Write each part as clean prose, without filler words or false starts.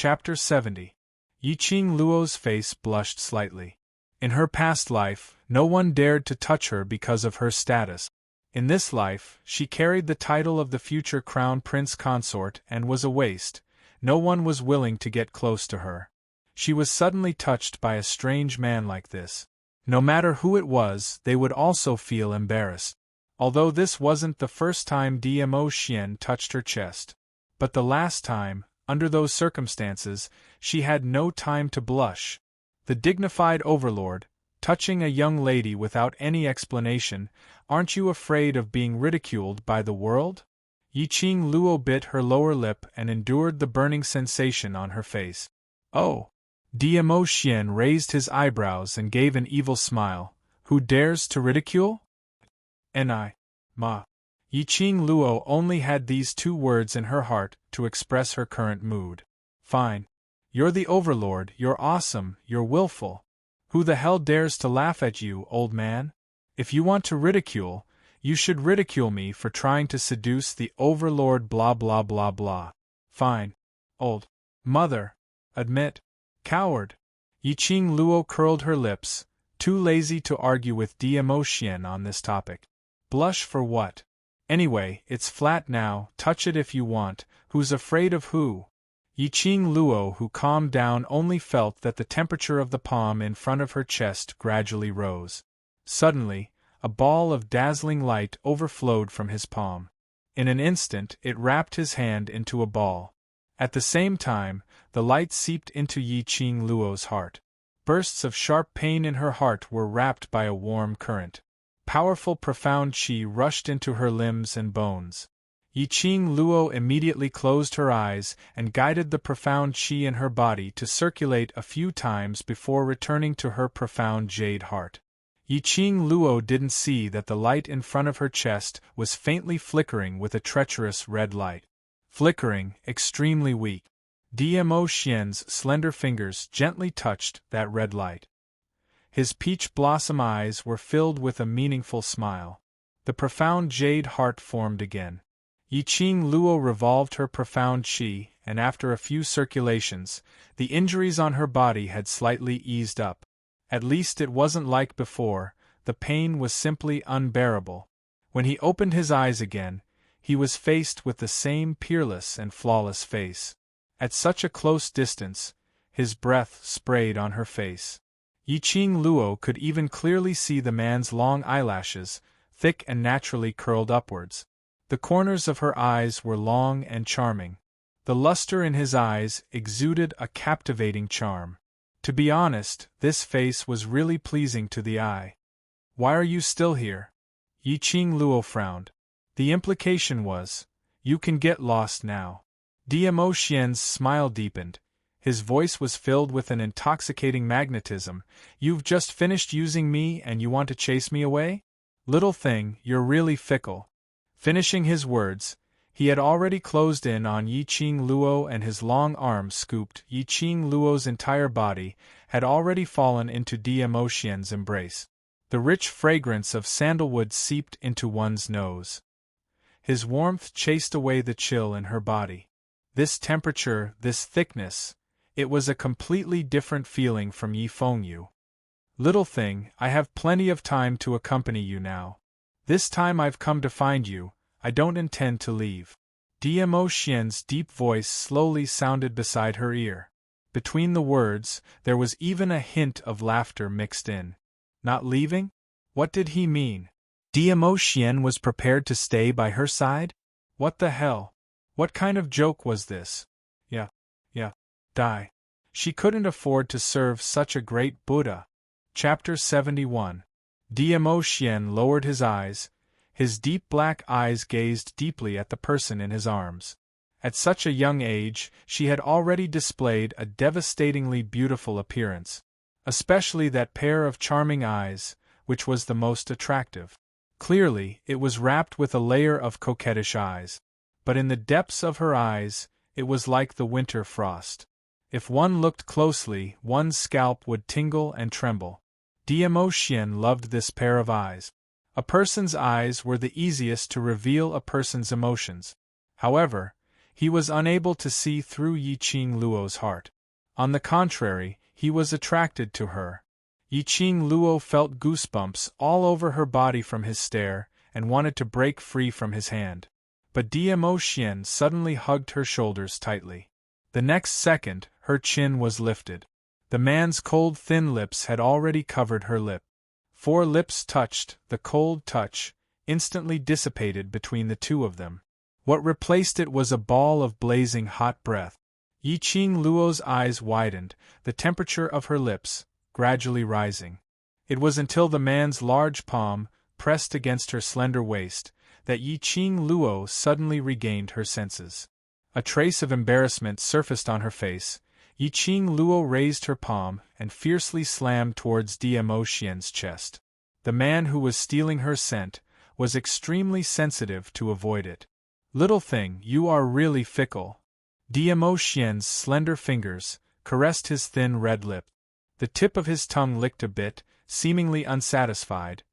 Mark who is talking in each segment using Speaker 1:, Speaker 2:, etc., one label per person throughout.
Speaker 1: Chapter 70. Yiqing Luo's face blushed slightly. In her past life, no one dared to touch her because of her status. In this life, she carried the title of the future crown prince consort and was a waste. No one was willing to get close to her. She was suddenly touched by a strange man like this. No matter who it was, they would also feel embarrassed. Although this wasn't the first time Dmo Xian touched her chest. But the last time, under those circumstances, she had no time to blush. The dignified Overlord, touching a young lady without any explanation, aren't you afraid of being ridiculed by the world? Yiqing Luo bit her lower lip and endured the burning sensation on her face. Oh! Dmo Xian raised his eyebrows and gave an evil smile. Who dares to ridicule? Ma. Yiqing Luo only had these two words in her heart to express her current mood. Fine. You're the Overlord, you're awesome, you're willful. Who the hell dares to laugh at you, old man? If you want to ridicule, you should ridicule me for trying to seduce the Overlord blah blah blah blah. Fine. Old mother. Admit. Coward. Yiqing Luo curled her lips, too lazy to argue with Dmo Xian on this topic. Blush for what? Anyway, it's flat now, touch it if you want. Who's afraid of who? Yiqing Luo, who calmed down, only felt that the temperature of the palm in front of her chest gradually rose. Suddenly, a ball of dazzling light overflowed from his palm. In an instant, it wrapped his hand into a ball. At the same time, the light seeped into Yiqing Luo's heart. Bursts of sharp pain in her heart were wrapped by a warm current. Powerful, profound qi rushed into her limbs and bones. Yiqing Luo immediately closed her eyes and guided the profound qi in her body to circulate a few times before returning to her profound jade heart. Yiqing Luo didn't see that the light in front of her chest was faintly flickering with a treacherous red light. Flickering, extremely weak. Dmo Xian's slender fingers gently touched that red light. His peach blossom eyes were filled with a meaningful smile. The profound jade heart formed again. Yiqing Luo revolved her profound qi, and after a few circulations, the injuries on her body had slightly eased up. At least it wasn't like before, the pain was simply unbearable. When he opened his eyes again, he was faced with the same peerless and flawless face. At such a close distance, his breath sprayed on her face. Yiqing Luo could even clearly see the man's long eyelashes, thick and naturally curled upwards. The corners of her eyes were long and charming. The luster in his eyes exuded a captivating charm. To be honest, this face was really pleasing to the eye. Why are you still here? Yiqing Luo frowned. The implication was, you can get lost now. Dmo Xian's smile deepened. His voice was filled with an intoxicating magnetism. You've just finished using me and you want to chase me away? Little thing, you're really fickle. Finishing his words, he had already closed in on Yiqing Luo and his long arms scooped. Yiqing Luo's entire body had already fallen into Dmo Xian's embrace. The rich fragrance of sandalwood seeped into one's nose. His warmth chased away the chill in her body. This temperature, this thickness, it was a completely different feeling from Yi Fengyu. Little thing, I have plenty of time to accompany you now. This time I've come to find you, I don't intend to leave. Dmo Xian's deep voice slowly sounded beside her ear. Between the words, there was even a hint of laughter mixed in. Not leaving? What did he mean? Dmo Xian was prepared to stay by her side? What the hell? What kind of joke was this? Yeah. Die. She couldn't afford to serve such a great Buddha. Chapter 71. Dmo Xian lowered his eyes. His deep black eyes gazed deeply at the person in his arms. At such a young age, she had already displayed a devastatingly beautiful appearance. Especially that pair of charming eyes, which was the most attractive. Clearly, it was wrapped with a layer of coquettish eyes. But in the depths of her eyes, it was like the winter frost. If one looked closely, one's scalp would tingle and tremble. Dmo Xian loved this pair of eyes. A person's eyes were the easiest to reveal a person's emotions. However, He was unable to see through Yiqing Luo's heart. On the contrary, he was attracted to her. Yiqing Luo felt goosebumps all over her body from his stare, and wanted to break free from his hand. But Diamo Xian suddenly hugged her shoulders tightly. The next second, her chin was lifted. The man's cold thin lips had already covered her lip. 4 lips touched, the cold touch instantly dissipated between the two of them. What replaced it was a ball of blazing hot breath. Yiqing Luo's eyes widened, the temperature of her lips gradually rising. It was until the man's large palm pressed against her slender waist that Yiqing Luo suddenly regained her senses. A trace of embarrassment surfaced on her face. Yiqing Luo raised her palm and fiercely slammed towards Diamo Xian's chest. The man who was stealing her scent was extremely sensitive to avoid it. "Little thing, you are really fickle." Diamo Xian's slender fingers caressed his thin red lip. The tip of his tongue licked a bit, seemingly unsatisfied.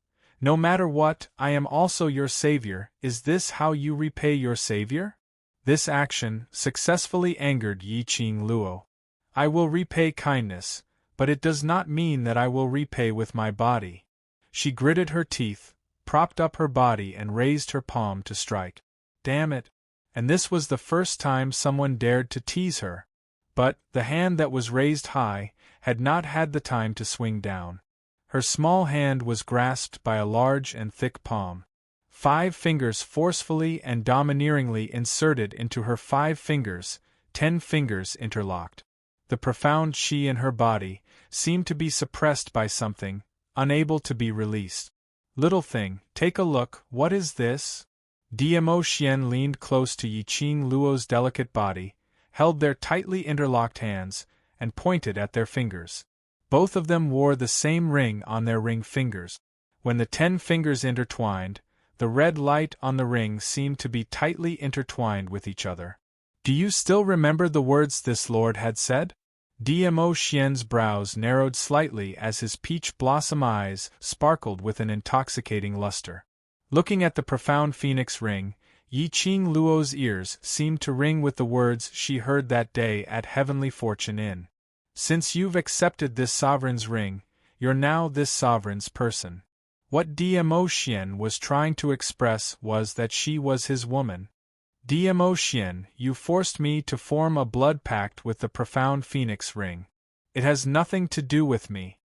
Speaker 1: "No matter what, I am also your savior. Is this how you repay your savior?" This action successfully angered Yiqing Luo. "I will repay kindness, but it does not mean that I will repay with my body." She gritted her teeth, propped up her body and raised her palm to strike. Damn it! And this was the first time someone dared to tease her. But the hand that was raised high had not had the time to swing down. Her small hand was grasped by a large and thick palm. 5 fingers forcefully and domineeringly inserted into her 5 fingers, 10 fingers interlocked. The profound chi in her body seemed to be suppressed by something, unable to be released. "Little thing, take a look, what is this?" Diamo Xian leaned close to Yiqing Luo's delicate body, held their tightly interlocked hands, and pointed at their fingers. Both of them wore the same ring on their ring fingers. When the 10 fingers intertwined, the red light on the ring seemed to be tightly intertwined with each other. "Do you still remember the words this lord had said?" Diamo Xian's brows narrowed slightly as his peach blossom eyes sparkled with an intoxicating luster. Looking at the profound phoenix ring, Yiqing Luo's ears seemed to ring with the words she heard that day at Heavenly Fortune Inn. "Since you've accepted this sovereign's ring, you're now this sovereign's person." What Diamo Xian was trying to express was that she was his woman. "Diamo Xian, you forced me to form a blood pact with the profound phoenix ring. It has nothing to do with me."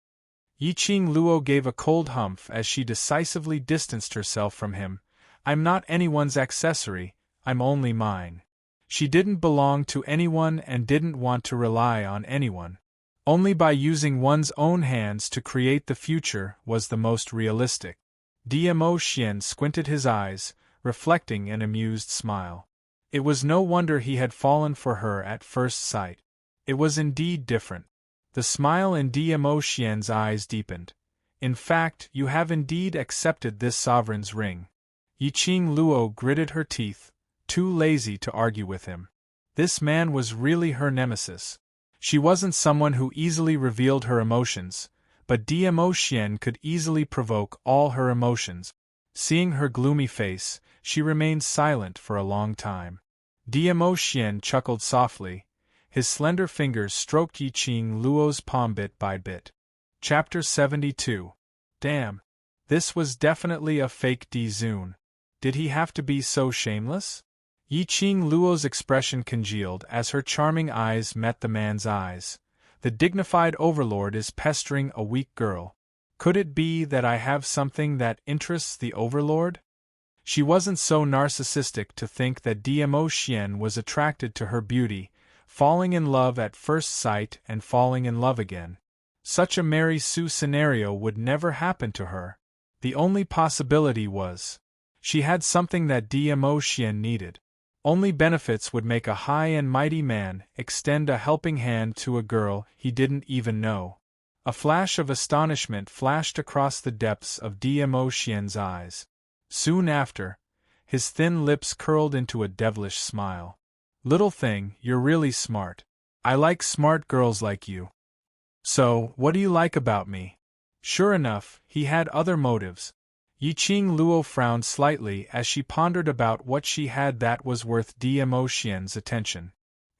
Speaker 1: Yiqing Luo gave a cold humph as she decisively distanced herself from him. "I'm not anyone's accessory, I'm only mine." She didn't belong to anyone and didn't want to rely on anyone. Only by using one's own hands to create the future was the most realistic. Diamo Xian squinted his eyes, reflecting an amused smile. It was no wonder he had fallen for her at first sight. It was indeed different. The smile in Diamo Xian's eyes deepened. "In fact, you have indeed accepted this sovereign's ring." Yiqing Luo gritted her teeth, too lazy to argue with him. This man was really her nemesis. She wasn't someone who easily revealed her emotions, but Diamo Xian could easily provoke all her emotions. Seeing her gloomy face, she remained silent for a long time. Diamo Xian chuckled softly. His slender fingers stroked Yiqing Luo's palm bit by bit. Chapter 72. Damn. This was definitely a fake Di-Zun. Did he have to be so shameless? Yiqing Luo's expression congealed as her charming eyes met the man's eyes. The dignified Overlord is pestering a weak girl. Could it be that I have something that interests the Overlord? She wasn't so narcissistic to think that Diamo Xian was attracted to her beauty, falling in love at first sight and falling in love again. Such a Mary Sue scenario would never happen to her. The only possibility was she had something that Diamo Xian needed. Only benefits would make a high and mighty man extend a helping hand to a girl he didn't even know. A flash of astonishment flashed across the depths of Diamo Xian's eyes. Soon after, his thin lips curled into a devilish smile. "Little thing, you're really smart. I like smart girls like you. So, what do you like about me?" Sure enough, he had other motives. Yiqing Luo frowned slightly as she pondered about what she had that was worth Dmo Xian's attention.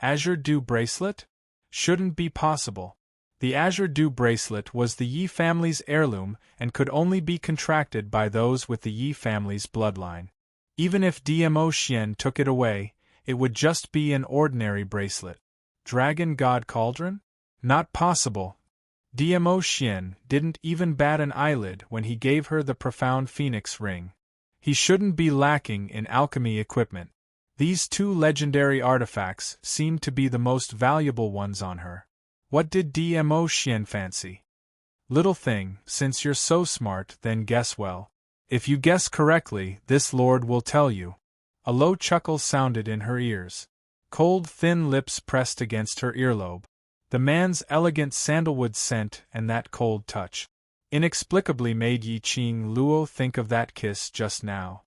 Speaker 1: Azure Dew bracelet? Shouldn't be possible. The Azure Dew bracelet was the Yi family's heirloom and could only be contracted by those with the Yi family's bloodline. Even if Dmo Xian took it away, it would just be an ordinary bracelet. Dragon God Cauldron? Not possible. Dmo Xian didn't even bat an eyelid when he gave her the profound phoenix ring. He shouldn't be lacking in alchemy equipment. These two legendary artifacts seemed to be the most valuable ones on her. What did Dmo Xian fancy? Little thing, since you're so smart, then guess well. If you guess correctly, this lord will tell you. A low chuckle sounded in her ears. Cold, thin lips pressed against her earlobe. The man's elegant sandalwood scent and that cold touch inexplicably made Yiqing Luo think of that kiss just now.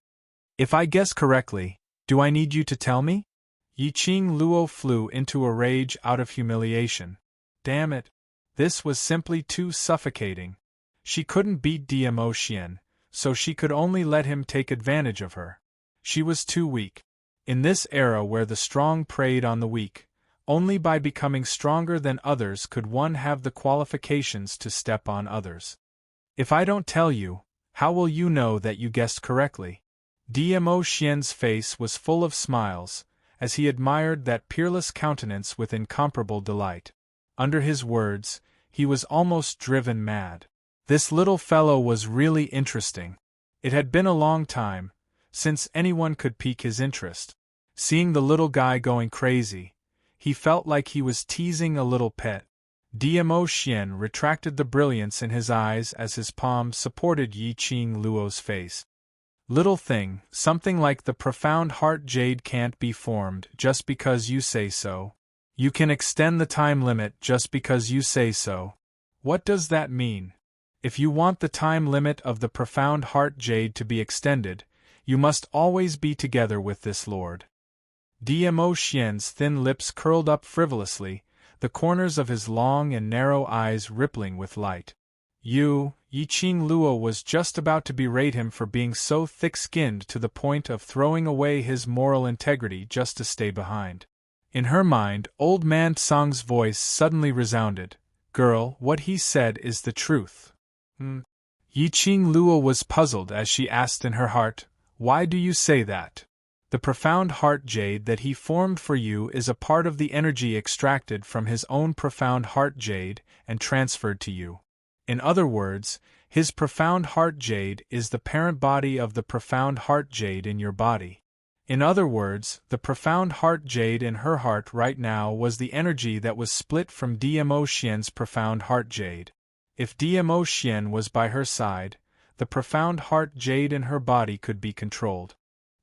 Speaker 1: If I guess correctly, do I need you to tell me? Yiqing Luo flew into a rage out of humiliation. Damn it. This was simply too suffocating. She couldn't beat Dmo Xian, so she could only let him take advantage of her. She was too weak. In this era where the strong preyed on the weak, only by becoming stronger than others could one have the qualifications to step on others. If I don't tell you, how will you know that you guessed correctly? Dmo Xian's face was full of smiles, as he admired that peerless countenance with incomparable delight. Under his words, he was almost driven mad. This little fellow was really interesting. It had been a long time since anyone could pique his interest. Seeing the little guy going crazy, he felt like he was teasing a little pet. Dmo Xian retracted the brilliance in his eyes as his palm supported Yiqing Luo's face. Little thing, something like the profound heart jade can't be formed just because you say so. You can extend the time limit just because you say so. What does that mean? If you want the time limit of the profound heart jade to be extended, you must always be together with this lord. Dmo Xian's thin lips curled up frivolously, the corners of his long and narrow eyes rippling with light. Yiqing Luo was just about to berate him for being so thick-skinned to the point of throwing away his moral integrity just to stay behind. In her mind, old man Tsang's voice suddenly resounded. Girl, what he said is the truth. Yiqing Luo was puzzled as she asked in her heart, why do you say that? The profound heart jade that he formed for you is a part of the energy extracted from his own profound heart jade and transferred to you. In other words, his profound heart jade is the parent body of the profound heart jade in your body. In other words, the profound heart jade in her heart right now was the energy that was split from Dmo Xian's profound heart jade. If Dmo Xian was by her side, the profound heart jade in her body could be controlled.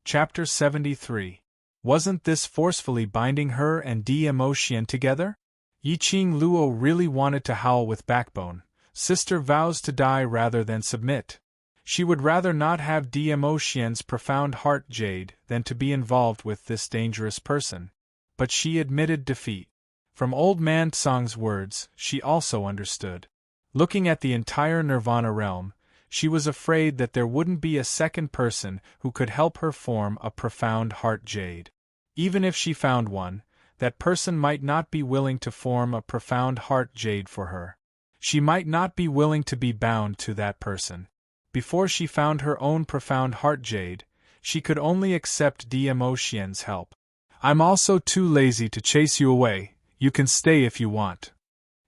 Speaker 1: Chapter 73. Wasn't this forcefully binding her and Dmo Xian together? Yiqing Luo really wanted to howl with backbone. Sister vows to die rather than submit. She would rather not have Dmo Xian's profound heart jade than to be involved with this dangerous person. But she admitted defeat. From old man Tsang's words, she also understood. Looking at the entire Nirvana realm, she was afraid that there wouldn't be a second person who could help her form a profound heart jade. Even if she found one, that person might not be willing to form a profound heart jade for her. She might not be willing to be bound to that person. Before she found her own profound heart jade, she could only accept Dmo Xian's help. I'm also too lazy to chase you away, you can stay if you want.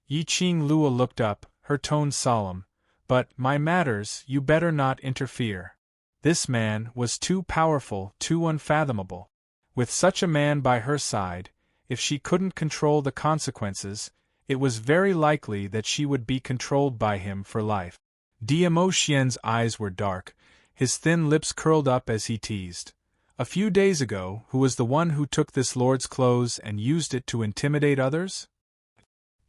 Speaker 1: Yiqing Luo looked up, her tone solemn. But, my matters, you better not interfere. This man was too powerful, too unfathomable. With such a man by her side, if she couldn't control the consequences, it was very likely that she would be controlled by him for life. Dmo Xian's eyes were dark, his thin lips curled up as he teased. A few days ago, who was the one who took this lord's clothes and used it to intimidate others?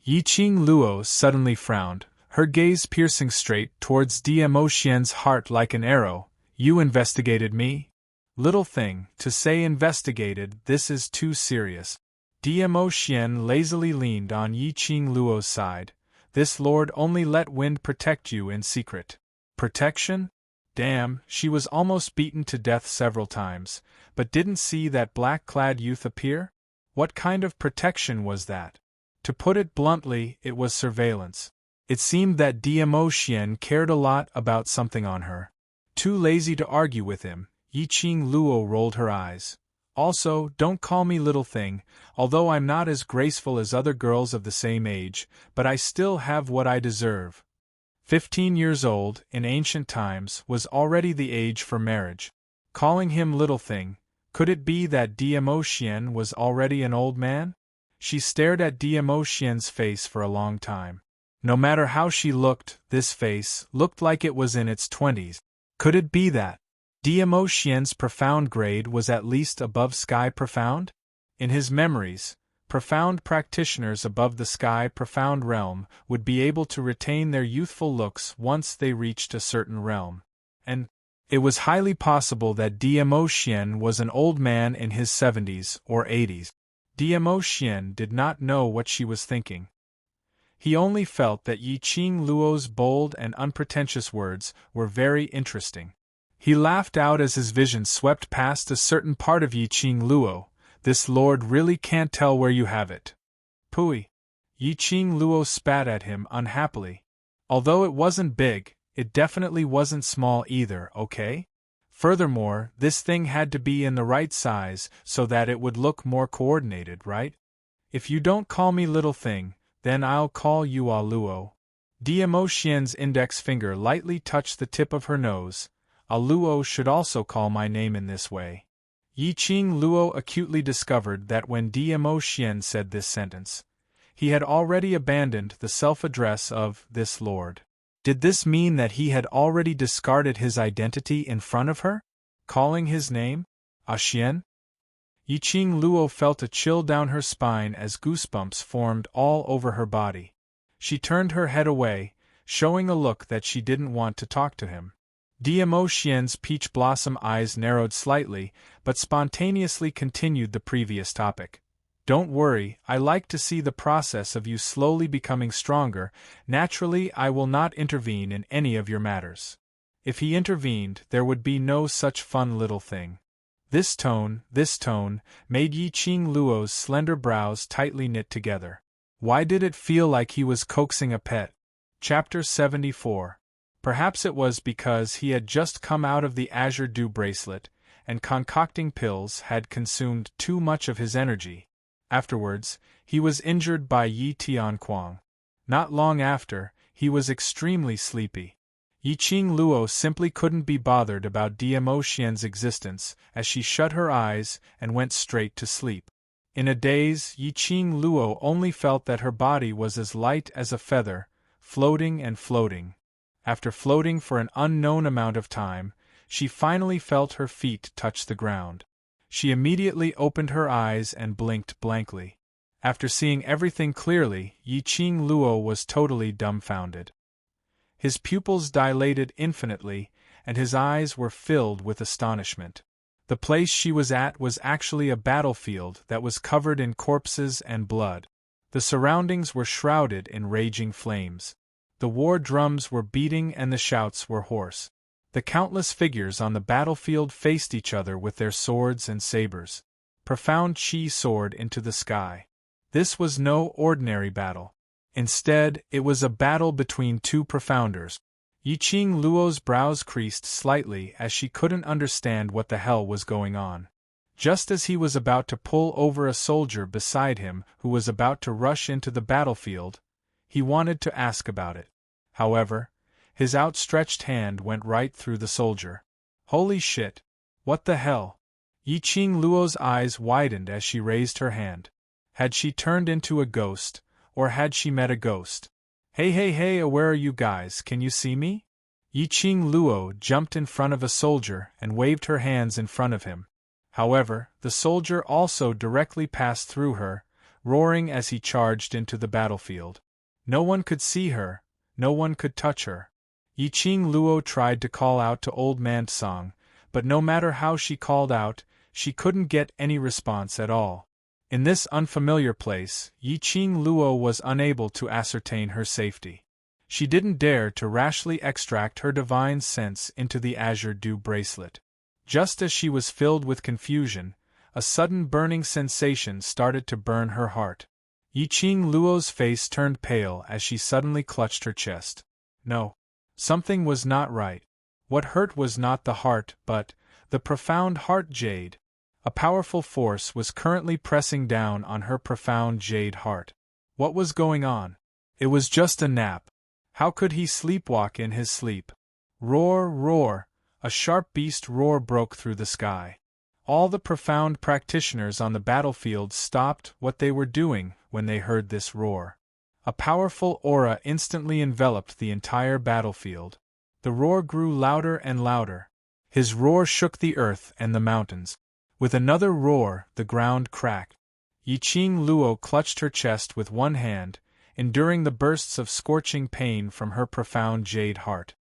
Speaker 1: Yiqing Luo suddenly frowned, her gaze piercing straight towards Dmo Xian's heart like an arrow. You investigated me? Little thing, to say investigated, this is too serious. Dmo Xian lazily leaned on Yiqing Luo's side. This lord only let wind protect you in secret. Protection? Damn, she was almost beaten to death several times, but didn't see that black-clad youth appear? What kind of protection was that? To put it bluntly, it was surveillance. It seemed that Diemo cared a lot about something on her. Too lazy to argue with him, Yiqing Luo rolled her eyes. Also, don't call me little thing, although I'm not as graceful as other girls of the same age, but I still have what I deserve. 15 years old, in ancient times, was already the age for marriage. Calling him little thing, could it be that Diemo was already an old man? She stared at Diemo face for a long time. No matter how she looked, this face looked like it was in its 20s. Could it be that Diemo profound grade was at least above sky profound? In his memories, profound practitioners above the sky profound realm would be able to retain their youthful looks once they reached a certain realm. And it was highly possible that Diemo was an old man in his 70s or 80s. Diemo did not know what she was thinking. He only felt that Yiqing Luo's bold and unpretentious words were very interesting. He laughed out as his vision swept past a certain part of Yiqing Luo. This lord really can't tell where you have it. Pooey. Yiqing Luo spat at him unhappily. Although it wasn't big, it definitely wasn't small either, okay? Furthermore, this thing had to be in the right size so that it would look more coordinated, right? If you don't call me little thing, then I'll call you Luo. Diemo index finger lightly touched the tip of her nose. Luo should also call my name in this way. Yiqing Luo acutely discovered that when Diemo said this sentence, he had already abandoned the self-address of this lord. Did this mean that he had already discarded his identity in front of her? Calling his name? Xian? Yiqing Luo felt a chill down her spine as goosebumps formed all over her body. She turned her head away, showing a look that she didn't want to talk to him. Diemo peach blossom eyes narrowed slightly, but spontaneously continued the previous topic. Don't worry, I like to see the process of you slowly becoming stronger. Naturally, I will not intervene in any of your matters. If he intervened, there would be no such fun little thing. This tone, made Yiqing Luo's slender brows tightly knit together. Why did it feel like he was coaxing a pet? Chapter 74. Perhaps it was because he had just come out of the Azure Dew bracelet, and concocting pills had consumed too much of his energy. Afterwards, he was injured by Yi Tianquang. Not long after, he was extremely sleepy. Yiqing Luo simply couldn't be bothered about Diemo existence as she shut her eyes and went straight to sleep. In a daze, Yiqing Luo only felt that her body was as light as a feather, floating and floating. After floating for an unknown amount of time, she finally felt her feet touch the ground. She immediately opened her eyes and blinked blankly. After seeing everything clearly, Yiqing Luo was totally dumbfounded. His pupils dilated infinitely, and his eyes were filled with astonishment. The place she was at was actually a battlefield that was covered in corpses and blood. The surroundings were shrouded in raging flames. The war drums were beating and the shouts were hoarse. The countless figures on the battlefield faced each other with their swords and sabers. Profound chi soared into the sky. This was no ordinary battle. Instead, it was a battle between two profounders. Yiqing Luo's brows creased slightly as she couldn't understand what the hell was going on. Just as he was about to pull over a soldier beside him who was about to rush into the battlefield, he wanted to ask about it. However, his outstretched hand went right through the soldier. Holy shit! What the hell? Yiqing Luo's eyes widened as she raised her hand. Had she turned into a ghost, or had she met a ghost? Hey, where are you guys, can you see me? Yiqing Luo jumped in front of a soldier and waved her hands in front of him. However, the soldier also directly passed through her, roaring as he charged into the battlefield. No one could see her, no one could touch her. Yiqing Luo tried to call out to Old Man Song, but no matter how she called out, she couldn't get any response at all. In this unfamiliar place, Yiqing Luo was unable to ascertain her safety. She didn't dare to rashly extract her divine sense into the azure dew bracelet. Just as she was filled with confusion, a sudden burning sensation started to burn her heart. Yiqing Luo's face turned pale as she suddenly clutched her chest. No. Something was not right. What hurt was not the heart, but the profound heart jade. A powerful force was currently pressing down on her profound jade heart. What was going on? It was just a nap. How could he sleepwalk in his sleep? Roar, roar! A sharp beast roar broke through the sky. All the profound practitioners on the battlefield stopped what they were doing when they heard this roar. A powerful aura instantly enveloped the entire battlefield. The roar grew louder and louder. His roar shook the earth and the mountains. With another roar, the ground cracked. Yiqing Luo clutched her chest with one hand, enduring the bursts of scorching pain from her profound jade heart.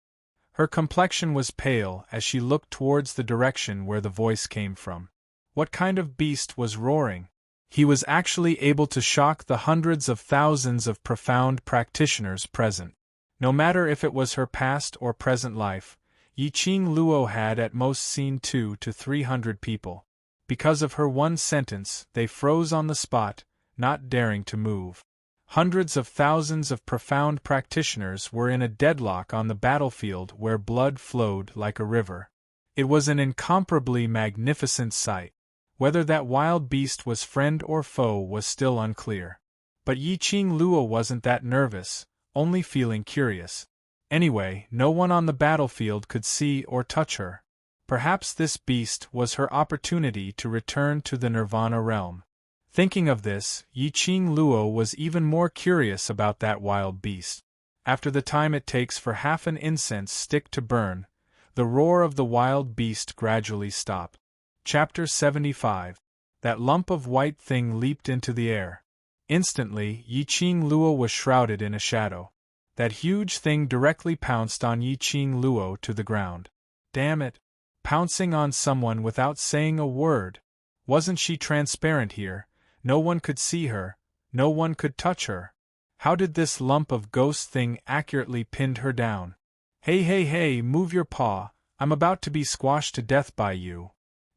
Speaker 1: Her complexion was pale as she looked towards the direction where the voice came from. What kind of beast was roaring? He was actually able to shock the hundreds of thousands of profound practitioners present. No matter if it was her past or present life, Yiqing Luo had at most seen 200 to 300 people. Because of her one sentence, they froze on the spot, not daring to move. Hundreds of thousands of profound practitioners were in a deadlock on the battlefield where blood flowed like a river. It was an incomparably magnificent sight. Whether that wild beast was friend or foe was still unclear. But Yiqing Luo wasn't that nervous, only feeling curious. Anyway, no one on the battlefield could see or touch her. Perhaps this beast was her opportunity to return to the Nirvana realm. Thinking of this, Yiqing Luo was even more curious about that wild beast. After the time it takes for half an incense stick to burn, the roar of the wild beast gradually stopped. Chapter 75. That lump of white thing leaped into the air. Instantly, Yiqing Luo was shrouded in a shadow. That huge thing directly pounced on Yiqing Luo to the ground. Damn it! Pouncing on someone without saying a word. Wasn't she transparent here? No one could see her, no one could touch her. How did this lump of ghost thing accurately pin her down? Hey hey hey, move your paw, I'm about to be squashed to death by you.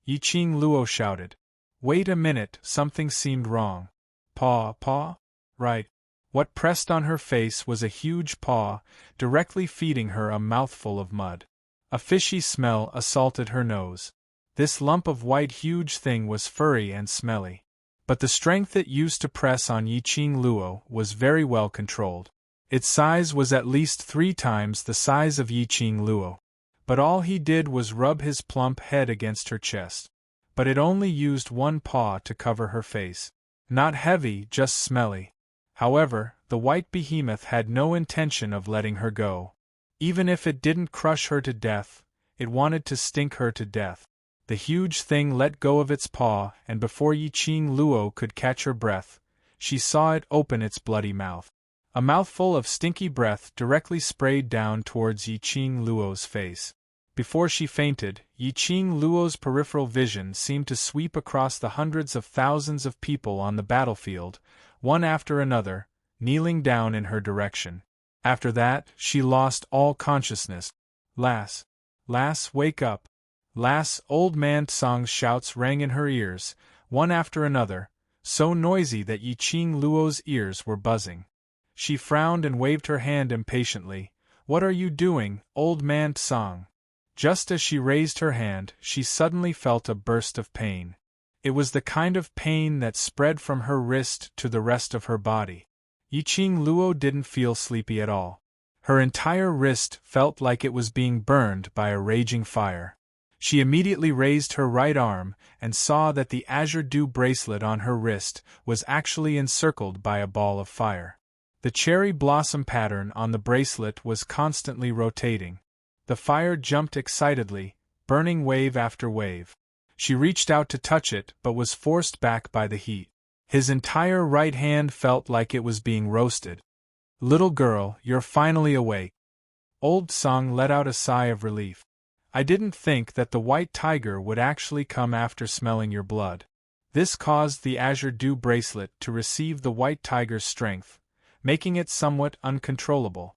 Speaker 1: Yiqing Luo shouted. Wait a minute, something seemed wrong. Paw? Right. What pressed on her face was a huge paw, directly feeding her a mouthful of mud. A fishy smell assaulted her nose. This lump of white huge thing was furry and smelly. But the strength it used to press on Yiqing Luo was very well controlled. Its size was at least 3 times the size of Yiqing Luo. But all he did was rub his plump head against her chest. But it only used one paw to cover her face. Not heavy, just smelly. However, the white behemoth had no intention of letting her go. Even if it didn't crush her to death, it wanted to stink her to death. The huge thing let go of its paw, and before Yiqing Luo could catch her breath, she saw it open its bloody mouth. A mouthful of stinky breath directly sprayed down towards Yiqing Luo's face. Before she fainted, Yiqing Luo's peripheral vision seemed to sweep across the hundreds of thousands of people on the battlefield, one after another, kneeling down in her direction. After that, she lost all consciousness. Lass, wake up. Lass, old man Tsang's shouts rang in her ears, one after another, so noisy that Yiqing Luo's ears were buzzing. She frowned and waved her hand impatiently. What are you doing, old man Tsang? Just as she raised her hand, she suddenly felt a burst of pain. It was the kind of pain that spread from her wrist to the rest of her body. Yiqing Luo didn't feel sleepy at all. Her entire wrist felt like it was being burned by a raging fire. She immediately raised her right arm and saw that the azure dew bracelet on her wrist was actually encircled by a ball of fire. The cherry blossom pattern on the bracelet was constantly rotating. The fire jumped excitedly, burning wave after wave. She reached out to touch it but was forced back by the heat. His entire right hand felt like it was being roasted. Little girl, you're finally awake. Old Tsang let out a sigh of relief. I didn't think that the white tiger would actually come after smelling your blood. This caused the azure dew bracelet to receive the white tiger's strength, making it somewhat uncontrollable.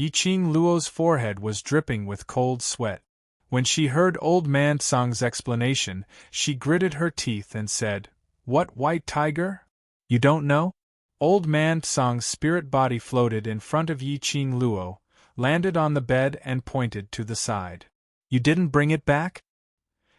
Speaker 1: Yiqing Luo's forehead was dripping with cold sweat. When she heard Old Man Tsang's explanation, she gritted her teeth and said, "What white tiger? You don't know?" Old Man Tsang's spirit body floated in front of Yiqing Luo, landed on the bed and pointed to the side. "You didn't bring it back?"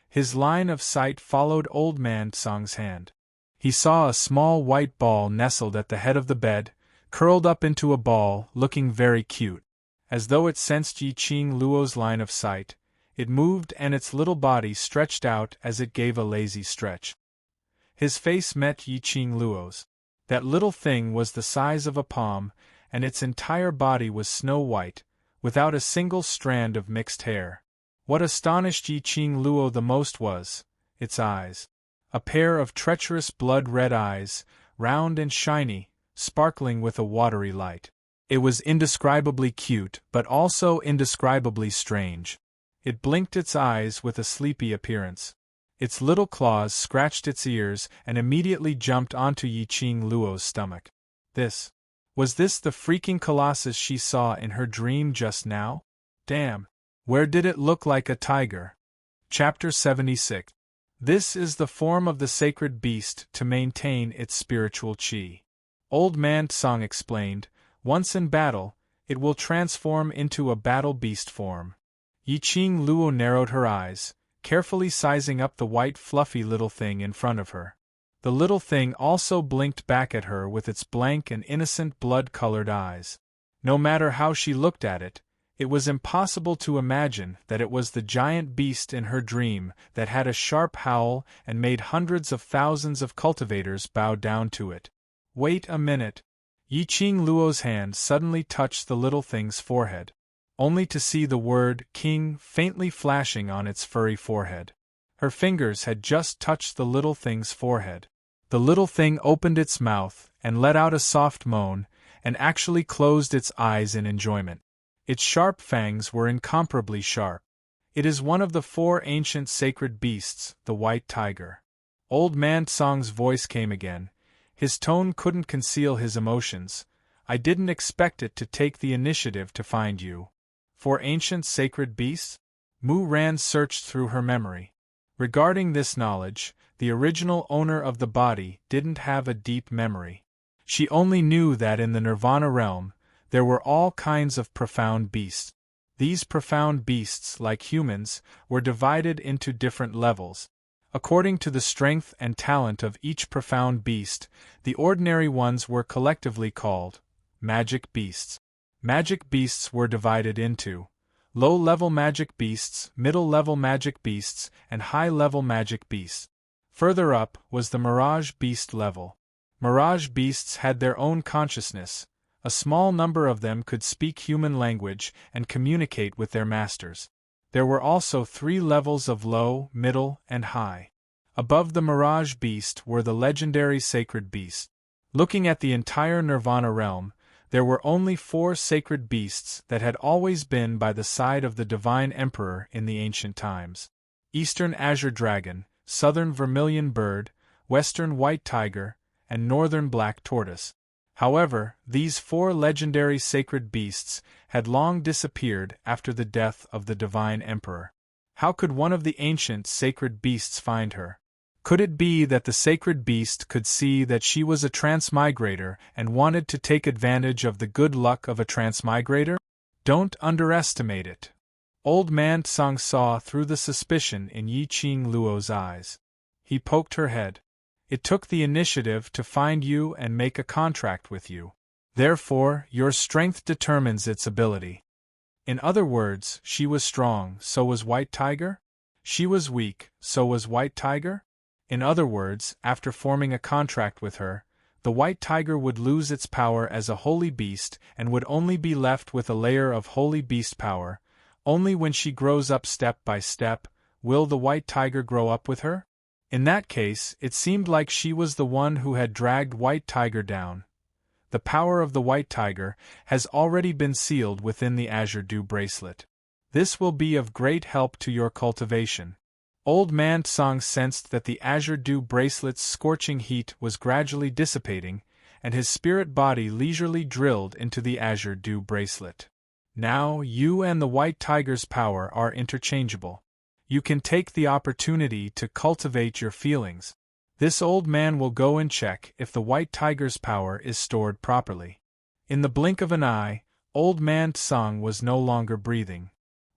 Speaker 1: His line of sight followed Old Man Tsang's hand. He saw a small white ball nestled at the head of the bed, curled up into a ball, looking very cute. As though it sensed Yiqing Luo's line of sight, it moved and its little body stretched out as it gave a lazy stretch. His face met Yiqing Luo's. That little thing was the size of a palm, and its entire body was snow white, without a single strand of mixed hair. What astonished Yiqing Luo the most was its eyes. A pair of treacherous blood-red eyes, round and shiny, sparkling with a watery light. It was indescribably cute, but also indescribably strange. It blinked its eyes with a sleepy appearance. Its little claws scratched its ears and immediately jumped onto Yiqing Luo's stomach. Was this the freaking colossus she saw in her dream just now? Damn! Where did it look like a tiger? Chapter 76. This is the form of the sacred beast to maintain its spiritual qi. Old Man Tsang explained, once in battle, it will transform into a battle beast form. Yiqing Luo narrowed her eyes, carefully sizing up the white fluffy little thing in front of her. The little thing also blinked back at her with its blank and innocent blood-colored eyes. No matter how she looked at it, it was impossible to imagine that it was the giant beast in her dream that had a sharp howl and made hundreds of thousands of cultivators bow down to it. Wait a minute. Yiqing Luo's hand suddenly touched the little thing's forehead, only to see the word "King" faintly flashing on its furry forehead. Her fingers had just touched the little thing's forehead. The little thing opened its mouth and let out a soft moan, and actually closed its eyes in enjoyment. Its sharp fangs were incomparably sharp. It is one of the 4 ancient sacred beasts, the white tiger. Old Man Tsang's voice came again. His tone couldn't conceal his emotions. I didn't expect it to take the initiative to find you. 4 ancient sacred beasts? Mu Ran searched through her memory. Regarding this knowledge, the original owner of the body didn't have a deep memory. She only knew that in the Nirvana realm, there were all kinds of profound beasts. These profound beasts, like humans, were divided into different levels. According to the strength and talent of each profound beast, the ordinary ones were collectively called magic beasts. Magic beasts were divided into low-level magic beasts, middle-level magic beasts, and high-level magic beasts. Further up was the mirage beast level. Mirage beasts had their own consciousness. A small number of them could speak human language and communicate with their masters. There were also 3 levels of low, middle, and high. Above the mirage beast were the legendary sacred beasts. Looking at the entire Nirvana realm, there were only 4 sacred beasts that had always been by the side of the Divine Emperor in the ancient times. Eastern Azure Dragon, Southern Vermilion Bird, Western White Tiger, and Northern Black Tortoise. However, these 4 legendary sacred beasts had long disappeared after the death of the Divine Emperor. How could one of the ancient sacred beasts find her? Could it be that the sacred beast could see that she was a transmigrator and wanted to take advantage of the good luck of a transmigrator? Don't underestimate it. Old Man Tsang saw through the suspicion in Yiqing Luo's eyes. He poked her head. It took the initiative to find you and make a contract with you. Therefore, your strength determines its ability. In other words, she was strong, so was White Tiger? She was weak, so was White Tiger? In other words, after forming a contract with her, the White Tiger would lose its power as a holy beast and would only be left with a layer of holy beast power. Only when she grows up step by step, will the White Tiger grow up with her? In that case, it seemed like she was the one who had dragged White Tiger down. The power of the White Tiger has already been sealed within the Azure Dew bracelet. This will be of great help to your cultivation. Old Man Tsang sensed that the Azure Dew bracelet's scorching heat was gradually dissipating, and his spirit body leisurely drilled into the Azure Dew bracelet. Now, you and the White Tiger's power are interchangeable. You can take the opportunity to cultivate your feelings. This old man will go and check if the White Tiger's power is stored properly. In the blink of an eye, Old Man Tsang was no longer breathing.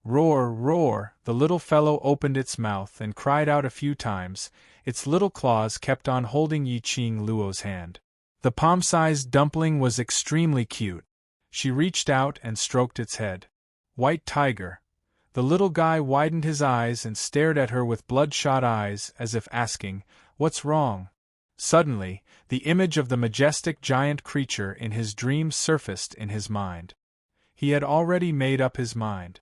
Speaker 1: Roar, roar, the little fellow opened its mouth and cried out a few times. Its little claws kept on holding Yiqing Luo's hand. The palm-sized dumpling was extremely cute. She reached out and stroked its head. White Tiger. The little guy widened his eyes and stared at her with bloodshot eyes as if asking, "What's wrong?" Suddenly, the image of the majestic giant creature in his dream surfaced in his mind. He had already made up his mind.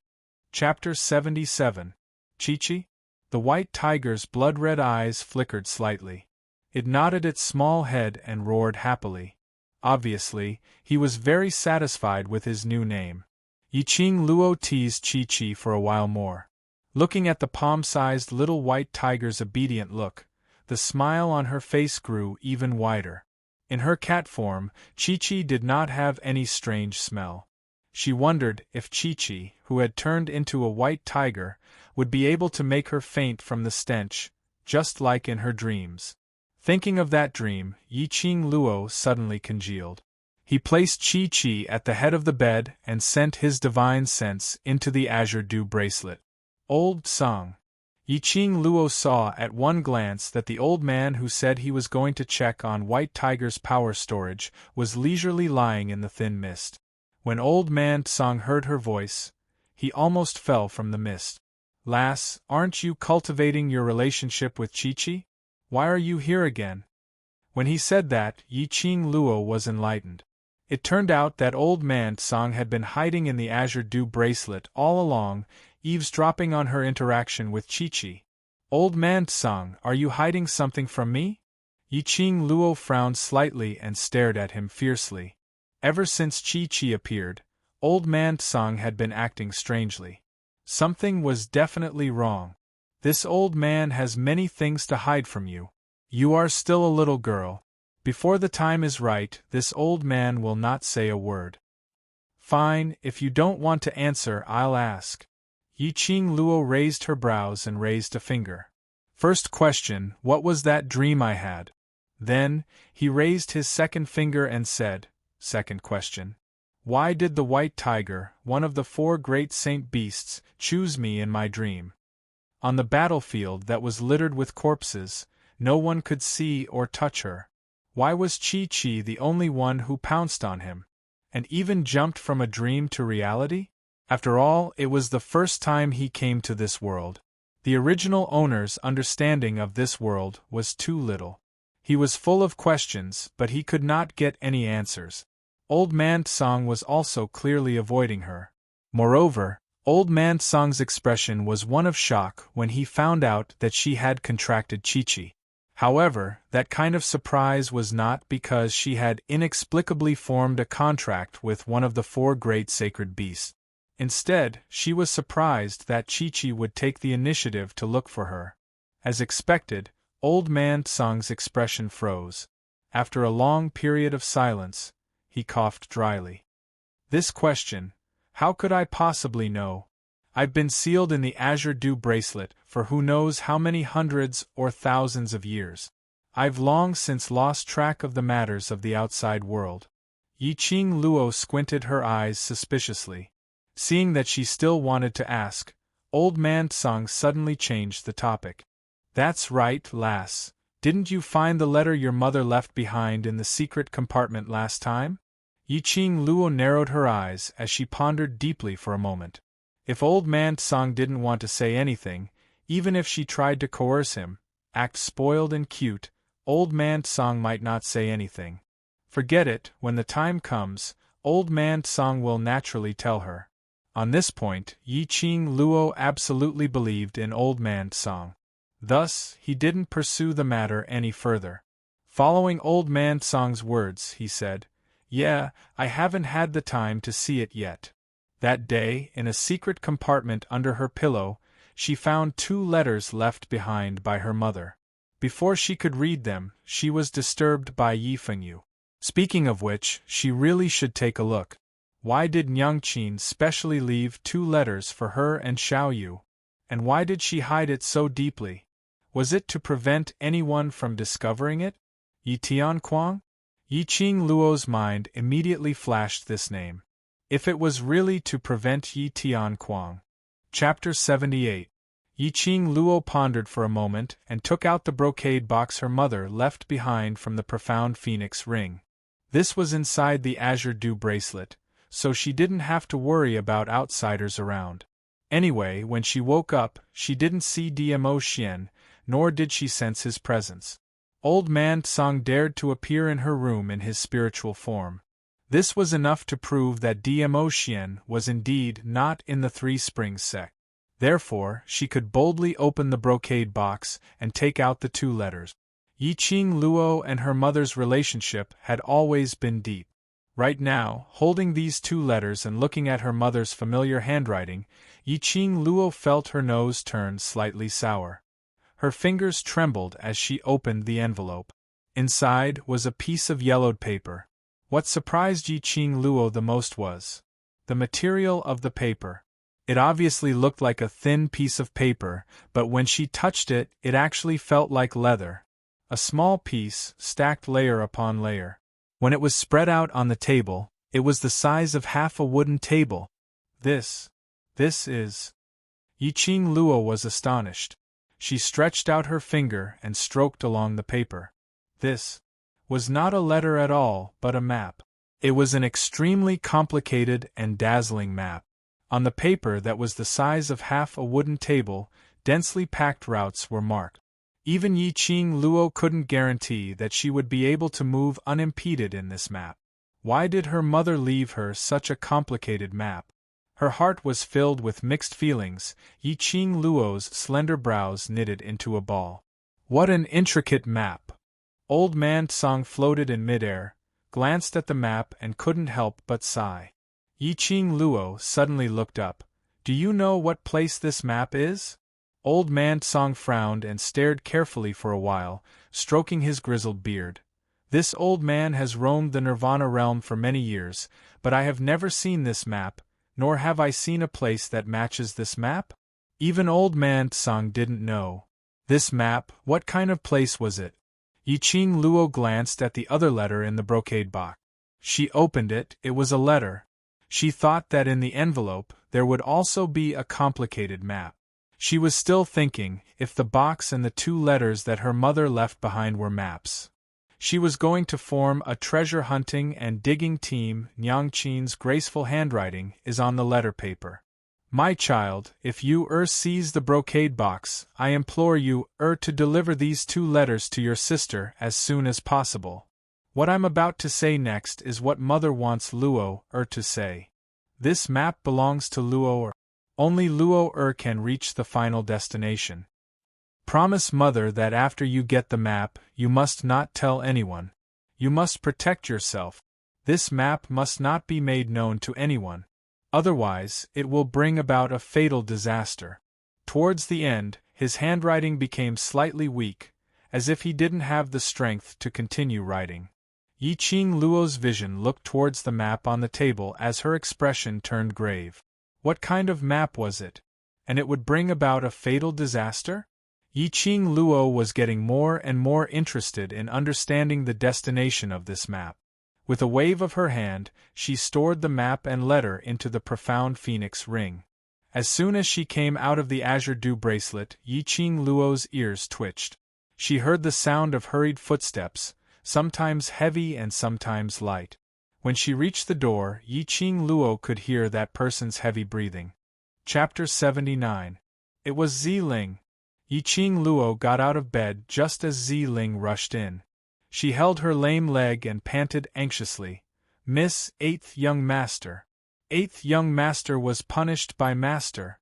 Speaker 1: Chapter 77. Chi-Chi? The White Tiger's blood-red eyes flickered slightly. It nodded its small head and roared happily. Obviously, he was very satisfied with his new name. Yiqing Luo teased Chi-Chi for a while more. Looking at the palm-sized little White Tiger's obedient look, the smile on her face grew even wider. In her cat form, Chi-Chi did not have any strange smell. She wondered if Chi-Chi, who had turned into a white tiger, would be able to make her faint from the stench, just like in her dreams. Thinking of that dream, Yiqing Luo suddenly congealed. He placed Chi-Chi at the head of the bed and sent his divine sense into the azure dew bracelet. Old Song. Yiqing Luo saw at one glance that the old man who said he was going to check on White Tiger's power storage was leisurely lying in the thin mist. When Old Man Tsang heard her voice, he almost fell from the mist. "Lass, aren't you cultivating your relationship with Chi-Chi? Why are you here again?" When he said that, Yiqing Luo was enlightened. It turned out that Old Man Tsang had been hiding in the azure dew bracelet all along, eavesdropping on her interaction with Chi-Chi. "Old Man Tsang, are you hiding something from me?" Yiqing Luo frowned slightly and stared at him fiercely. Ever since Chi-Chi appeared, Old Man Tsang had been acting strangely. Something was definitely wrong. This old man has many things to hide from you. You are still a little girl. Before the time is right, this old man will not say a word. Fine, if you don't want to answer, I'll ask. Yiqing Luo raised her brows and raised a finger. First question, what was that dream I had? Then, he raised his second finger and said, second question. Why did the White Tiger, one of the 4 great saint beasts, choose me in my dream? On the battlefield that was littered with corpses, no one could see or touch her. Why was Chi-Chi the only one who pounced on him, and even jumped from a dream to reality? After all, it was the first time he came to this world. The original owner's understanding of this world was too little. He was full of questions, but he could not get any answers. Old Man Tsang was also clearly avoiding her. Moreover, Old Man Tsang's expression was one of shock when he found out that she had contracted Chi-Chi. However, that kind of surprise was not because she had inexplicably formed a contract with one of the 4 great sacred beasts. Instead, she was surprised that Chi-Chi would take the initiative to look for her. As expected, Old Man Tsang's expression froze. After a long period of silence, he coughed dryly. This question, how could I possibly know? I've been sealed in the azure dew bracelet for who knows how many hundreds or thousands of years. I've long since lost track of the matters of the outside world. Yiqing Luo squinted her eyes suspiciously. Seeing that she still wanted to ask, Old Man Tsang suddenly changed the topic. That's right, lass. Didn't you find the letter your mother left behind in the secret compartment last time? Yiqing Luo narrowed her eyes as she pondered deeply for a moment. If Old Man Tsang didn't want to say anything, even if she tried to coerce him, act spoiled and cute, Old Man Tsang might not say anything. Forget it, when the time comes, Old Man Tsang will naturally tell her. On this point, Yiqing Luo absolutely believed in Old Man Tsang. Thus, he didn't pursue the matter any further. Following Old Man Tsang's words, he said, "Yeah, I haven't had the time to see it yet." That day, in a secret compartment under her pillow, she found 2 letters left behind by her mother. Before she could read them, she was disturbed by Yi Fengyu. Speaking of which, she really should take a look. Why did Nyangqin specially leave 2 letters for her and Xiao Yu? And why did she hide it so deeply? Was it to prevent anyone from discovering it? Yi Tianquang? Yiqing Luo's mind immediately flashed this name. If it was really to prevent Yi Tianquang. Chapter 78. Yiqing Luo pondered for a moment and took out the brocade box her mother left behind from the profound phoenix ring. This was inside the azure dew bracelet, so she didn't have to worry about outsiders around. Anyway, when she woke up, she didn't see Dmo Xian, nor did she sense his presence. Old man Tsang dared to appear in her room in his spiritual form. This was enough to prove that Dmo Xian was indeed not in the Three Springs sect. Therefore, she could boldly open the brocade box and take out the 2 letters. Yiqing Luo and her mother's relationship had always been deep. Right now, holding these 2 letters and looking at her mother's familiar handwriting, Yiqing Luo felt her nose turn slightly sour. Her fingers trembled as she opened the envelope. Inside was a piece of yellowed paper. What surprised Yiqing Luo the most was the material of the paper. It obviously looked like a thin piece of paper, but when she touched it, it actually felt like leather. A small piece, stacked layer upon layer. When it was spread out on the table, it was the size of half a wooden table. This is... Yiqing Luo was astonished. She stretched out her finger and stroked along the paper. This was not a letter at all, but a map. It was an extremely complicated and dazzling map. On the paper that was the size of half a wooden table, densely packed routes were marked. Even Yiqing Luo couldn't guarantee that she would be able to move unimpeded in this map. Why did her mother leave her such a complicated map? Her heart was filled with mixed feelings. Yiqing Luo's slender brows knitted into a ball. What an intricate map! Old man Tsang floated in midair, glanced at the map and couldn't help but sigh. Yiqing Luo suddenly looked up. Do you know what place this map is? Old man Tsang frowned and stared carefully for a while, stroking his grizzled beard. This old man has roamed the Nirvana realm for many years, but I have never seen this map, nor have I seen a place that matches this map? Even old man Tsang didn't know. This map, what kind of place was it? Yiqing Luo glanced at the other letter in the brocade box. She opened it, it was a letter. She thought that in the envelope there would also be a complicated map. She was still thinking, if the box and the 2 letters that her mother left behind were maps. She was going to form a treasure hunting and digging team. Nyangqin's graceful handwriting is on the letter paper. My child, if you seize the brocade box, I implore you to deliver these 2 letters to your sister as soon as possible. What I'm about to say next is what Mother wants Luo to say. This map belongs to Luo. Only Luo can reach the final destination. Promise Mother that after you get the map, you must not tell anyone. You must protect yourself. This map must not be made known to anyone. Otherwise, it will bring about a fatal disaster. Towards the end, his handwriting became slightly weak, as if he didn't have the strength to continue writing. Yiqing Luo's vision looked towards the map on the table as her expression turned grave. What kind of map was it? And it would bring about a fatal disaster? Yiqing Luo was getting more and more interested in understanding the destination of this map. With a wave of her hand, she stored the map and letter into the profound phoenix ring. As soon as she came out of the azure dew bracelet, Yiqing Luo's ears twitched. She heard the sound of hurried footsteps, sometimes heavy and sometimes light. When she reached the door, Yiqing Luo could hear that person's heavy breathing. Chapter 79. It was Zi Ling. Yiqing Luo got out of bed just as Zi Ling rushed in. She held her lame leg and panted anxiously. Miss, 8th young master. 8th young master was punished by master.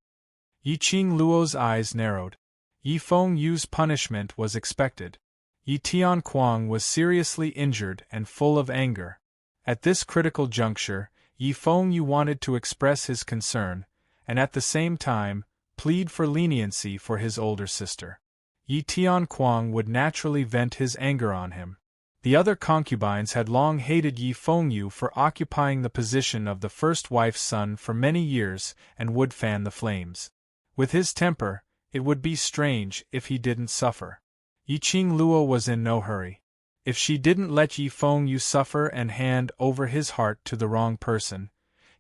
Speaker 1: Yiqing Luo's eyes narrowed. Yifeng Yu's punishment was expected. Yi Tianquang was seriously injured and full of anger. At this critical juncture, Yifeng Yu wanted to express his concern, and at the same time, plead for leniency for his older sister. Yi Tianquang would naturally vent his anger on him. The other concubines had long hated Yi Fengyu for occupying the position of the first wife's son for many years and would fan the flames. With his temper, it would be strange if he didn't suffer. Yiqing Luo was in no hurry. If she didn't let Yi Fengyu suffer and hand over his heart to the wrong person,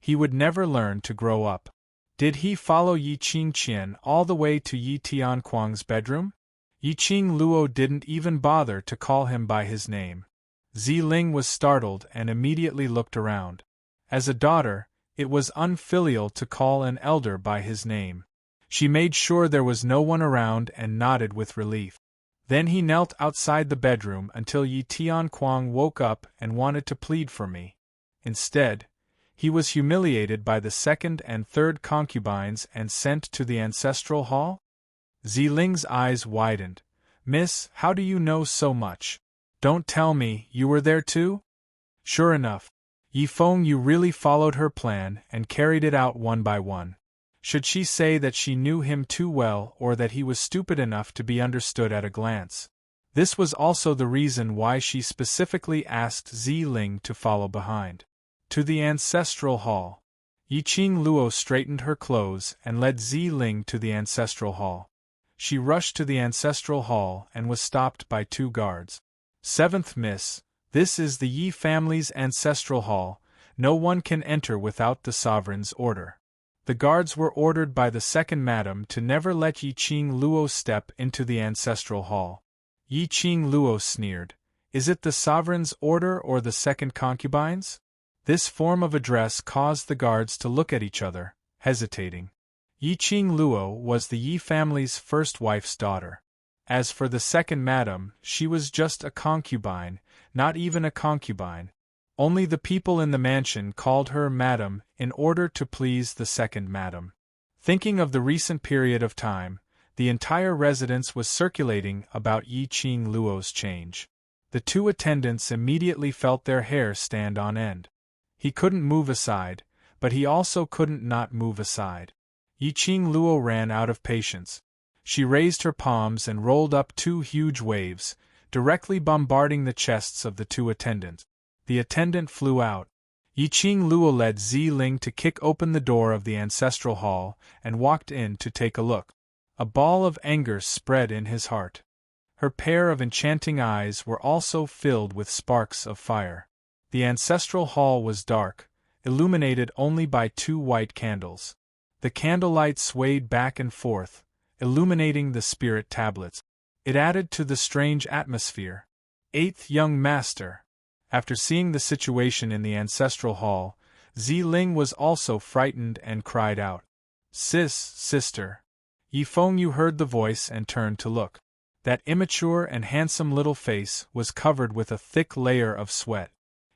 Speaker 1: he would never learn to grow up. Did he follow Yi Qingqian all the way to Yi Tianquang's bedroom? Yiqing Luo didn't even bother to call him by his name. Ziling was startled and immediately looked around. As a daughter, it was unfilial to call an elder by his name. She made sure there was no one around and nodded with relief. Then he knelt outside the bedroom until Yi Tianquang woke up and wanted to plead for me. Instead, he was humiliated by the second and third concubines and sent to the ancestral hall? Ziling's eyes widened. Miss, how do you know so much? Don't tell me you were there too? Sure enough, Yi Fengyu really followed her plan and carried it out one by one. Should she say that she knew him too well or that he was stupid enough to be understood at a glance? This was also the reason why she specifically asked Ziling to follow behind. To the ancestral hall. Yiqing Luo straightened her clothes and led Ziling to the ancestral hall. She rushed to the ancestral hall and was stopped by 2 guards. "Seventh Miss, this is the Yi family's ancestral hall. No one can enter without the sovereign's order." The guards were ordered by the second madam to never let Yiqing Luo step into the ancestral hall. Yiqing Luo sneered. Is it the sovereign's order or the second concubine's? This form of address caused the guards to look at each other, hesitating. Yiqing Luo was the Yi family's first wife's daughter. As for the second madam, she was just a concubine, not even a concubine. Only the people in the mansion called her madam in order to please the second madam. Thinking of the recent period of time, the entire residence was circulating about Yiqing Luo's change. The 2 attendants immediately felt their hair stand on end. He couldn't move aside, but he also couldn't not move aside. Yiqing Luo ran out of patience. She raised her palms and rolled up 2 huge waves, directly bombarding the chests of the 2 attendants. The attendant flew out. Yiqing Luo led Ziling to kick open the door of the ancestral hall and walked in to take a look. A ball of anger spread in his heart. Her pair of enchanting eyes were also filled with sparks of fire. The ancestral hall was dark, illuminated only by 2 white candles. The candlelight swayed back and forth, illuminating the spirit tablets. It added to the strange atmosphere. 8th young master. After seeing the situation in the ancestral hall, Ziling was also frightened and cried out. Sister. Yi Fengyu heard the voice and turned to look. That immature and handsome little face was covered with a thick layer of sweat.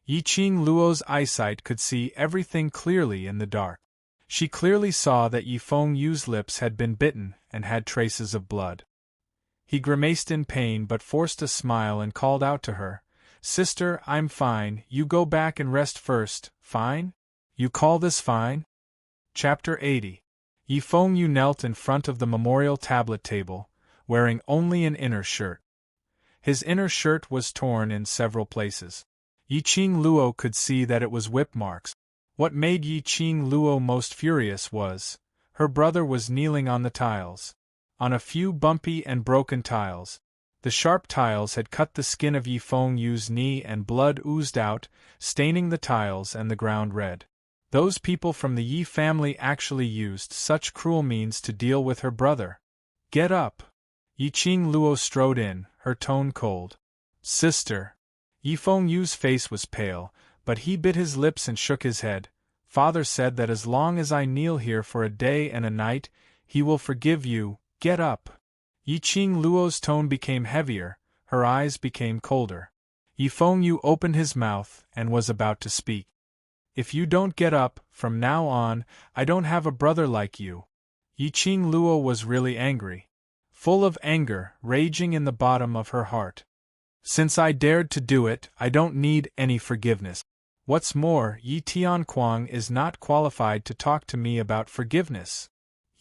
Speaker 1: Yiqing Luo's eyesight could see everything clearly in the dark. She clearly saw that Yi Fengyu's lips had been bitten and had traces of blood. He grimaced in pain but forced a smile and called out to her, "Sister, I'm fine, you go back and rest first." "Fine? You call this fine?" Chapter 80. Yi Fengyu knelt in front of the memorial tablet table, wearing only an inner shirt. His inner shirt was torn in several places. Yiqing Luo could see that it was whip marks. What made Yiqing Luo most furious was, her brother was kneeling on the tiles. On a few bumpy and broken tiles. The sharp tiles had cut the skin of Yi Fengyu's knee and blood oozed out, staining the tiles and the ground red. Those people from the Yi family actually used such cruel means to deal with her brother. "Get up!" Yiqing Luo strode in, her tone cold. "Sister." Yi Fengyu's face was pale, but he bit his lips and shook his head. "Father said that as long as I kneel here for a day and a night, he will forgive you. Get up!" Yiqing Luo's tone became heavier, her eyes became colder. Yi Fengyu opened his mouth and was about to speak. "If you don't get up, from now on, I don't have a brother like you." Yiqing Luo was really angry. Full of anger, raging in the bottom of her heart. "Since I dared to do it, I don't need any forgiveness. What's more, Yi Tianquang is not qualified to talk to me about forgiveness."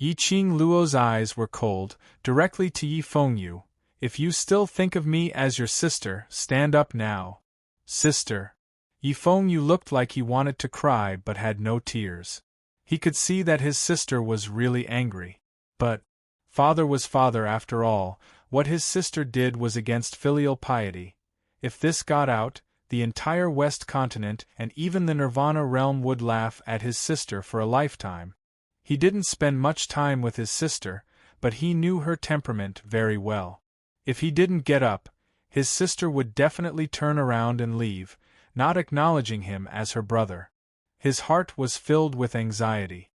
Speaker 1: Yiqing Luo's eyes were cold, directly to Yi Fengyu. If you still think of me as your sister, stand up now. Sister. Yifeng looked like he wanted to cry but had no tears. He could see that his sister was really angry. But father was father after all. What his sister did was against filial piety. If this got out, the entire West Continent and even the Nirvana realm would laugh at his sister for a lifetime. He didn't spend much time with his sister, but he knew her temperament very well. If he didn't get up, his sister would definitely turn around and leave, not acknowledging him as her brother. His heart was filled with anxiety.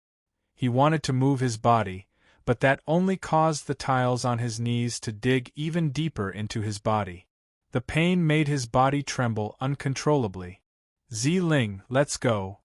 Speaker 1: He wanted to move his body, but that only caused the tiles on his knees to dig even deeper into his body. The pain made his body tremble uncontrollably. Ziling, let's go.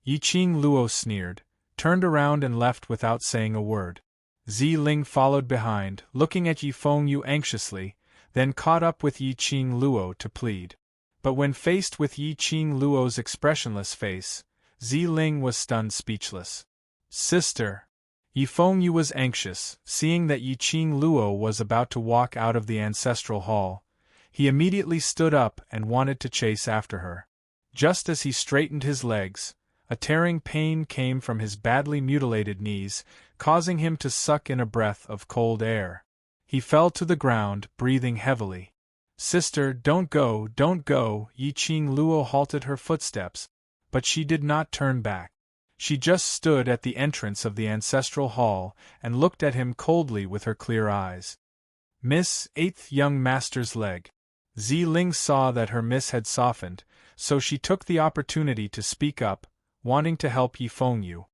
Speaker 1: Yiqing Luo sneered, turned around and left without saying a word. Ziling followed behind, looking at Yifeng anxiously, then caught up with Yiqing Luo to plead. But when faced with Yiqing Luo's expressionless face, Ziling was stunned speechless. Sister. Yifeng was anxious, seeing that Yiqing Luo was about to walk out of the ancestral hall. He immediately stood up and wanted to chase after her. Just as he straightened his legs, a tearing pain came from his badly mutilated knees, causing him to suck in a breath of cold air. He fell to the ground, breathing heavily. Sister, don't go, don't go. Yiqing Luo halted her footsteps, but she did not turn back. She just stood at the entrance of the ancestral hall and looked at him coldly with her clear eyes. Miss, 8th young master's leg. Ziling saw that her miss had softened, so she took the opportunity to speak up, wanting to help Yifeng.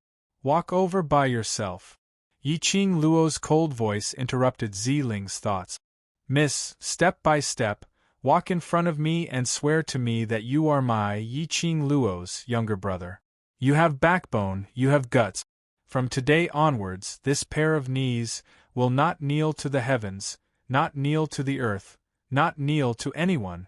Speaker 1: Walk over by yourself. Yiqing Luo's cold voice interrupted Ziling's thoughts. Miss, step by step, walk in front of me and swear to me that you are my Yiqing Luo's younger brother. You have backbone, you have guts. From today onwards, this pair of knees will not kneel to the heavens, not kneel to the earth, not kneel to anyone.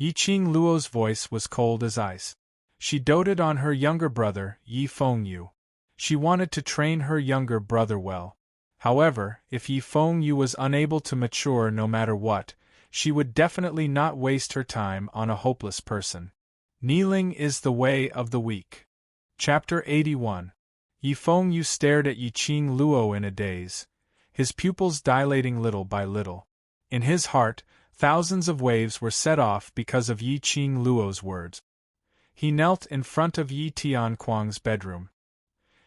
Speaker 1: Yiqing Luo's voice was cold as ice. She doted on her younger brother, Yifeng. She wanted to train her younger brother well. However, if Yifeng was unable to mature no matter what, she would definitely not waste her time on a hopeless person. Kneeling is the way of the weak. Chapter 81. Yifeng stared at Yiqing Luo in a daze, his pupils dilating little by little. In his heart, thousands of waves were set off because of Yiqing Luo's words. He knelt in front of Yi Tianquang's bedroom.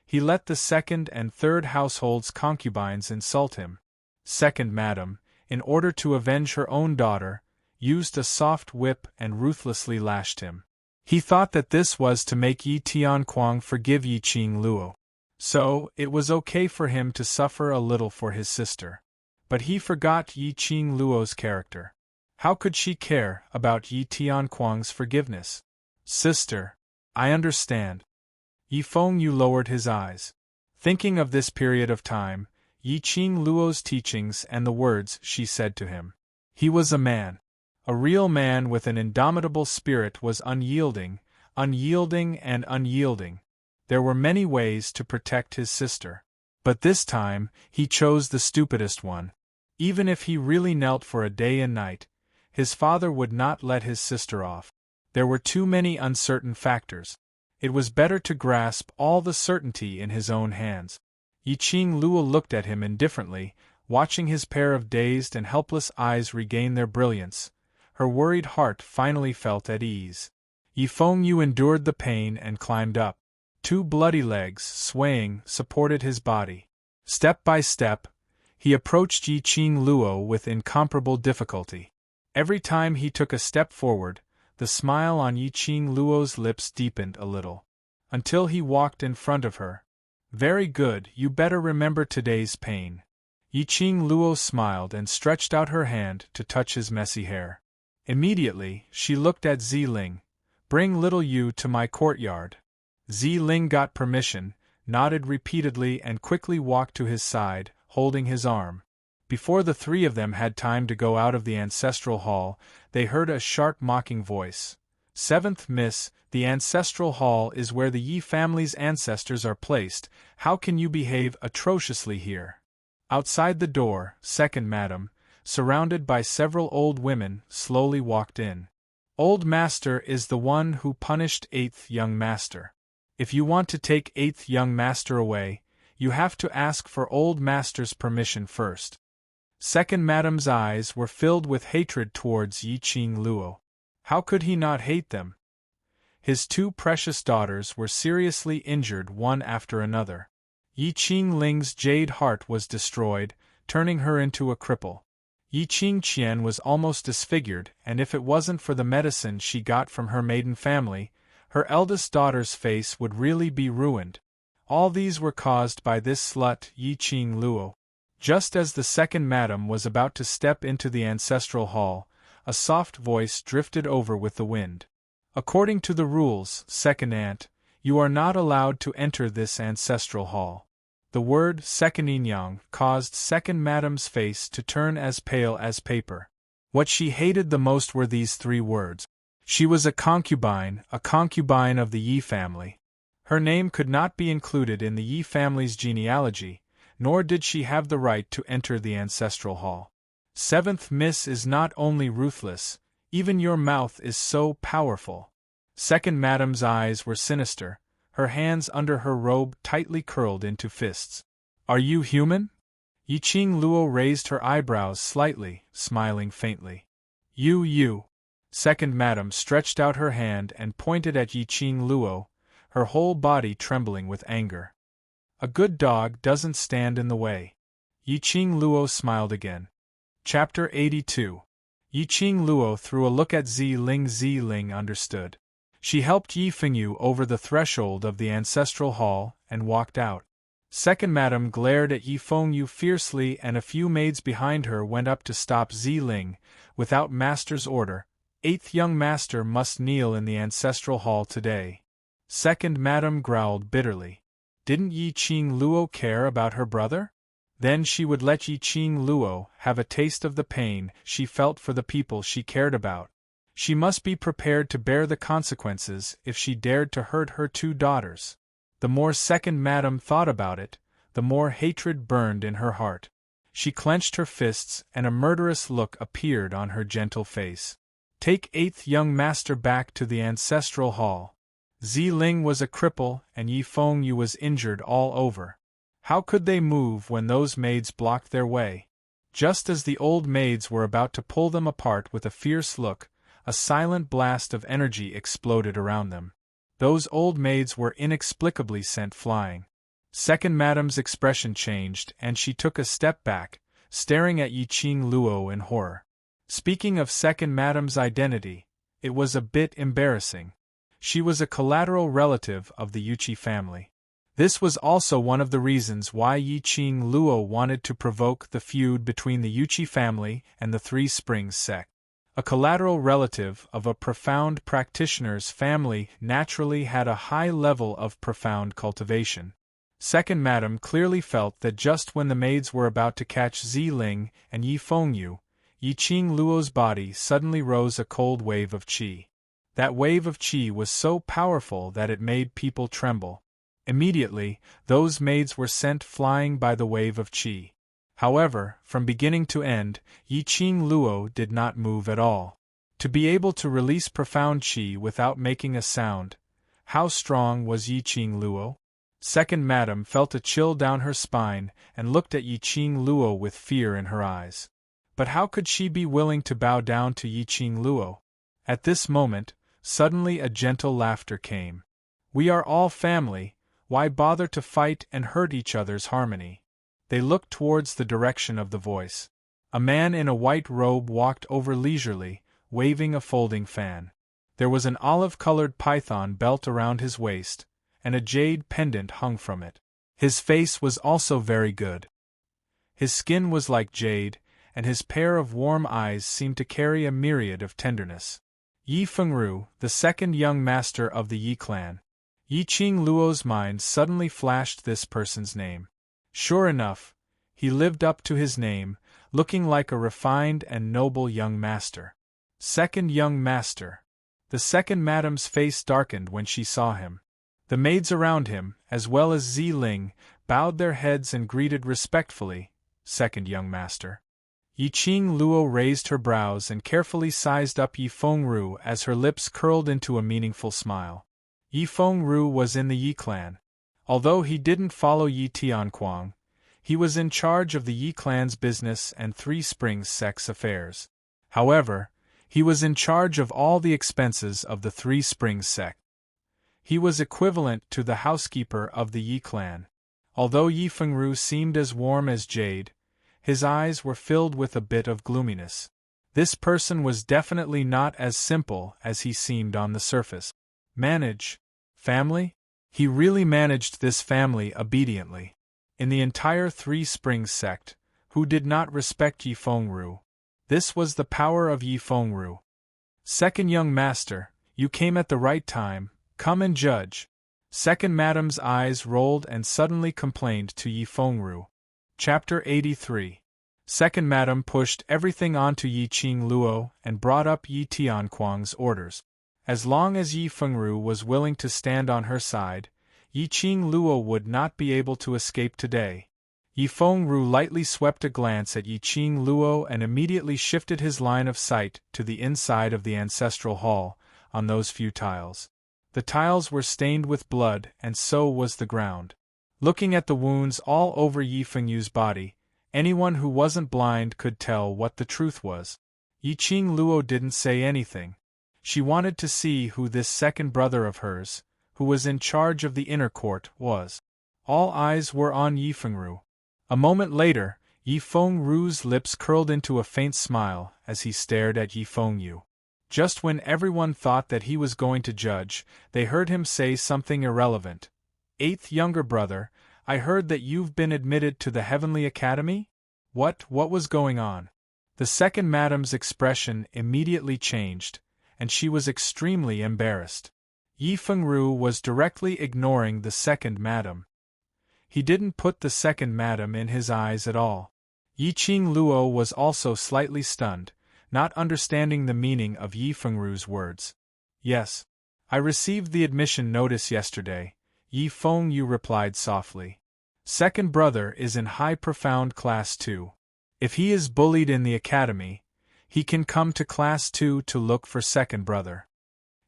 Speaker 1: He let the second and third household's concubines insult him. Second madam, in order to avenge her own daughter, used a soft whip and ruthlessly lashed him. He thought that this was to make Yi Tianquang forgive Yiqing Luo. So, it was okay for him to suffer a little for his sister. But he forgot Yiqing Luo's character. How could she care about Yi Tianquang's forgiveness? Sister, I understand. Yifeng lowered his eyes. Thinking of this period of time, Yiqing Luo's teachings and the words she said to him. He was a man. A real man with an indomitable spirit was unyielding, unyielding and unyielding. There were many ways to protect his sister. But this time, he chose the stupidest one. Even if he really knelt for a day and night, his father would not let his sister off. There were too many uncertain factors. It was better to grasp all the certainty in his own hands. Yiqing Luo looked at him indifferently, watching his pair of dazed and helpless eyes regain their brilliance. Her worried heart finally felt at ease. Yifeng endured the pain and climbed up. Two bloody legs, swaying, supported his body. Step by step, he approached Yiqing Luo with incomparable difficulty. Every time he took a step forward, the smile on Yiqing Luo's lips deepened a little. Until he walked in front of her. Very good, you better remember today's pain. Yiqing Luo smiled and stretched out her hand to touch his messy hair. Immediately, she looked at Ziling. Bring little Yu to my courtyard. Ziling got permission, nodded repeatedly and quickly walked to his side, holding his arm. Before the three of them had time to go out of the ancestral hall, they heard a sharp mocking voice. 7th Miss, the ancestral hall is where the Yi family's ancestors are placed. How can you behave atrociously here? Outside the door, 2nd Madam, surrounded by several old women, slowly walked in. Old Master is the one who punished 8th young Master. If you want to take 8th young Master away, you have to ask for Old Master's permission first. Second Madam's eyes were filled with hatred towards Yi Qing Luo. How could he not hate them? His 2 precious daughters were seriously injured one after another. Yi Qing Ling's jade heart was destroyed, turning her into a cripple. Yi Qing Qian was almost disfigured, and if it wasn't for the medicine she got from her maiden family, her eldest daughter's face would really be ruined. All these were caused by this slut Yi Qing Luo. Just as the second madam was about to step into the ancestral hall, a soft voice drifted over with the wind. According to the rules, second aunt, you are not allowed to enter this ancestral hall. The word second Inyang caused second madam's face to turn as pale as paper. What she hated the most were these 3 words. She was a concubine of the Yi family. Her name could not be included in the Yi family's genealogy, nor did she have the right to enter the ancestral hall. 7th Miss is not only ruthless, even your mouth is so powerful. Second Madam's eyes were sinister, her hands under her robe tightly curled into fists. Are you human? Yi Qing Luo raised her eyebrows slightly, smiling faintly. You. Second Madam stretched out her hand and pointed at Yi Qing Luo, her whole body trembling with anger. A good dog doesn't stand in the way. Yi Qing Luo smiled again. Chapter 82. Yi Qing Luo threw a look at Zi Ling. Zi Ling understood. She helped Yi Fengyu over the threshold of the ancestral hall and walked out. Second Madam glared at Yi Fengyu fiercely, and a few maids behind her went up to stop Zi Ling. Without Master's order, 8th young Master must kneel in the ancestral hall today. Second Madam growled bitterly. Didn't Yi Qing Luo care about her brother? Then she would let Yi Qing Luo have a taste of the pain she felt for the people she cared about. She must be prepared to bear the consequences if she dared to hurt her 2 daughters. The more Second Madam thought about it, the more hatred burned in her heart. She clenched her fists and a murderous look appeared on her gentle face. Take 8th young Master back to the ancestral hall. Zi Ling was a cripple and Yi Fengyu was injured all over. How could they move when those maids blocked their way? Just as the old maids were about to pull them apart with a fierce look, a silent blast of energy exploded around them. Those old maids were inexplicably sent flying. Second Madam's expression changed and she took a step back, staring at Yi Qing Luo in horror. Speaking of Second Madam's identity, it was a bit embarrassing. She was a collateral relative of the Yuqi family. This was also one of the reasons why Yi Qing Luo wanted to provoke the feud between the Yuqi family and the Three Springs sect. A collateral relative of a profound practitioner's family naturally had a high level of profound cultivation. Second Madam clearly felt that just when the maids were about to catch Zi Ling and Yi Fengyu, Yi Qing Luo's body suddenly rose a cold wave of qi. That wave of qi was so powerful that it made people tremble. Immediately, those maids were sent flying by the wave of qi. However, from beginning to end, Yi Qing Luo did not move at all. To be able to release profound qi without making a sound, how strong was Yi Qing Luo? Second Madam felt a chill down her spine and looked at Yi Qing Luo with fear in her eyes. But how could she be willing to bow down to Yi Qing Luo? At this moment, suddenly a gentle laughter came. We are all family, why bother to fight and hurt each other's harmony? They looked towards the direction of the voice. A man in a white robe walked over leisurely, waving a folding fan. There was an olive-colored python belt around his waist, and a jade pendant hung from it. His face was also very good. His skin was like jade, and his pair of warm eyes seemed to carry a myriad of tenderness. Yi Fengru, the second young master of the Yi clan. Yi Qing Luo's mind suddenly flashed this person's name. Sure enough, he lived up to his name, looking like a refined and noble young master. Second young master. The second madam's face darkened when she saw him. The maids around him, as well as Zi Ling, bowed their heads and greeted respectfully, second young master. Yiqing Luo raised her brows and carefully sized up Yi Fengru as her lips curled into a meaningful smile. Yi Fengru was in the Yi clan. Although he didn't follow Yi Tianquang, he was in charge of the Yi clan's business and Three Springs sect's affairs. However, he was in charge of all the expenses of the Three Springs sect. He was equivalent to the housekeeper of the Yi clan. Although Yi Fengru seemed as warm as jade, his eyes were filled with a bit of gloominess. This person was definitely not as simple as he seemed on the surface. Manage? Family? He really managed this family obediently. In the entire Three Springs sect, who did not respect Yi Fengru? This was the power of Yi Fengru. Second young master, you came at the right time, come and judge. Second madam's eyes rolled and suddenly complained to Yi Fengru. Chapter 83. Second madam pushed everything onto Yiqing Luo and brought up Yi Tianquang's orders. As long as Yi Fengru was willing to stand on her side, Yiqing Luo would not be able to escape today. Yi Fengru lightly swept a glance at Yiqing Luo and immediately shifted his line of sight to the inside of the ancestral hall, on those few tiles. The tiles were stained with blood and so was the ground. Looking at the wounds all over Yi Fengru's body, anyone who wasn't blind could tell what the truth was. Yiqing Luo didn't say anything. She wanted to see who this second brother of hers, who was in charge of the inner court, was. All eyes were on Yi Fengru. A moment later, Yi Fengru's lips curled into a faint smile as he stared at Yi Fengru. Just when everyone thought that he was going to judge, they heard him say something irrelevant. Eighth younger brother, I heard that you've been admitted to the Heavenly Academy? What was going on? The second madam's expression immediately changed, and she was extremely embarrassed. Yi Fengru was directly ignoring the second madam. He didn't put the second madam in his eyes at all. Yiqing Luo was also slightly stunned, not understanding the meaning of Yi Fengru's words. Yes. I received the admission notice yesterday, Yi Fengru replied softly. Second brother is in high profound class 2. If he is bullied in the academy, he can come to class 2 to look for second brother.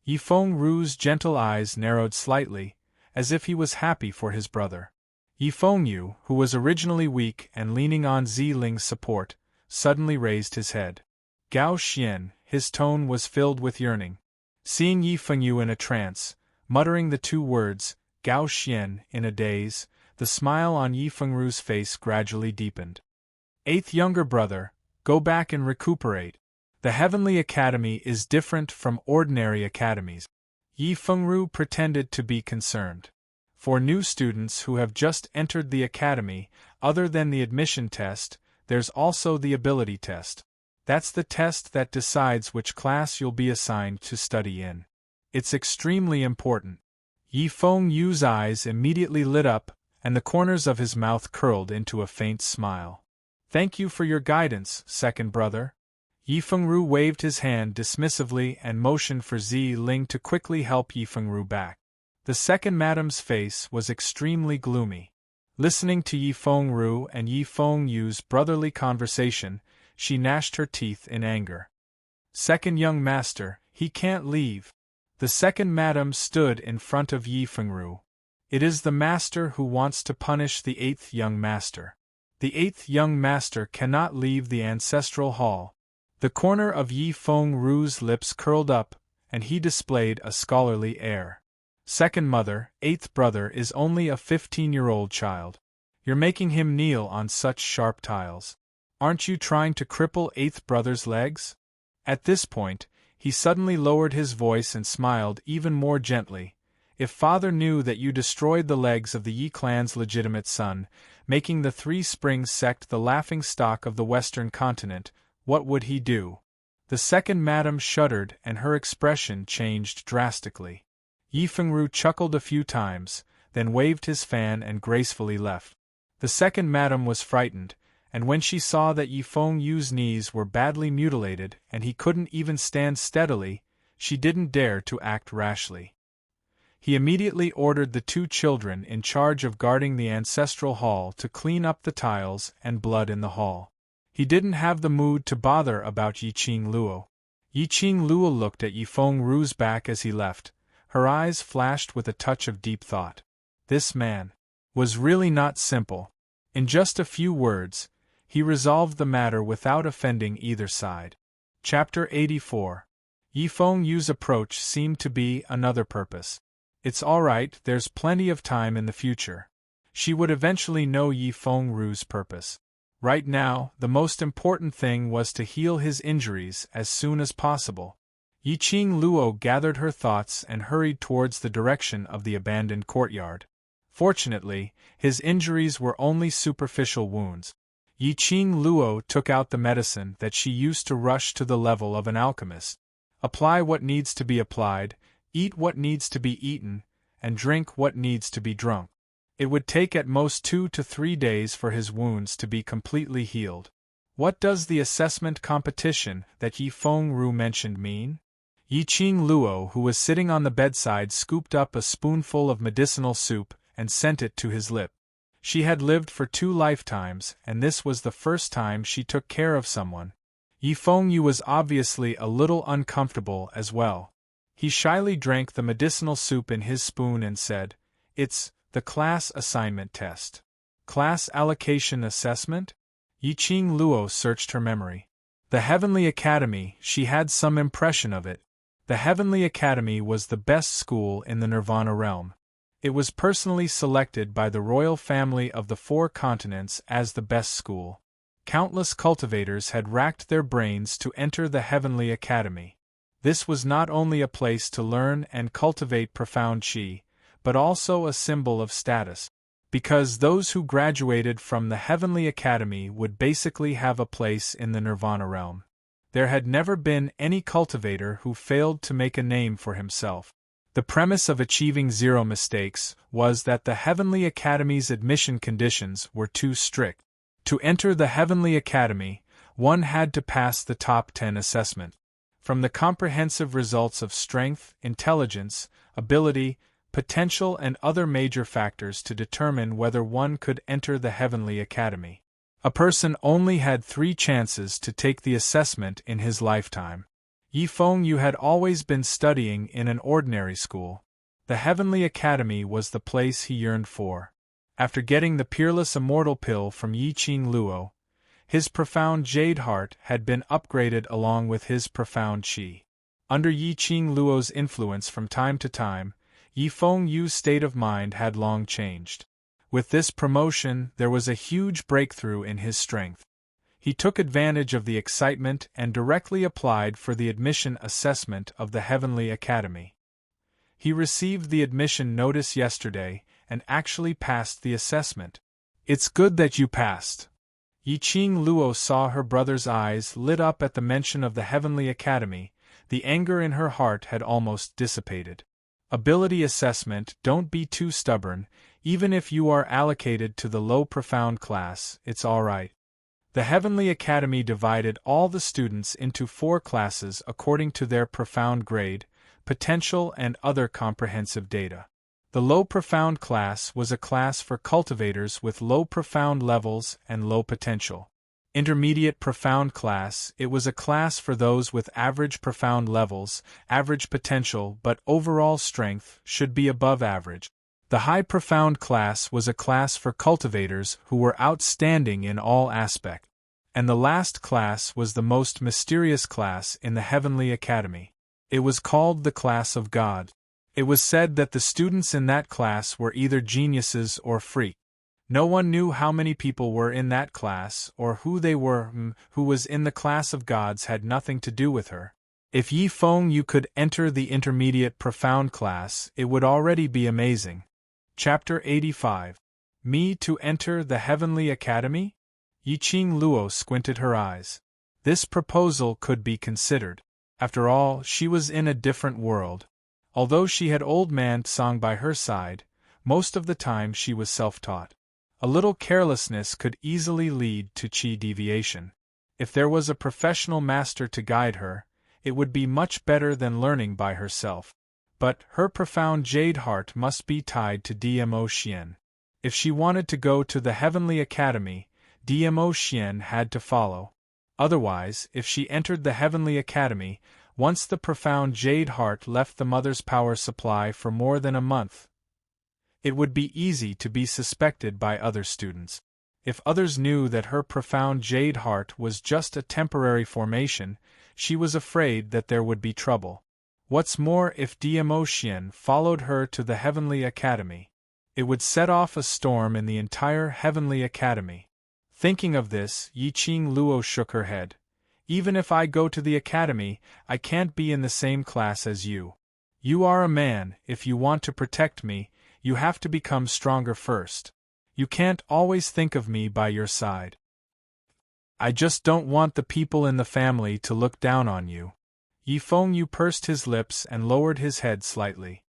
Speaker 1: Yi Fengru's gentle eyes narrowed slightly, as if he was happy for his brother. Yi Fengru, who was originally weak and leaning on Ziling's support, suddenly raised his head. Gao Xian, his tone was filled with yearning. Seeing Yi Fengru in a trance, muttering the two words, Gao Xian, in a daze, the smile on Yi Fengru's face gradually deepened. Eighth younger brother, go back and recuperate. The Heavenly Academy is different from ordinary academies. Yi Fengru pretended to be concerned. For new students who have just entered the academy, other than the admission test, there's also the ability test. That's the test that decides which class you'll be assigned to study in. It's extremely important. Yi Fengru's eyes immediately lit up, and the corners of his mouth curled into a faint smile. Thank you for your guidance, second brother. Yi Fengru waved his hand dismissively and motioned for Ziling to quickly help Yi Fengru back. The second madam's face was extremely gloomy. Listening to Yi Fengru and Yi Fengru's brotherly conversation, she gnashed her teeth in anger. Second young master, he can't leave. The second madam stood in front of Yi Fengru. It is the master who wants to punish the eighth young master. The eighth young master cannot leave the ancestral hall. The corner of Yi Fengru's lips curled up, and he displayed a scholarly air. Second mother, eighth brother is only a 15-year-old child. You're making him kneel on such sharp tiles. Aren't you trying to cripple eighth brother's legs? At this point, he suddenly lowered his voice and smiled even more gently. If father knew that you destroyed the legs of the Yi clan's legitimate son, making the Three Springs sect the laughingstock of the Western continent, what would he do? The second madam shuddered and her expression changed drastically. Yi Fengru chuckled a few times, then waved his fan and gracefully left. The second madam was frightened, and when she saw that Yi Fengru's knees were badly mutilated and he couldn't even stand steadily, she didn't dare to act rashly. He immediately ordered the two children in charge of guarding the ancestral hall to clean up the tiles and blood in the hall. He didn't have the mood to bother about Yiqing Luo. Yiqing Luo looked at Yifeng Ru's back as he left. Her eyes flashed with a touch of deep thought. This man was really not simple. In just a few words, he resolved the matter without offending either side. Chapter 84. Yifeng Yu's approach seemed to be another purpose. It's alright, there's plenty of time in the future. She would eventually know Yifeng Ru's purpose. Right now, the most important thing was to heal his injuries as soon as possible. Yiqing Luo gathered her thoughts and hurried towards the direction of the abandoned courtyard. Fortunately, his injuries were only superficial wounds. Yiqing Luo took out the medicine that she used to rush to the level of an alchemist. Apply what needs to be applied, eat what needs to be eaten, and drink what needs to be drunk. It would take at most 2 to 3 days for his wounds to be completely healed. What does the assessment competition that Yifeng Ru mentioned mean? Yiqing Luo, who was sitting on the bedside, scooped up a spoonful of medicinal soup and sent it to his lip. She had lived for 2 lifetimes, and this was the first time she took care of someone. Yifeng Yu was obviously a little uncomfortable as well. He shyly drank the medicinal soup in his spoon and said, "It's the class assignment test." Class allocation assessment? Yiqing Luo searched her memory. The Heavenly Academy, she had some impression of it. The Heavenly Academy was the best school in the Nirvana realm. It was personally selected by the royal family of the 4 continents as the best school. Countless cultivators had racked their brains to enter the Heavenly Academy. This was not only a place to learn and cultivate profound qi, but also a symbol of status, because those who graduated from the Heavenly Academy would basically have a place in the Nirvana realm. There had never been any cultivator who failed to make a name for himself. The premise of achieving 0 mistakes was that the Heavenly Academy's admission conditions were too strict. To enter the Heavenly Academy, one had to pass the top 10 assessment. From the comprehensive results of strength, intelligence, ability, potential and other major factors to determine whether one could enter the Heavenly Academy. A person only had 3 chances to take the assessment in his lifetime. Yifeng Yu had always been studying in an ordinary school. The Heavenly Academy was the place he yearned for. After getting the Peerless Immortal Pill from Yiqing Luo, his profound jade heart had been upgraded along with his profound qi. Under Yiqing Luo's influence from time to time, Yifeng Yu's state of mind had long changed. With this promotion, there was a huge breakthrough in his strength. He took advantage of the excitement and directly applied for the admission assessment of the Heavenly Academy. He received the admission notice yesterday and actually passed the assessment. "It's good that you passed." Yiqing Luo saw her brother's eyes lit up at the mention of the Heavenly Academy. The anger in her heart had almost dissipated. Ability assessment, don't be too stubborn. Even if you are allocated to the low profound class, it's alright. The Heavenly Academy divided all the students into 4 classes according to their profound grade, potential and other comprehensive data. The low profound class was a class for cultivators with low profound levels and low potential. Intermediate profound class, it was a class for those with average profound levels, average potential but overall strength should be above average. The high profound class was a class for cultivators who were outstanding in all aspects. And the last class was the most mysterious class in the Heavenly Academy. It was called the class of God. It was said that the students in that class were either geniuses or freaks. No one knew how many people were in that class or who they were. Who was in the class of gods had nothing to do with her. If Yifeng Yu could enter the intermediate profound class, it would already be amazing. Chapter 85. Me to enter the Heavenly Academy? Yiqing Luo squinted her eyes. This proposal could be considered. After all, she was in a different world. Although she had old man Tsang by her side, most of the time she was self-taught. A little carelessness could easily lead to qi deviation. If there was a professional master to guide her, it would be much better than learning by herself. But her profound jade heart must be tied to Dmo Xian. If she wanted to go to the Heavenly Academy, Dmo Xian had to follow. Otherwise, if she entered the Heavenly Academy, once the profound Jade Heart left the Mother's power supply for more than a month, it would be easy to be suspected by other students. If others knew that her profound Jade Heart was just a temporary formation, she was afraid that there would be trouble. What's more, if Dmo Xian followed her to the Heavenly Academy, it would set off a storm in the entire Heavenly Academy. Thinking of this, Yiqing Luo shook her head. Even if I go to the academy, I can't be in the same class as you. You are a man. If you want to protect me, you have to become stronger first. You can't always think of me by your side. I just don't want the people in the family to look down on you. Yi Fengyu pursed his lips and lowered his head slightly.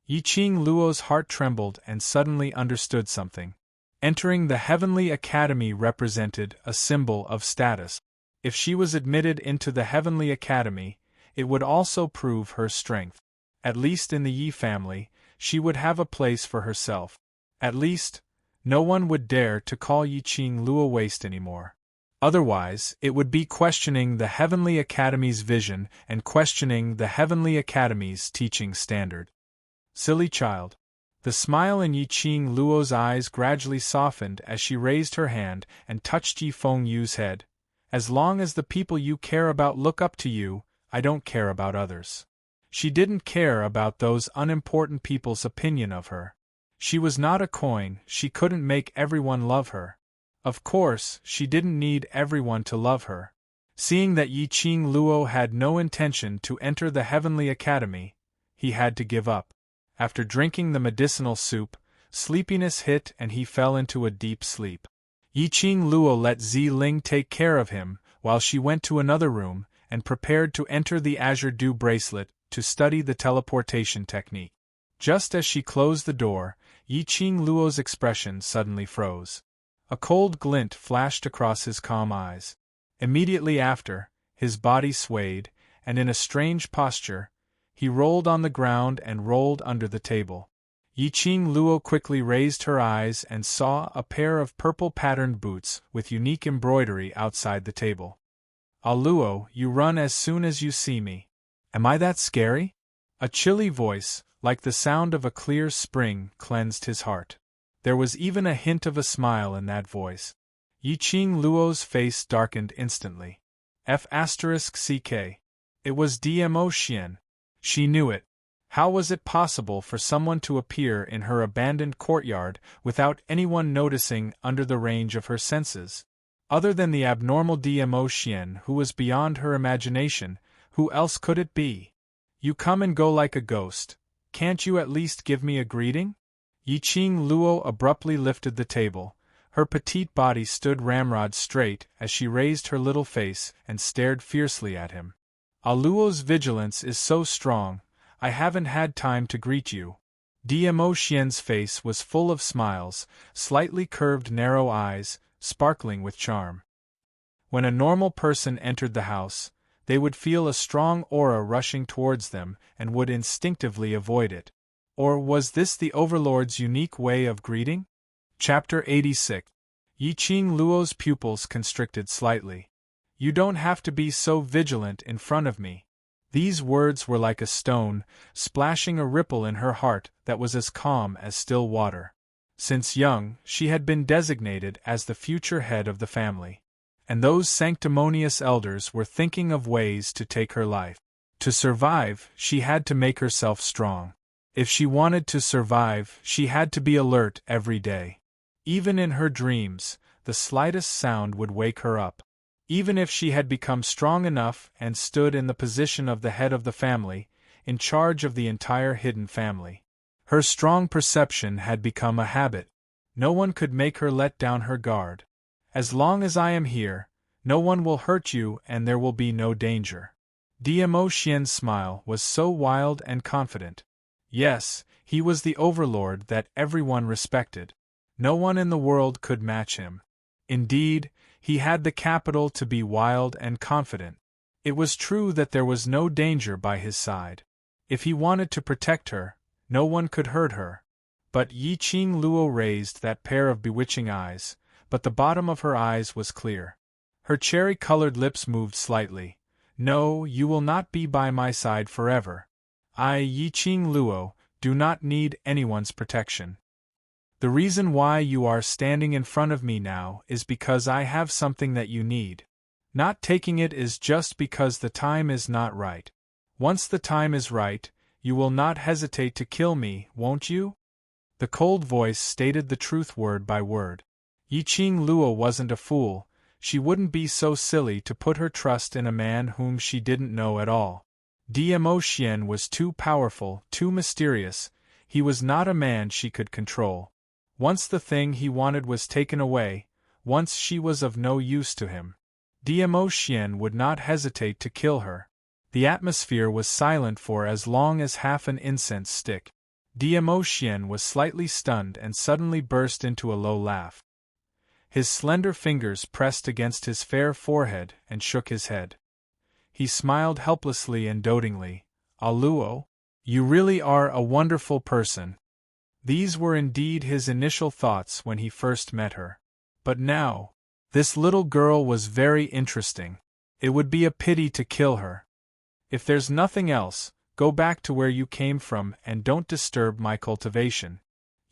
Speaker 1: Yiqing Luo's heart trembled and suddenly understood something. Entering the Heavenly Academy represented a symbol of status. If she was admitted into the Heavenly Academy, it would also prove her strength. At least in the Yi family, she would have a place for herself. At least, no one would dare to call Yiqing Luo waste anymore. Otherwise, it would be questioning the Heavenly Academy's vision and questioning the Heavenly Academy's teaching standard. Silly child. The smile in Yiqing Luo's eyes gradually softened as she raised her hand and touched Yi Fengyu's head. As long as the people you care about look up to you, I don't care about others. She didn't care about those unimportant people's opinion of her. She was not a coin, she couldn't make everyone love her. Of course, she didn't need everyone to love her. Seeing that Yiqing Luo had no intention to enter the Heavenly Academy, he had to give up. After drinking the medicinal soup, sleepiness hit and he fell into a deep sleep. Yiqing Luo let Zi Ling take care of him, while she went to another room and prepared to enter the Azure Dew bracelet to study the teleportation technique. Just as she closed the door, Yiqing Luo's expression suddenly froze. A cold glint flashed across his calm eyes. Immediately after, his body swayed, and in a strange posture, he rolled on the ground and rolled under the table. Yiqing Luo quickly raised her eyes and saw a pair of purple-patterned boots with unique embroidery outside the table. "Ah Luo, you run as soon as you see me. Am I that scary?" A chilly voice, like the sound of a clear spring, cleansed his heart. There was even a hint of a smile in that voice. Yiqing Luo's face darkened instantly. F***ck. It was Dmo Xian. She knew it. How was it possible for someone to appear in her abandoned courtyard without anyone noticing under the range of her senses? Other than the abnormal Dmo Xian who was beyond her imagination, who else could it be? You come and go like a ghost. Can't you at least give me a greeting? Yiqing Luo abruptly lifted the table. Her petite body stood ramrod straight as she raised her little face and stared fiercely at him. "Ah Luo's vigilance is so strong, I haven't had time to greet you." Dmo Xian's face was full of smiles, slightly curved narrow eyes, sparkling with charm. When a normal person entered the house, they would feel a strong aura rushing towards them and would instinctively avoid it. Or was this the Overlord's unique way of greeting? Chapter 86. Yiqing Luo's pupils constricted slightly. "You don't have to be so vigilant in front of me." These words were like a stone, splashing a ripple in her heart that was as calm as still water. Since young, she had been designated as the future head of the family. And those sanctimonious elders were thinking of ways to take her life. To survive, she had to make herself strong. If she wanted to survive, she had to be alert every day. Even in her dreams, the slightest sound would wake her up. Even if she had become strong enough and stood in the position of the head of the family, in charge of the entire hidden family, her strong perception had become a habit. No one could make her let down her guard. "As long as I am here, no one will hurt you and there will be no danger." Dmo Xian's smile was so wild and confident. Yes, he was the Overlord that everyone respected. No one in the world could match him. Indeed, he had the capital to be wild and confident. It was true that there was no danger by his side. If he wanted to protect her, no one could hurt her. But Yiqing Luo raised that pair of bewitching eyes, but the bottom of her eyes was clear. Her cherry-colored lips moved slightly. "No, you will not be by my side forever. I, Yiqing Luo, do not need anyone's protection. The reason why you are standing in front of me now is because I have something that you need. Not taking it is just because the time is not right. Once the time is right, you will not hesitate to kill me, won't you?" The cold voice stated the truth word by word. Yiqing Luo wasn't a fool. She wouldn't be so silly to put her trust in a man whom she didn't know at all. Dmo Xian was too powerful, too mysterious. He was not a man she could control. Once the thing he wanted was taken away, once she was of no use to him, Dmo Xian would not hesitate to kill her. The atmosphere was silent for as long as half an incense stick. Dmo Xian was slightly stunned and suddenly burst into a low laugh. His slender fingers pressed against his fair forehead and shook his head. He smiled helplessly and dotingly. "Ah Luo, you really are a wonderful person." These were indeed his initial thoughts when he first met her. But now, this little girl was very interesting. It would be a pity to kill her. "If there's nothing else, go back to where you came from and don't disturb my cultivation."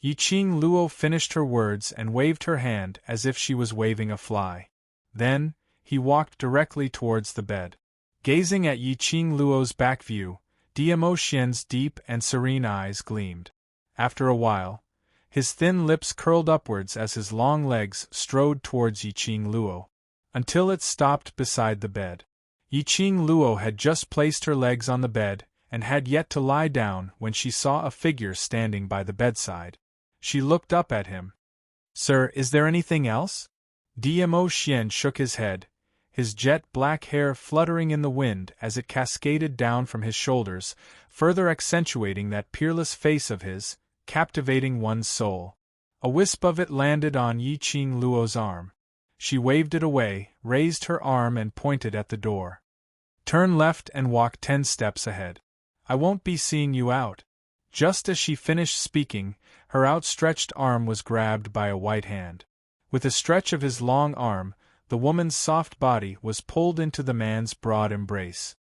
Speaker 1: Yiqing Luo finished her words and waved her hand as if she was waving a fly. Then, he walked directly towards the bed. Gazing at Yiqing Luo's back view, Dmo Xian's deep and serene eyes gleamed. After a while, his thin lips curled upwards as his long legs strode towards Yiqing Luo, until it stopped beside the bed. Yiqing Luo had just placed her legs on the bed and had yet to lie down when she saw a figure standing by the bedside. She looked up at him. "Sir, is there anything else?" Dmo Xian shook his head, his jet-black hair fluttering in the wind as it cascaded down from his shoulders, further accentuating that peerless face of his, captivating one's soul. A wisp of it landed on Yiqing Luo's arm. She waved it away, raised her arm and pointed at the door. "Turn left and walk 10 steps ahead. I won't be seeing you out." Just as she finished speaking, her outstretched arm was grabbed by a white hand. With a stretch of his long arm, the woman's soft body was pulled into the man's broad embrace.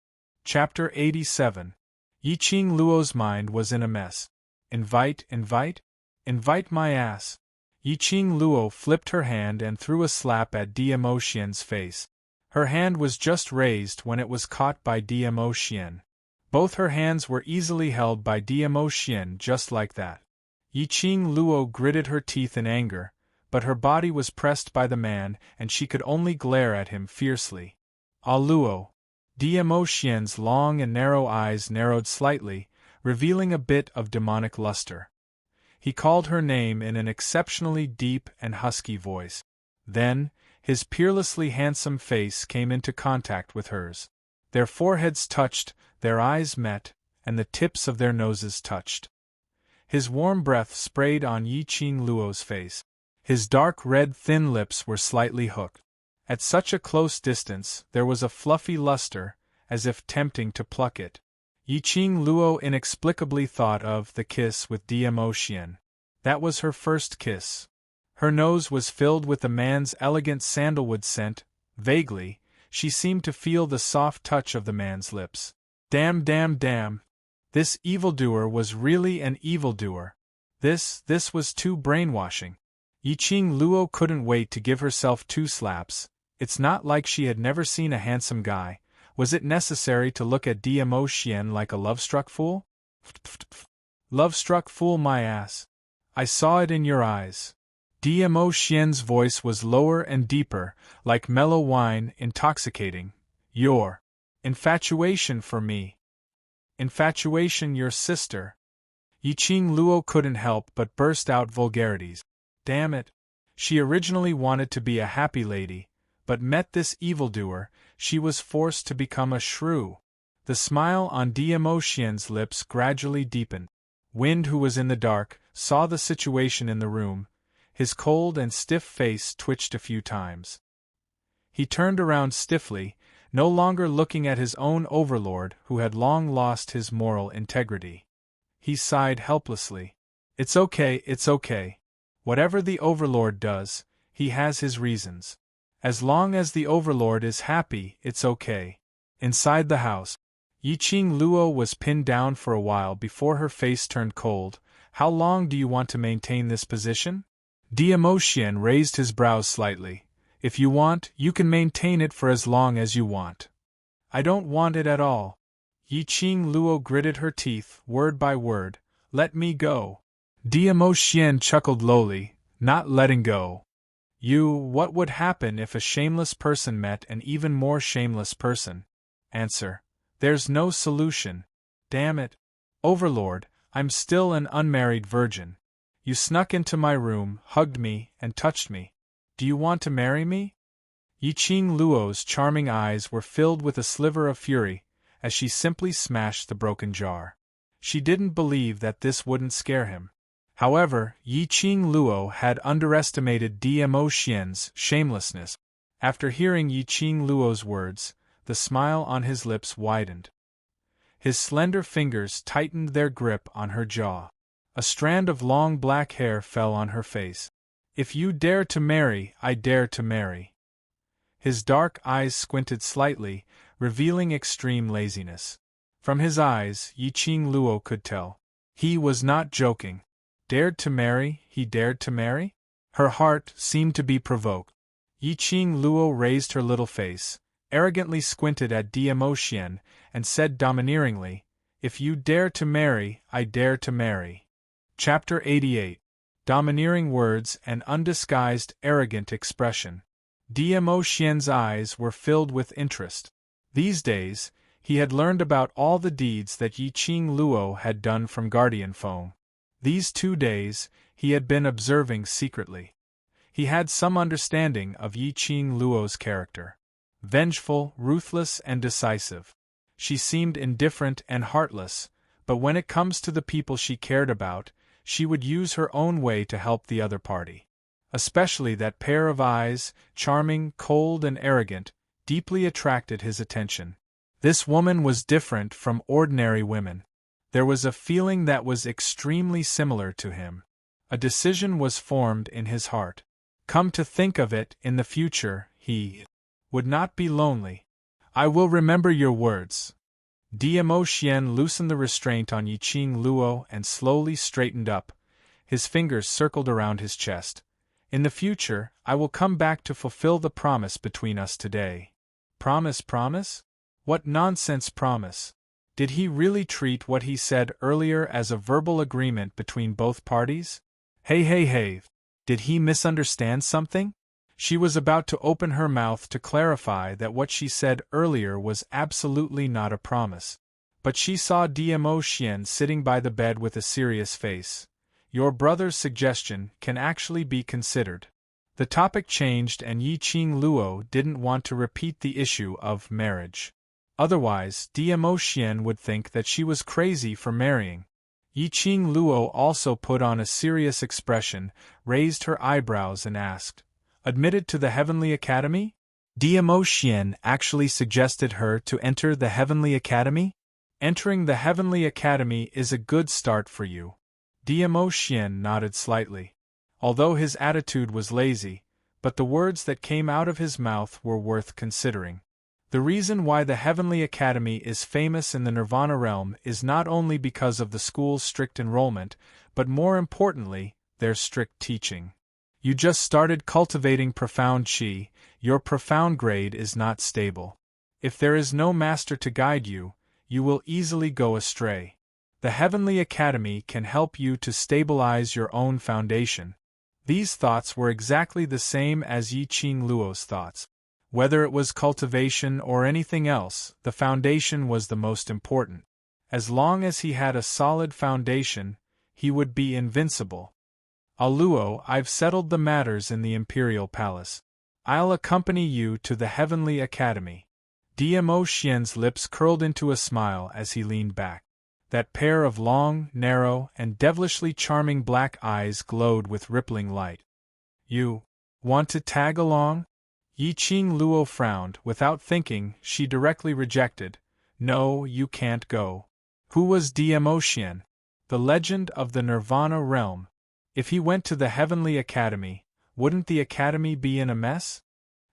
Speaker 1: Chapter 87. Yiqing Luo's mind was in a mess. Invite my ass." Yiqing Luo flipped her hand and threw a slap at Dmo Xian's face. Her hand was just raised when it was caught by Dmo Xian. Both her hands were easily held by Dmo Xian just like that. Yiqing Luo gritted her teeth in anger, but her body was pressed by the man and she could only glare at him fiercely. "Ah Luo." Dmo Xian's long and narrow eyes narrowed slightly, revealing a bit of demonic luster. He called her name in an exceptionally deep and husky voice. Then, his peerlessly handsome face came into contact with hers. Their foreheads touched, their eyes met, and the tips of their noses touched. His warm breath sprayed on Yiqing Luo's face. His dark red thin lips were slightly hooked. At such a close distance, there was a fluffy luster, as if tempting to pluck it. Yiqing Luo inexplicably thought of the kiss with Dmo Xian. That was her first kiss. Her nose was filled with the man's elegant sandalwood scent. Vaguely, she seemed to feel the soft touch of the man's lips. Damn. This evildoer was really an evildoer. This was too brainwashing. Yiqing Luo couldn't wait to give herself 2 slaps. It's not like she had never seen a handsome guy. Was it necessary to look at Dmo Xian like a love-struck fool? Love-struck fool my ass. I saw it in your eyes. Dmo Xian's voice was lower and deeper, like mellow wine, intoxicating. Your infatuation for me. Infatuation your sister. Yiqing Luo couldn't help but burst out vulgarities. Damn it. She originally wanted to be a happy lady, but met this evildoer, she was forced to become a shrew. The smile on Dmo Xian's lips gradually deepened. Wind, who was in the dark, saw the situation in the room. His cold and stiff face twitched a few times. He turned around stiffly, no longer looking at his own overlord who had long lost his moral integrity. He sighed helplessly. It's okay. Whatever the overlord does, he has his reasons. As long as the Overlord is happy, it's okay. Inside the house, Yiqing Luo was pinned down for a while before her face turned cold. How long do you want to maintain this position? Diamo Xian raised his brows slightly. If you want, you can maintain it for as long as you want. I don't want it at all. Yiqing Luo gritted her teeth, word by word. Let me go. Diamo Xian chuckled lowly, not letting go. What would happen if a shameless person met an even more shameless person? Answer. There's no solution. Damn it. Overlord, I'm still an unmarried virgin. You snuck into my room, hugged me, and touched me. Do you want to marry me? Yiqing Luo's charming eyes were filled with a sliver of fury, as she simply smashed the broken jar. She didn't believe that this wouldn't scare him. However, Yiqing Luo had underestimated Diamo Xian's shamelessness. After hearing Yiqing Luo's words, the smile on his lips widened. His slender fingers tightened their grip on her jaw. A strand of long black hair fell on her face. If you dare to marry, I dare to marry. His dark eyes squinted slightly, revealing extreme laziness. From his eyes, Yiqing Luo could tell. He was not joking. Dared to marry, he dared to marry? Her heart seemed to be provoked. Yiqing Luo raised her little face, arrogantly squinted at Diamo Xian, and said domineeringly, If you dare to marry, I dare to marry. Chapter 88. Domineering words and undisguised arrogant expression. Diamo Xian's eyes were filled with interest. These days, he had learned about all the deeds that Yiqing Luo had done from guardian foam. These 2 days, he had been observing secretly. He had some understanding of Yiqing Luo's character. Vengeful, ruthless, and decisive. She seemed indifferent and heartless, but when it comes to the people she cared about, she would use her own way to help the other party. Especially that pair of eyes, charming, cold, and arrogant, deeply attracted his attention. This woman was different from ordinary women. There was a feeling that was extremely similar to him. A decision was formed in his heart. Come to think of it, in the future, he would not be lonely. I will remember your words. Diamo Xian loosened the restraint on Yiqing Luo and slowly straightened up. His fingers circled around his chest. In the future, I will come back to fulfill the promise between us today. Promise? What nonsense promise? Did he really treat what he said earlier as a verbal agreement between both parties? Hey, did he misunderstand something? She was about to open her mouth to clarify that what she said earlier was absolutely not a promise. But she saw Diamo Xian sitting by the bed with a serious face. Your brother's suggestion can actually be considered. The topic changed and Yiqing Luo didn't want to repeat the issue of marriage. Otherwise, Diamo Xian would think that she was crazy for marrying. Yiqing Luo also put on a serious expression, raised her eyebrows and asked, Admitted to the Heavenly Academy? Diamo Xian actually suggested her to enter the Heavenly Academy? Entering the Heavenly Academy is a good start for you. Diamo Xian nodded slightly. Although his attitude was lazy, but the words that came out of his mouth were worth considering. The reason why the Heavenly Academy is famous in the Nirvana realm is not only because of the school's strict enrollment, but more importantly, their strict teaching. You just started cultivating profound chi, your profound grade is not stable. If there is no master to guide you, you will easily go astray. The Heavenly Academy can help you to stabilize your own foundation. These thoughts were exactly the same as Yiqing Luo's thoughts. Whether it was cultivation or anything else, the foundation was the most important. As long as he had a solid foundation, he would be invincible. Luo, I've settled the matters in the Imperial Palace. I'll accompany you to the Heavenly Academy. Diamo Xian's lips curled into a smile as he leaned back. That pair of long, narrow, and devilishly charming black eyes glowed with rippling light. You want to tag along? Yiqing Luo frowned. Without thinking, she directly rejected. No, you can't go. Who was Diamo Xian? The legend of the Nirvana realm. If he went to the Heavenly Academy, wouldn't the academy be in a mess?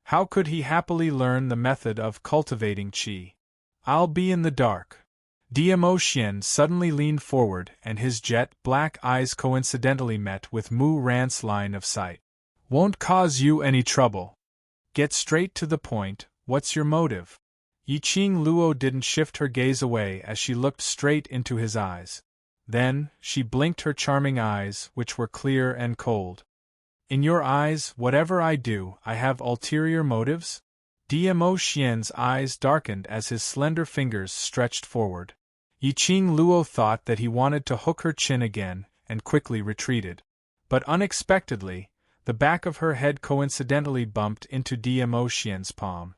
Speaker 1: How could he happily learn the method of cultivating qi? I'll be in the dark. Diamo Xian suddenly leaned forward and his jet-black eyes coincidentally met with Mu Ran's line of sight. Won't cause you any trouble. Get straight to the point, what's your motive? Yiqing Luo didn't shift her gaze away as she looked straight into his eyes. Then, she blinked her charming eyes, which were clear and cold. In your eyes, whatever I do, I have ulterior motives? Diamo Xian's eyes darkened as his slender fingers stretched forward. Yiqing Luo thought that he wanted to hook her chin again, and quickly retreated. But unexpectedly, the back of her head coincidentally bumped into Diamo Xian's palm.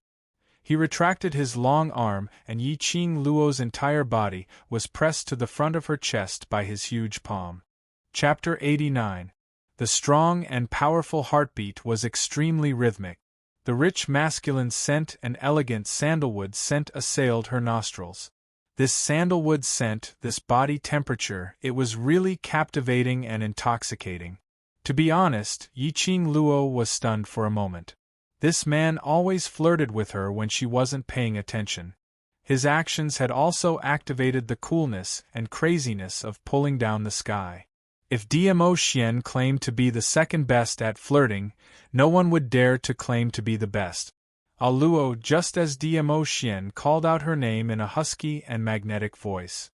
Speaker 1: He retracted his long arm and Yiqing Luo's entire body was pressed to the front of her chest by his huge palm. Chapter 89. The strong and powerful heartbeat was extremely rhythmic. The rich masculine scent and elegant sandalwood scent assailed her nostrils. This sandalwood scent, this body temperature, it was really captivating and intoxicating. To be honest, Yiqing Luo was stunned for a moment. This man always flirted with her when she wasn't paying attention. His actions had also activated the coolness and craziness of pulling down the sky. If Diamo Xian claimed to be the second best at flirting, no one would dare to claim to be the best. Luo, just as Diamo Xian called out her name in a husky and magnetic voice.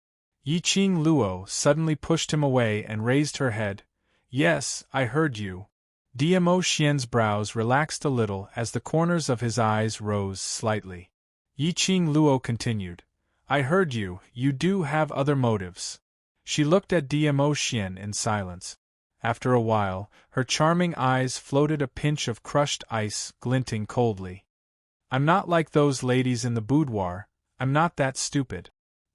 Speaker 1: Yiqing Luo suddenly pushed him away and raised her head. Yes, I heard you. Diamo Xian's brows relaxed a little as the corners of his eyes rose slightly. Yiqing Luo continued. I heard you, you do have other motives. She looked at Diamo Xian in silence. After a while, her charming eyes floated a pinch of crushed ice glinting coldly. I'm not like those ladies in the boudoir, I'm not that stupid.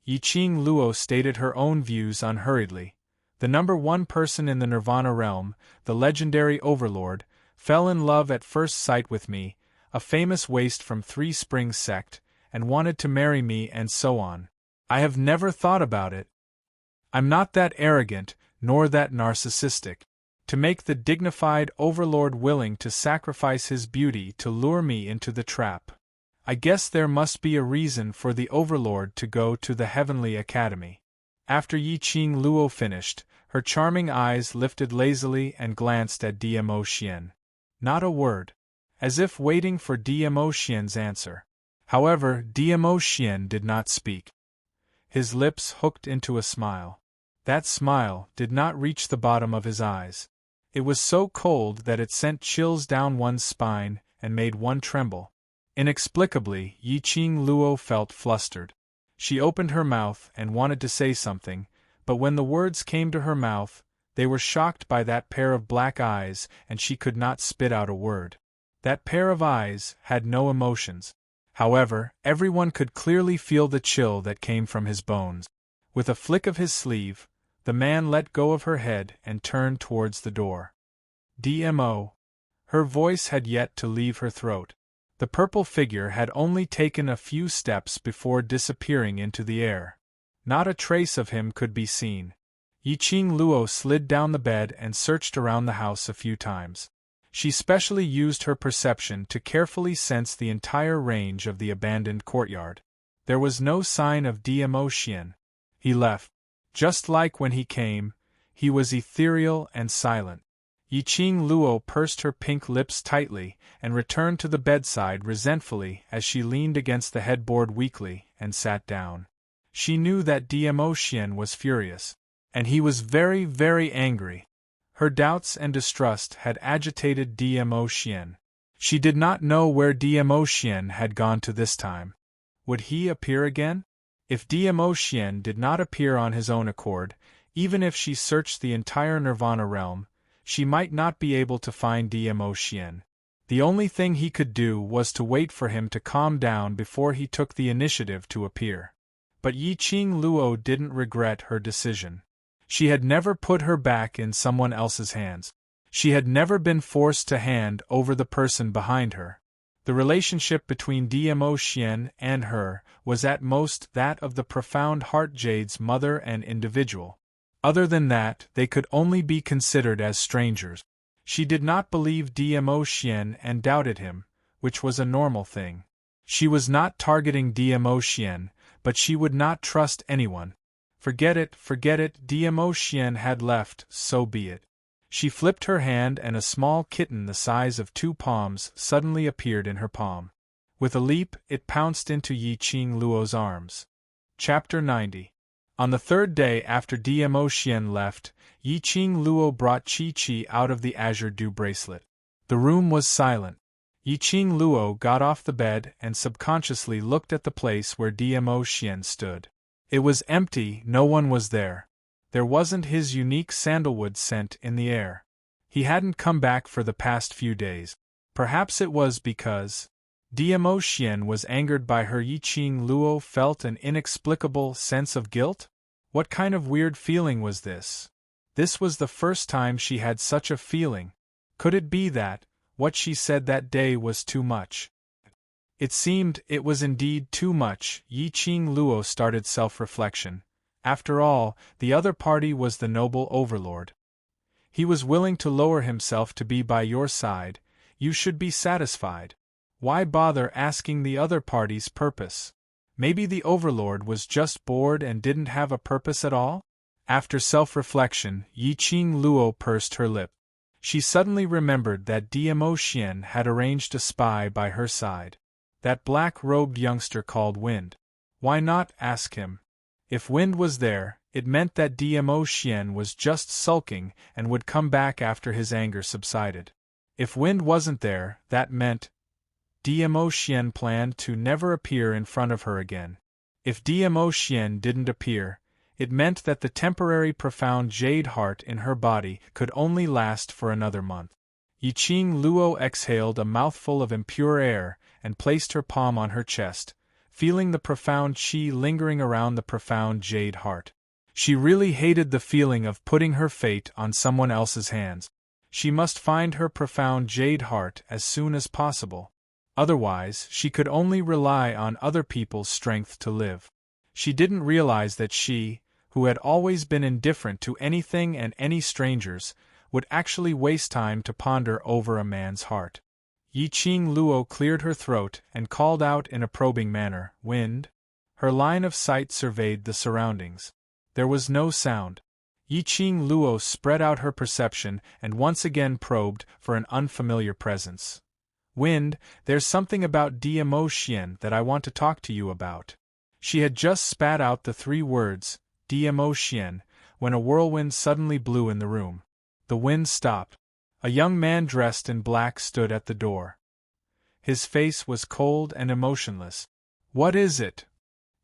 Speaker 1: Yiqing Luo stated her own views unhurriedly. The number one person in the Nirvana realm, the legendary Overlord, fell in love at first sight with me, a famous waste from Three Springs sect, and wanted to marry me and so on. I have never thought about it. I'm not that arrogant, nor that narcissistic. To make the dignified Overlord willing to sacrifice his beauty to lure me into the trap. I guess there must be a reason for the Overlord to go to the Heavenly Academy. After Yiqing Luo finished, her charming eyes lifted lazily and glanced at Diamo Xian. Not a word. As if waiting for Diamo Xian's answer. However, Diamo Xian did not speak. His lips hooked into a smile. That smile did not reach the bottom of his eyes. It was so cold that it sent chills down one's spine and made one tremble. Inexplicably, Yiqing Luo felt flustered. She opened her mouth and wanted to say something, but when the words came to her mouth, they were shocked by that pair of black eyes and she could not spit out a word. That pair of eyes had no emotions. However, everyone could clearly feel the chill that came from his bones. With a flick of his sleeve, the man let go of her head and turned towards the door. DMO. Her voice had yet to leave her throat. The purple figure had only taken a few steps before disappearing into the air. Not a trace of him could be seen. Yiqing Luo slid down the bed and searched around the house a few times. She specially used her perception to carefully sense the entire range of the abandoned courtyard. There was no sign of Diamo Xian. He left. Just like when he came, he was ethereal and silent. Yiqing Luo pursed her pink lips tightly and returned to the bedside resentfully as she leaned against the headboard weakly and sat down. She knew that Diamo Xian was furious. And he was very, very angry. Her doubts and distrust had agitated Diamo Xian. She did not know where Diamo Xian had gone to this time. Would he appear again? If Diamo Xian did not appear on his own accord, even if she searched the entire Nirvana realm, she might not be able to find Diamo Xian. The only thing he could do was to wait for him to calm down before he took the initiative to appear. But Yiqing Luo didn't regret her decision. She had never put her back in someone else's hands. She had never been forced to hand over the person behind her. The relationship between Diamo Xian and her was at most that of the profound heart jade's mother and individual. Other than that, they could only be considered as strangers. She did not believe Dmo Xian and doubted him, which was a normal thing. She was not targeting Dmo Xian, but she would not trust anyone. Forget it, Dmo Xian had left, so be it. She flipped her hand and a small kitten the size of 2 palms suddenly appeared in her palm. With a leap, it pounced into Yiqing Luo's arms. Chapter 90. On the 3rd day after Dmo Xian left, Yiqing Luo brought Qi out of the azure dew bracelet. The room was silent. Yiqing Luo got off the bed and subconsciously looked at the place where Dmo Xian stood. It was empty, no one was there. There wasn't his unique sandalwood scent in the air. He hadn't come back for the past few days. Perhaps it was because Dmo Xian was angered by her. Yiqing Luo felt an inexplicable sense of guilt? What kind of weird feeling was this? This was the first time she had such a feeling. Could it be that what she said that day was too much? It seemed it was indeed too much. Yiqing Luo started self-reflection. After all, the other party was the noble Overlord. He was willing to lower himself to be by your side. You should be satisfied. Why bother asking the other party's purpose? Maybe the Overlord was just bored and didn't have a purpose at all? After self-reflection, Yiqing Luo pursed her lip. She suddenly remembered that Dmo Xian had arranged a spy by her side. That black-robed youngster called Wind. Why not ask him? If Wind was there, it meant that Dmo Xian was just sulking and would come back after his anger subsided. If Wind wasn't there, that meant Dmo Xian planned to never appear in front of her again. If Dmo Xian didn't appear, it meant that the temporary profound jade heart in her body could only last for another month. Yiqing Luo exhaled a mouthful of impure air and placed her palm on her chest, feeling the profound qi lingering around the profound jade heart. She really hated the feeling of putting her fate on someone else's hands. She must find her profound jade heart as soon as possible. Otherwise, she could only rely on other people's strength to live. She didn't realize that she, who had always been indifferent to anything and any strangers, would actually waste time to ponder over a man's heart. Yiqing Luo cleared her throat and called out in a probing manner, "Wind?" Her line of sight surveyed the surroundings. There was no sound. Yiqing Luo spread out her perception and once again probed for an unfamiliar presence. "Wind, there's something about Dmo Xian that I want to talk to you about." She had just spat out the 3 words, Dmo Xian, when a whirlwind suddenly blew in the room. The wind stopped. A young man dressed in black stood at the door. His face was cold and emotionless. "What is it?"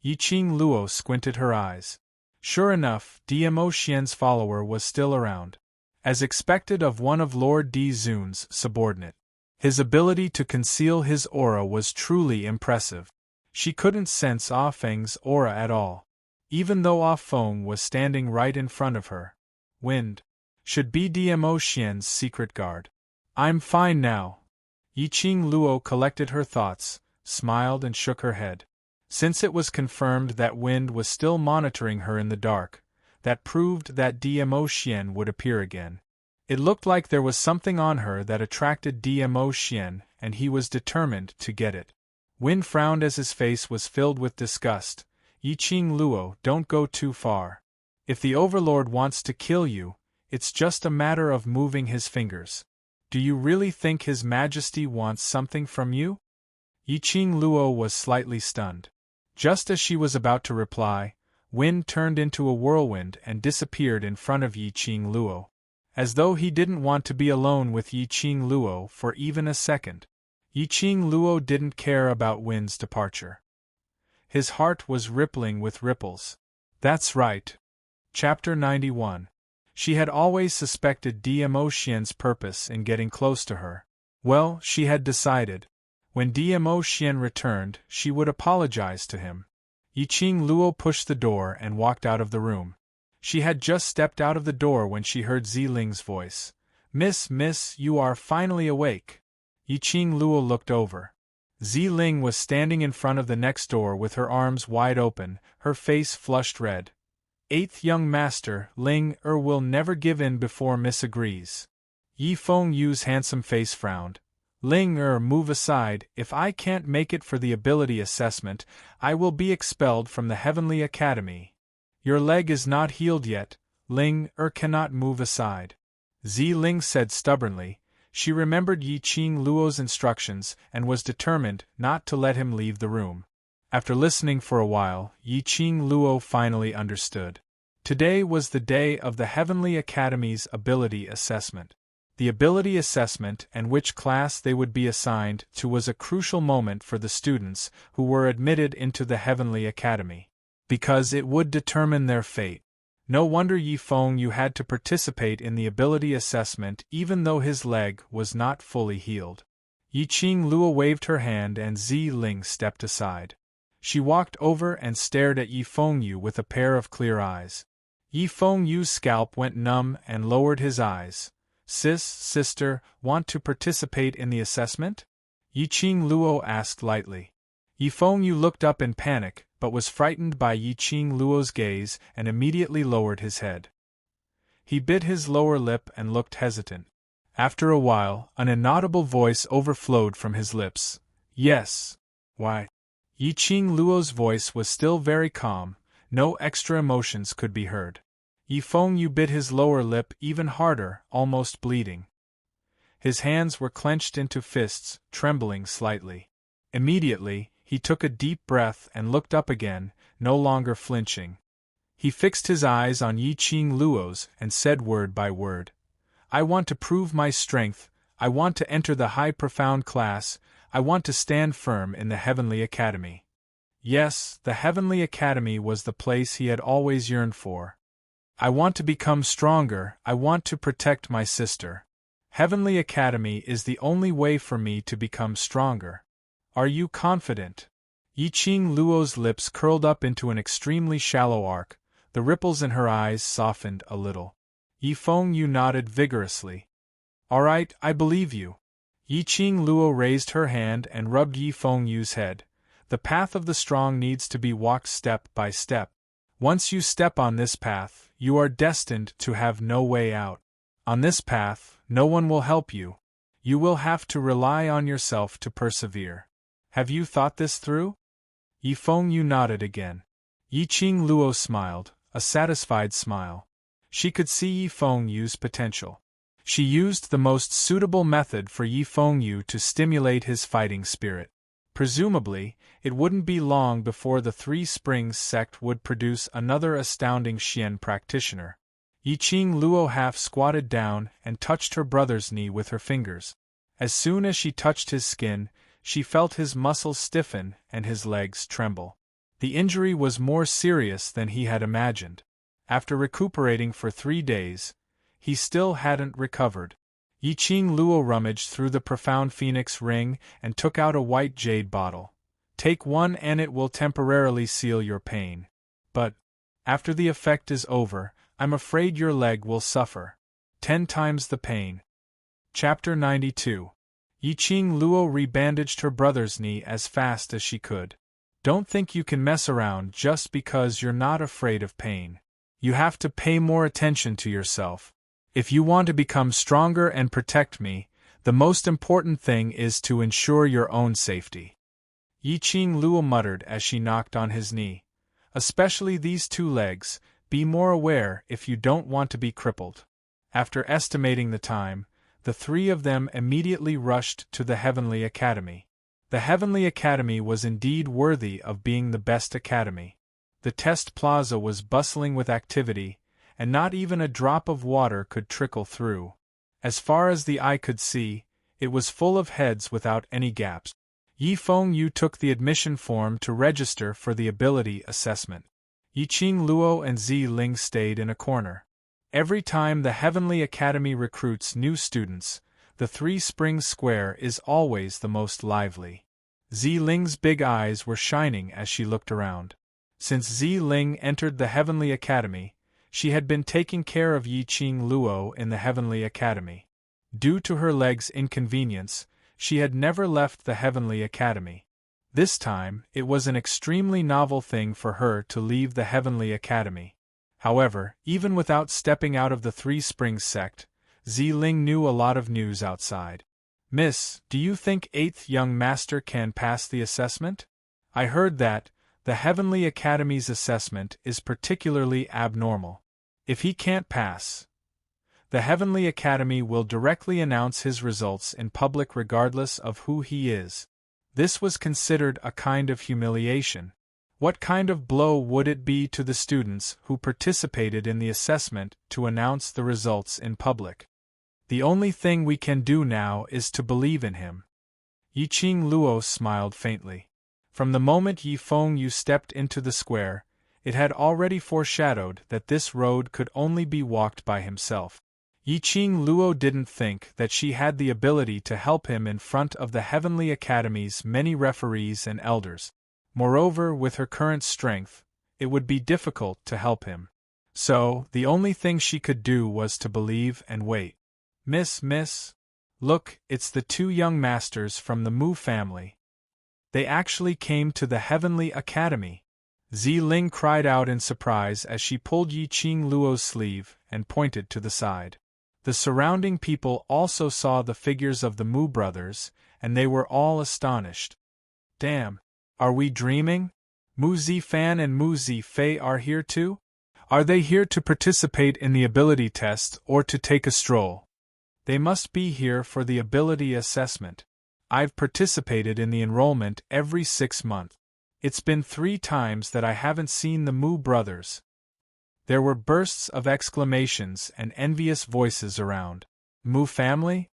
Speaker 1: Yiqing Luo squinted her eyes. Sure enough, Dmo Xian's follower was still around. As expected of one of Lord Di Zun's subordinate. His ability to conceal his aura was truly impressive. She couldn't sense Ah Feng's aura at all, even though Ah Feng was standing right in front of her. Wind should be Dmo Xian's secret guard. "I'm fine now." Yiqing Luo collected her thoughts, smiled and shook her head. Since it was confirmed that Wind was still monitoring her in the dark, that proved that Dmo Xian would appear again. It looked like there was something on her that attracted Dmo Xian, and he was determined to get it. Wind frowned as his face was filled with disgust. "Yiqing Luo, don't go too far. If the Overlord wants to kill you, it's just a matter of moving his fingers. Do you really think His Majesty wants something from you?" Yiqing Luo was slightly stunned. Just as she was about to reply, Wind turned into a whirlwind and disappeared in front of Yiqing Luo. As though he didn't want to be alone with Yiqing Luo for even a second. Yiqing Luo didn't care about Wind's departure. His heart was rippling with ripples. That's right. Chapter 91. She had always suspected Dmo Xian's purpose in getting close to her. Well, she had decided. When Dmo Xian returned, she would apologize to him. Yiqing Luo pushed the door and walked out of the room. She had just stepped out of the door when she heard Ziling's voice. Miss, you are finally awake." Yiqing Luo looked over. Ziling was standing in front of the next door with her arms wide open, her face flushed red. "Eighth young master, Ling will never give in before Miss agrees." Yi Fengyu's handsome face frowned. Ling move aside. If I can't make it for the ability assessment, I will be expelled from the Heavenly Academy. Your leg is not healed yet. Ling cannot move aside. Ling said stubbornly. She remembered Yi Luo's instructions and was determined not to let him leave the room. After listening for a while, Yi Luo finally understood. Today was the day of the Heavenly Academy's ability assessment. The ability assessment and which class they would be assigned to was a crucial moment for the students who were admitted into the Heavenly Academy, because it would determine their fate. No wonder Yi Fengyu had to participate in the ability assessment even though his leg was not fully healed. Yi Luo waved her hand and Ling stepped aside. She walked over and stared at Yi Fengyu with a pair of clear eyes. Yi Fengyu's scalp went numb and lowered his eyes. Sister, want to participate in the assessment? Yi Luo asked lightly. Yi Fengyu looked up in panic, but was frightened by Yi Luo's gaze and immediately lowered his head. He bit his lower lip and looked hesitant. After a while, an inaudible voice overflowed from his lips. Yes. Why? Yi Luo's voice was still very calm, no extra emotions could be heard. Yi Fengyu bit his lower lip even harder, almost bleeding. His hands were clenched into fists, trembling slightly. Immediately, he took a deep breath and looked up again, no longer flinching. He fixed his eyes on Yi Luo's and said word by word. I want to prove my strength, I want to enter the high profound class, I want to stand firm in the Heavenly Academy. Yes, the Heavenly Academy was the place he had always yearned for. I want to become stronger, I want to protect my sister. Heavenly Academy is the only way for me to become stronger. Are you confident? Yi Luo's lips curled up into an extremely shallow arc, the ripples in her eyes softened a little. Yi Fengyu nodded vigorously. All right, I believe you. Yi Luo raised her hand and rubbed Yi Fengyu's head. The path of the strong needs to be walked step by step. Once you step on this path, you are destined to have no way out. On this path, no one will help you. You will have to rely on yourself to persevere. Have you thought this through? Yi Fengyu nodded again. Yi Luo smiled, a satisfied smile. She could see Yi Fengyu's potential. She used the most suitable method for Yi Fengyu to stimulate his fighting spirit. Presumably, it wouldn't be long before the Three Springs sect would produce another astounding Xian practitioner. Yi Luo half squatted down and touched her brother's knee with her fingers. As soon as she touched his skin, she felt his muscles stiffen and his legs tremble. The injury was more serious than he had imagined. After recuperating for 3 days, he still hadn't recovered. Yi Luo rummaged through the profound phoenix ring and took out a white jade bottle. Take one and it will temporarily seal your pain. But, after the effect is over, I'm afraid your leg will suffer 10 times the pain. Chapter 92. Yi Luo rebandaged her brother's knee as fast as she could. Don't think you can mess around just because you're not afraid of pain. You have to pay more attention to yourself. If you want to become stronger and protect me, the most important thing is to ensure your own safety. Yi Luo muttered as she knocked on his knee. Especially these 2 legs, be more aware if you don't want to be crippled. After estimating the time, the 3 of them immediately rushed to the Heavenly Academy. The Heavenly Academy was indeed worthy of being the best academy. The test plaza was bustling with activity, and not even a drop of water could trickle through. As far as the eye could see, it was full of heads without any gaps. Yi Fengyu took the admission form to register for the ability assessment. Yi Luo and Ling stayed in a corner. Every time the Heavenly Academy recruits new students, the Three Springs Square is always the most lively. Ling's big eyes were shining as she looked around. Since Ling entered the Heavenly Academy, she had been taking care of Yi Luo in the Heavenly Academy. Due to her leg's inconvenience, she had never left the Heavenly Academy. This time, it was an extremely novel thing for her to leave the Heavenly Academy. However, even without stepping out of the Three Springs sect, Ziling knew a lot of news outside. Miss, do you think 8th young master can pass the assessment? I heard that the Heavenly Academy's assessment is particularly abnormal. If he can't pass, the Heavenly Academy will directly announce his results in public regardless of who he is. This was considered a kind of humiliation. What kind of blow would it be to the students who participated in the assessment to announce the results in public? The only thing we can do now is to believe in him. Yiqing Luo smiled faintly. From the moment Yi Fengyu stepped into the square, it had already foreshadowed that this road could only be walked by himself. Yiqing Luo didn't think that she had the ability to help him in front of the Heavenly Academy's many referees and elders. Moreover, with her current strength, it would be difficult to help him. So, the only thing she could do was to believe and wait. Miss, look, it's the 2 young masters from the Mu family. They actually came to the Heavenly Academy. Ziling cried out in surprise as she pulled Yiqing Luo's sleeve and pointed to the side. The surrounding people also saw the figures of the Mu brothers, and they were all astonished. Damn, are we dreaming? Mu Zifan and Mu Zifei are here too? Are they here to participate in the ability test or to take a stroll? They must be here for the ability assessment. I've participated in the enrollment every 6 months. It's been 3 times that I haven't seen the Mu brothers. There were bursts of exclamations and envious voices around. Mu family?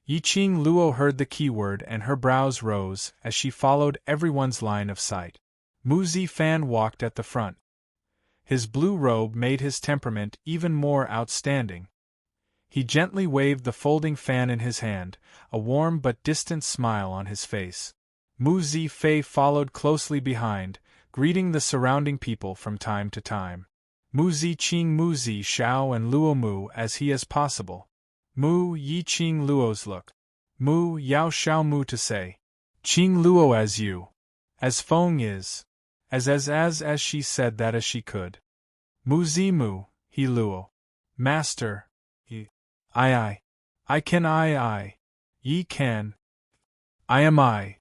Speaker 1: Yiqing Luo heard the keyword and her brows rose as she followed everyone's line of sight. Mu Zifan walked at the front. His blue robe made his temperament even more outstanding. He gently waved the folding fan in his hand, a warm but distant smile on his face. Mu Zifei followed closely behind, greeting the surrounding people from time to time. Mu Ziqing Mu Zi Xiao and Luo Mu as he as possible. Mu Yiqing Luo's look. Mu Yao Xiao Mu to say. Qing Luo as you. As Feng is. As she said that as she could. Mu Zi Mu, he Luo. Master. I can Ye can. I am I.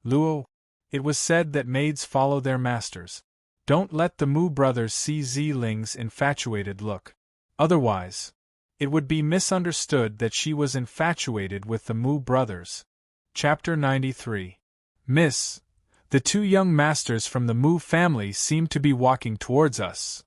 Speaker 1: Luo. It was said that maids follow their masters. Don't let the Mu brothers see Ziling's infatuated look. Otherwise, it would be misunderstood that she was infatuated with the Mu brothers. Chapter 93. Miss, the 2 young masters from the Mu family seem to be walking towards us.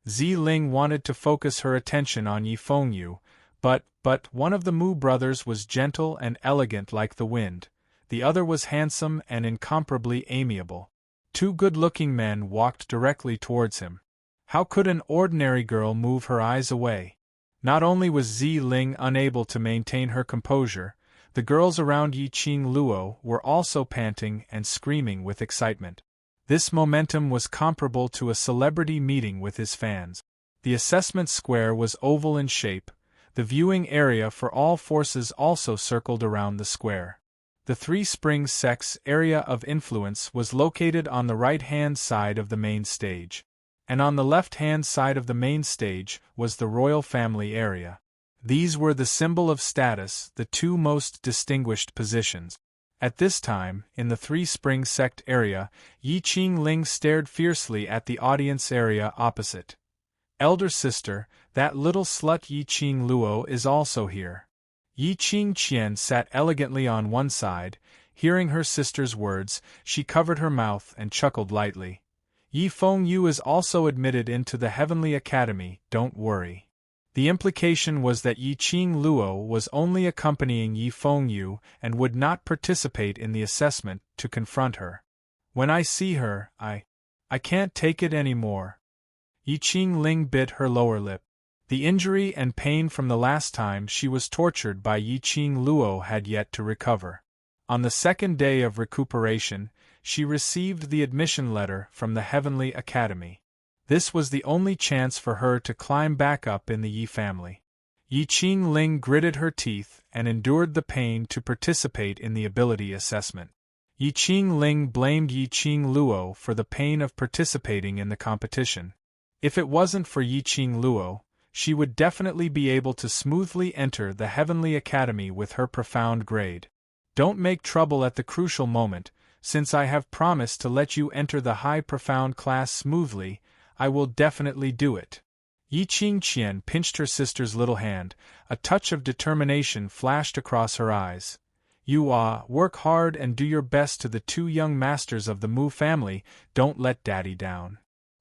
Speaker 1: Ziling wanted to focus her attention on Yi Fengyu, but one of the Mu brothers was gentle and elegant like the wind, the other was handsome and incomparably amiable. 2 good-looking men walked directly towards him. How could an ordinary girl move her eyes away? Not only was Ziling unable to maintain her composure, the girls around Yiqing Luo were also panting and screaming with excitement. This momentum was comparable to a celebrity meeting with his fans. The assessment square was oval in shape. The viewing area for all forces also circled around the square. The 3 Springs Sects area of influence was located on the right-hand side of the main stage, and on the left-hand side of the main stage was the royal family area. These were the symbol of status, the 2 most distinguished positions. At this time, in the 3 Springs Sect area, Yiqing Ling stared fiercely at the audience area opposite. Elder sister, that little slut Yiqing Luo is also here. Yiqing Qian sat elegantly on one side. Hearing her sister's words, she covered her mouth and chuckled lightly. Yi Fengyu is also admitted into the Heavenly Academy, don't worry. The implication was that Yiqing Luo was only accompanying Yi Fengyu and would not participate in the assessment to confront her. When I see her, I can't take it anymore. Yiqing Ling bit her lower lip. The injury and pain from the last time she was tortured by Yiqing Luo had yet to recover. On the 2nd day of recuperation, she received the admission letter from the Heavenly Academy. This was the only chance for her to climb back up in the Yi family. Yiqing Ling gritted her teeth and endured the pain to participate in the ability assessment. Yiqing Ling blamed Yiqing Luo for the pain of participating in the competition. If it wasn't for Yiqing Luo, she would definitely be able to smoothly enter the Heavenly Academy with her profound grade. Don't make trouble at the crucial moment, since I have promised to let you enter the high profound class smoothly, I will definitely do it. Yi Qingqian pinched her sister's little hand, a touch of determination flashed across her eyes. Work hard and do your best to the two young masters of the Mu family, don't let daddy down.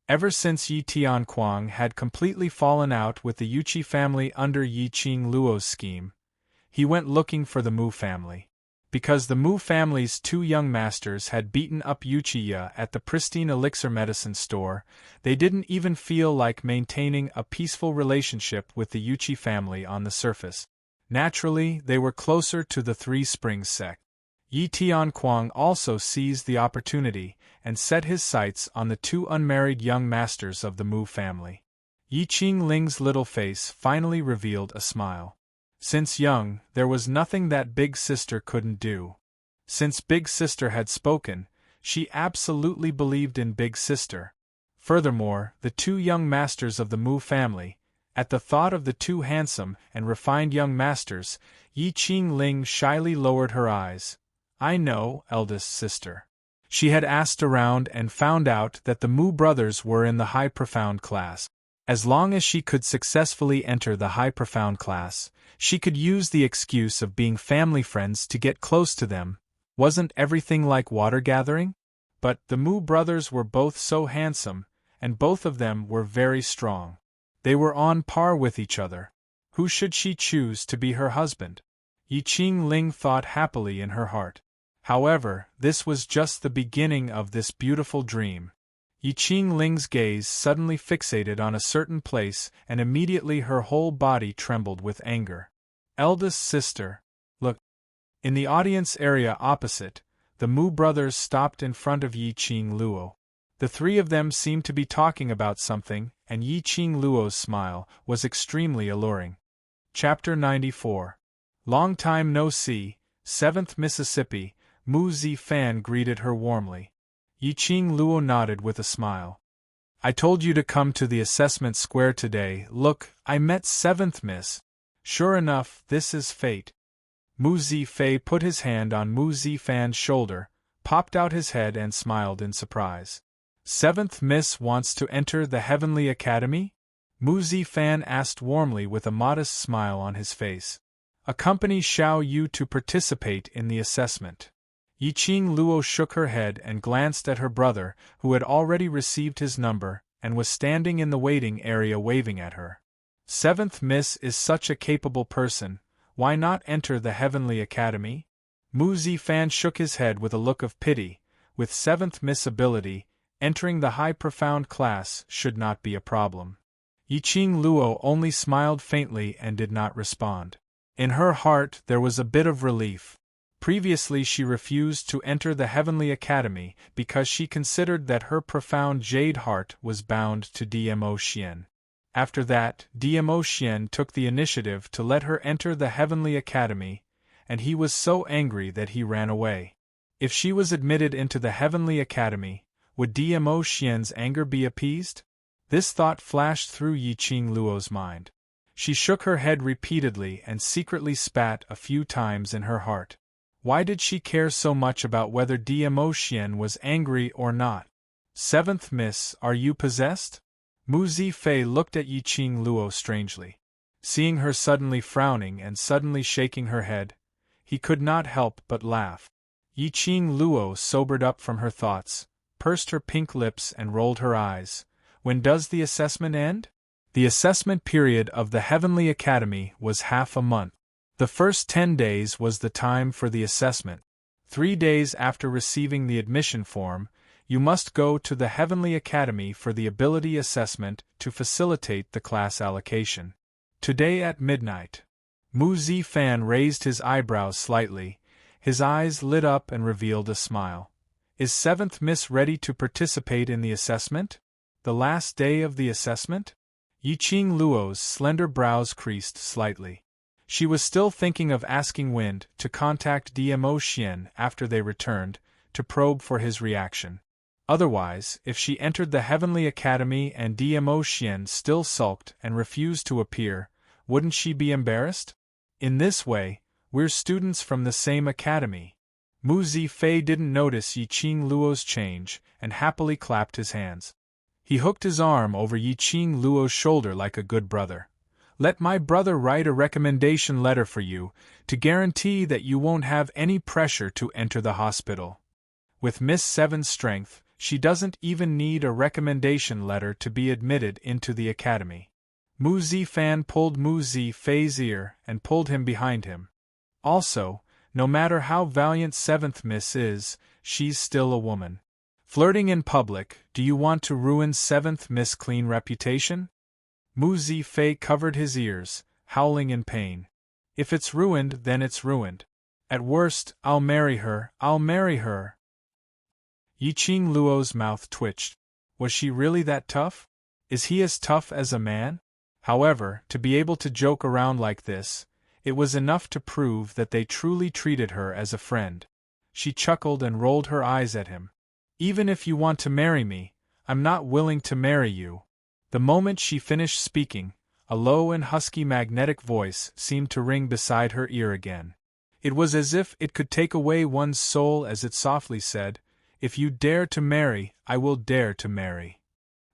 Speaker 1: Ever since Yi Tianquang had completely fallen out with the Yuqi family under Yi Qingluo's scheme, he went looking for the Mu family. Because the Mu family's two young masters had beaten up Yuqiya at the pristine elixir medicine store, they didn't even feel like maintaining a peaceful relationship with the Yuqi family on the surface. Naturally, they were closer to the Three Springs sect. Yi Tianquang also seized the opportunity and set his sights on the two unmarried young masters of the Mu family. Yi Qingling's little face finally revealed a smile. Since young, there was nothing that Big Sister couldn't do. Since Big Sister had spoken, she absolutely believed in Big Sister. Furthermore, the two young masters of the Mu family, at the thought of the two handsome and refined young masters, Yi Qingling shyly lowered her eyes. I know, eldest sister. She had asked around and found out that the Mu brothers were in the high profound class. As long as she could successfully enter the high profound class, she could use the excuse of being family friends to get close to them. Wasn't everything like water gathering? But the Mu brothers were both so handsome, and both of them were very strong. They were on par with each other. Who should she choose to be her husband? Yi Qingling thought happily in her heart. However, this was just the beginning of this beautiful dream. Yi Qingling's gaze suddenly fixated on a certain place, and immediately her whole body trembled with anger. Eldest sister, look. In the audience area opposite, the Mu brothers stopped in front of Yi Qingluo. The three of them seemed to be talking about something, and Yi Qingluo's smile was extremely alluring. Chapter 94. Long time no see, 7th Mississippi. Mu Zifan greeted her warmly. Yi Qingluo nodded with a smile. I told you to come to the assessment square today. Look, I met 7th Miss. Sure enough, this is fate. Mu Zifei put his hand on Mu Zifan's shoulder, popped out his head and smiled in surprise. 7th Miss wants to enter the Heavenly Academy? Mu Zifan asked warmly with a modest smile on his face. Accompany Xiao Yu to participate in the assessment. Yi Qingluo shook her head and glanced at her brother, who had already received his number, and was standing in the waiting area waving at her. 7th Miss is such a capable person, why not enter the Heavenly Academy? Mu Zifan shook his head with a look of pity. With 7th Miss ability, entering the high profound class should not be a problem. Yi Qingluo only smiled faintly and did not respond. In her heart there was a bit of relief. Previously she refused to enter the Heavenly Academy because she considered that her profound jade heart was bound to Dmo Xian. After that, Dmo Xian took the initiative to let her enter the Heavenly Academy, and he was so angry that he ran away. If she was admitted into the Heavenly Academy, would Dmo Xian's anger be appeased? This thought flashed through Yi Qingluo's mind. She shook her head repeatedly and secretly spat a few times in her heart. Why did she care so much about whether Dmo Xian was angry or not? 7th Miss, are you possessed? Mu Zifei looked at Yi Qingluo strangely. Seeing her suddenly frowning and suddenly shaking her head, he could not help but laugh. Yi Qingluo sobered up from her thoughts, pursed her pink lips and rolled her eyes. When does the assessment end? The assessment period of the Heavenly Academy was half a month. The first 10 days was the time for the assessment. 3 days after receiving the admission form, you must go to the Heavenly Academy for the ability assessment to facilitate the class allocation. Today at midnight. Mu Zifan raised his eyebrows slightly, his eyes lit up and revealed a smile. Is 7th Miss ready to participate in the assessment? The last day of the assessment? Yi Qingluo's slender brows creased slightly. She was still thinking of asking Wind to contact Dmo Xian after they returned, to probe for his reaction. Otherwise, if she entered the Heavenly Academy and Dmo Xian still sulked and refused to appear, wouldn't she be embarrassed? In this way, we're students from the same academy. Mu Zifei didn't notice Yiqing Luo's change and happily clapped his hands. He hooked his arm over Yiqing Luo's shoulder like a good brother. Let my brother write a recommendation letter for you, to guarantee that you won't have any pressure to enter the hospital. With Miss Seven's strength, she doesn't even need a recommendation letter to be admitted into the academy. Mu Zifan pulled Mu Zifei's ear and pulled him behind him. Also, no matter how valiant 7th Miss is, she's still a woman. Flirting in public, do you want to ruin 7th Miss' clean reputation? Mu Zifei covered his ears, howling in pain. If it's ruined, then it's ruined. At worst, I'll marry her, I'll marry her. Yiqing Luo's mouth twitched. Was she really that tough? Is he as tough as a man? However, to be able to joke around like this, it was enough to prove that they truly treated her as a friend. She chuckled and rolled her eyes at him. Even if you want to marry me, I'm not willing to marry you. The moment she finished speaking, a low and husky magnetic voice seemed to ring beside her ear again. It was as if it could take away one's soul as it softly said, "If you dare to marry, I will dare to marry."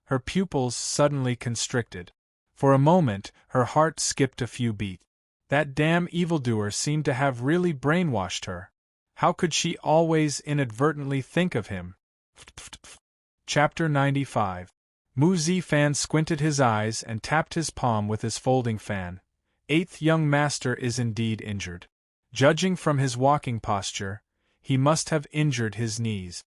Speaker 1: Her pupils suddenly constricted. For a moment, her heart skipped a few beats. That damn evildoer seemed to have really brainwashed her. How could she always inadvertently think of him? Chapter 95. Mu Zifan squinted his eyes and tapped his palm with his folding fan. 8th young master is indeed injured. Judging from his walking posture, he must have injured his knees.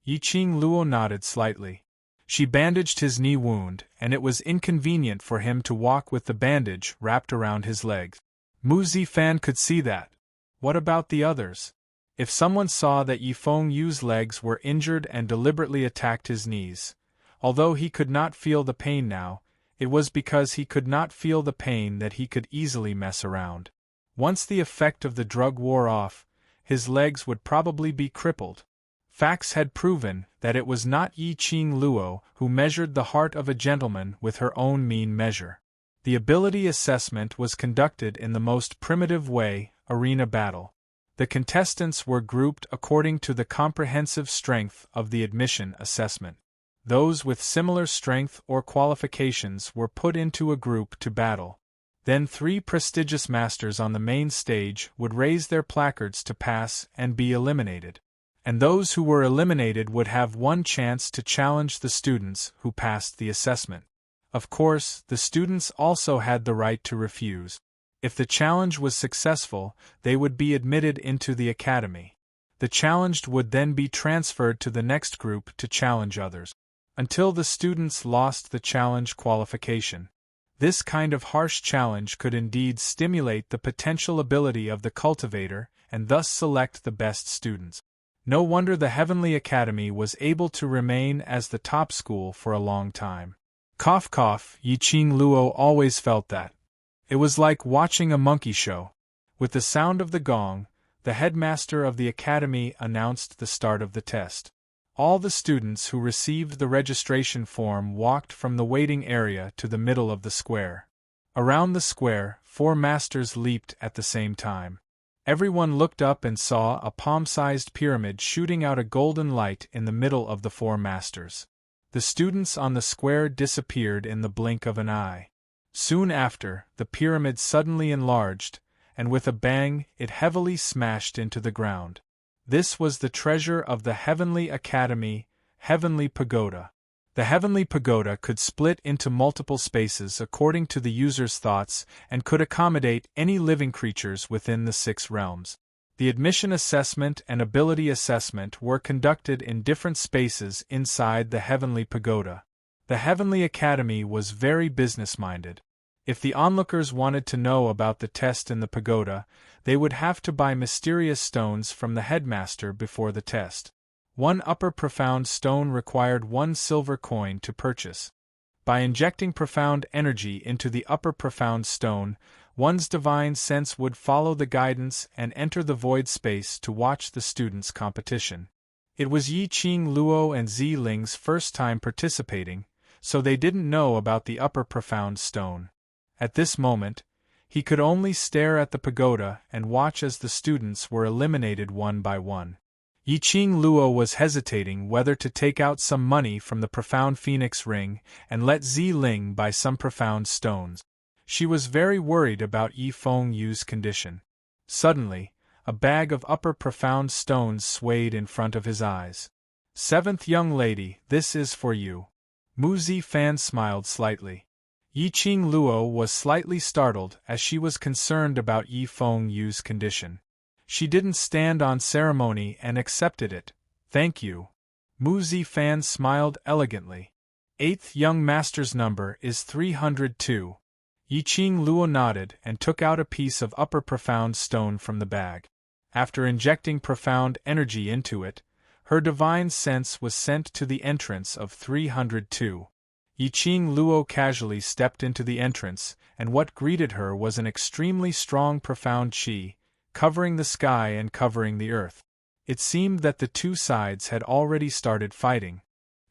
Speaker 1: Yiqing Luo nodded slightly. She bandaged his knee wound, and it was inconvenient for him to walk with the bandage wrapped around his legs. Mu Zifan could see that. What about the others? If someone saw that Yifeng Yu's legs were injured and deliberately attacked his knees, although he could not feel the pain now, it was because he could not feel the pain that he could easily mess around. Once the effect of the drug wore off, his legs would probably be crippled. Facts had proven that it was not Yiqing Luo who measured the heart of a gentleman with her own mean measure. The ability assessment was conducted in the most primitive way, arena battle. The contestants were grouped according to the comprehensive strength of the admission assessment. Those with similar strength or qualifications were put into a group to battle. Then 3 prestigious masters on the main stage would raise their placards to pass and be eliminated. And those who were eliminated would have one chance to challenge the students who passed the assessment. Of course, the students also had the right to refuse. If the challenge was successful, they would be admitted into the academy. The challenged would then be transferred to the next group to challenge others, until the students lost the challenge qualification. This kind of harsh challenge could indeed stimulate the potential ability of the cultivator and thus select the best students. No wonder the Heavenly Academy was able to remain as the top school for a long time. Cough cough, Yiqing Luo always felt that. It was like watching a monkey show. With the sound of the gong, the headmaster of the academy announced the start of the test. All the students who received the registration form walked from the waiting area to the middle of the square. Around the square, 4 masters leaped at the same time. Everyone looked up and saw a palm-sized pyramid shooting out a golden light in the middle of the 4 masters. The students on the square disappeared in the blink of an eye. Soon after, the pyramid suddenly enlarged, and with a bang, it heavily smashed into the ground. This was the treasure of the Heavenly Academy, Heavenly Pagoda. The Heavenly Pagoda could split into multiple spaces according to the user's thoughts and could accommodate any living creatures within the 6 realms. The admission assessment and ability assessment were conducted in different spaces inside the Heavenly Pagoda. The Heavenly Academy was very business-minded. If the onlookers wanted to know about the test in the pagoda, they would have to buy mysterious stones from the headmaster before the test. 1 upper profound stone required 1 silver coin to purchase. By injecting profound energy into the upper profound stone, one's divine sense would follow the guidance and enter the void space to watch the students' competition. It was Yi Qing Luo and Zi Ling's first time participating, so they didn't know about the upper profound stone. At this moment, he could only stare at the pagoda and watch as the students were eliminated one by one. Yi Qing Luo was hesitating whether to take out some money from the profound phoenix ring and let Zi Ling buy some profound stones. She was very worried about Yi Fengyu's condition. Suddenly, a bag of upper profound stones swayed in front of his eyes. "Seventh young lady, this is for you." Mu Zifan smiled slightly. Yi Qing Luo was slightly startled as she was concerned about Yi Fengyu's condition. She didn't stand on ceremony and accepted it. "Thank you." Mu Zifan smiled elegantly. "Eighth young master's number is 302. Yi Qing Luo nodded and took out a piece of upper profound stone from the bag. After injecting profound energy into it, her divine sense was sent to the entrance of 302. Yi Qing Luo casually stepped into the entrance, and what greeted her was an extremely strong profound qi, covering the sky and covering the earth. It seemed that the two sides had already started fighting.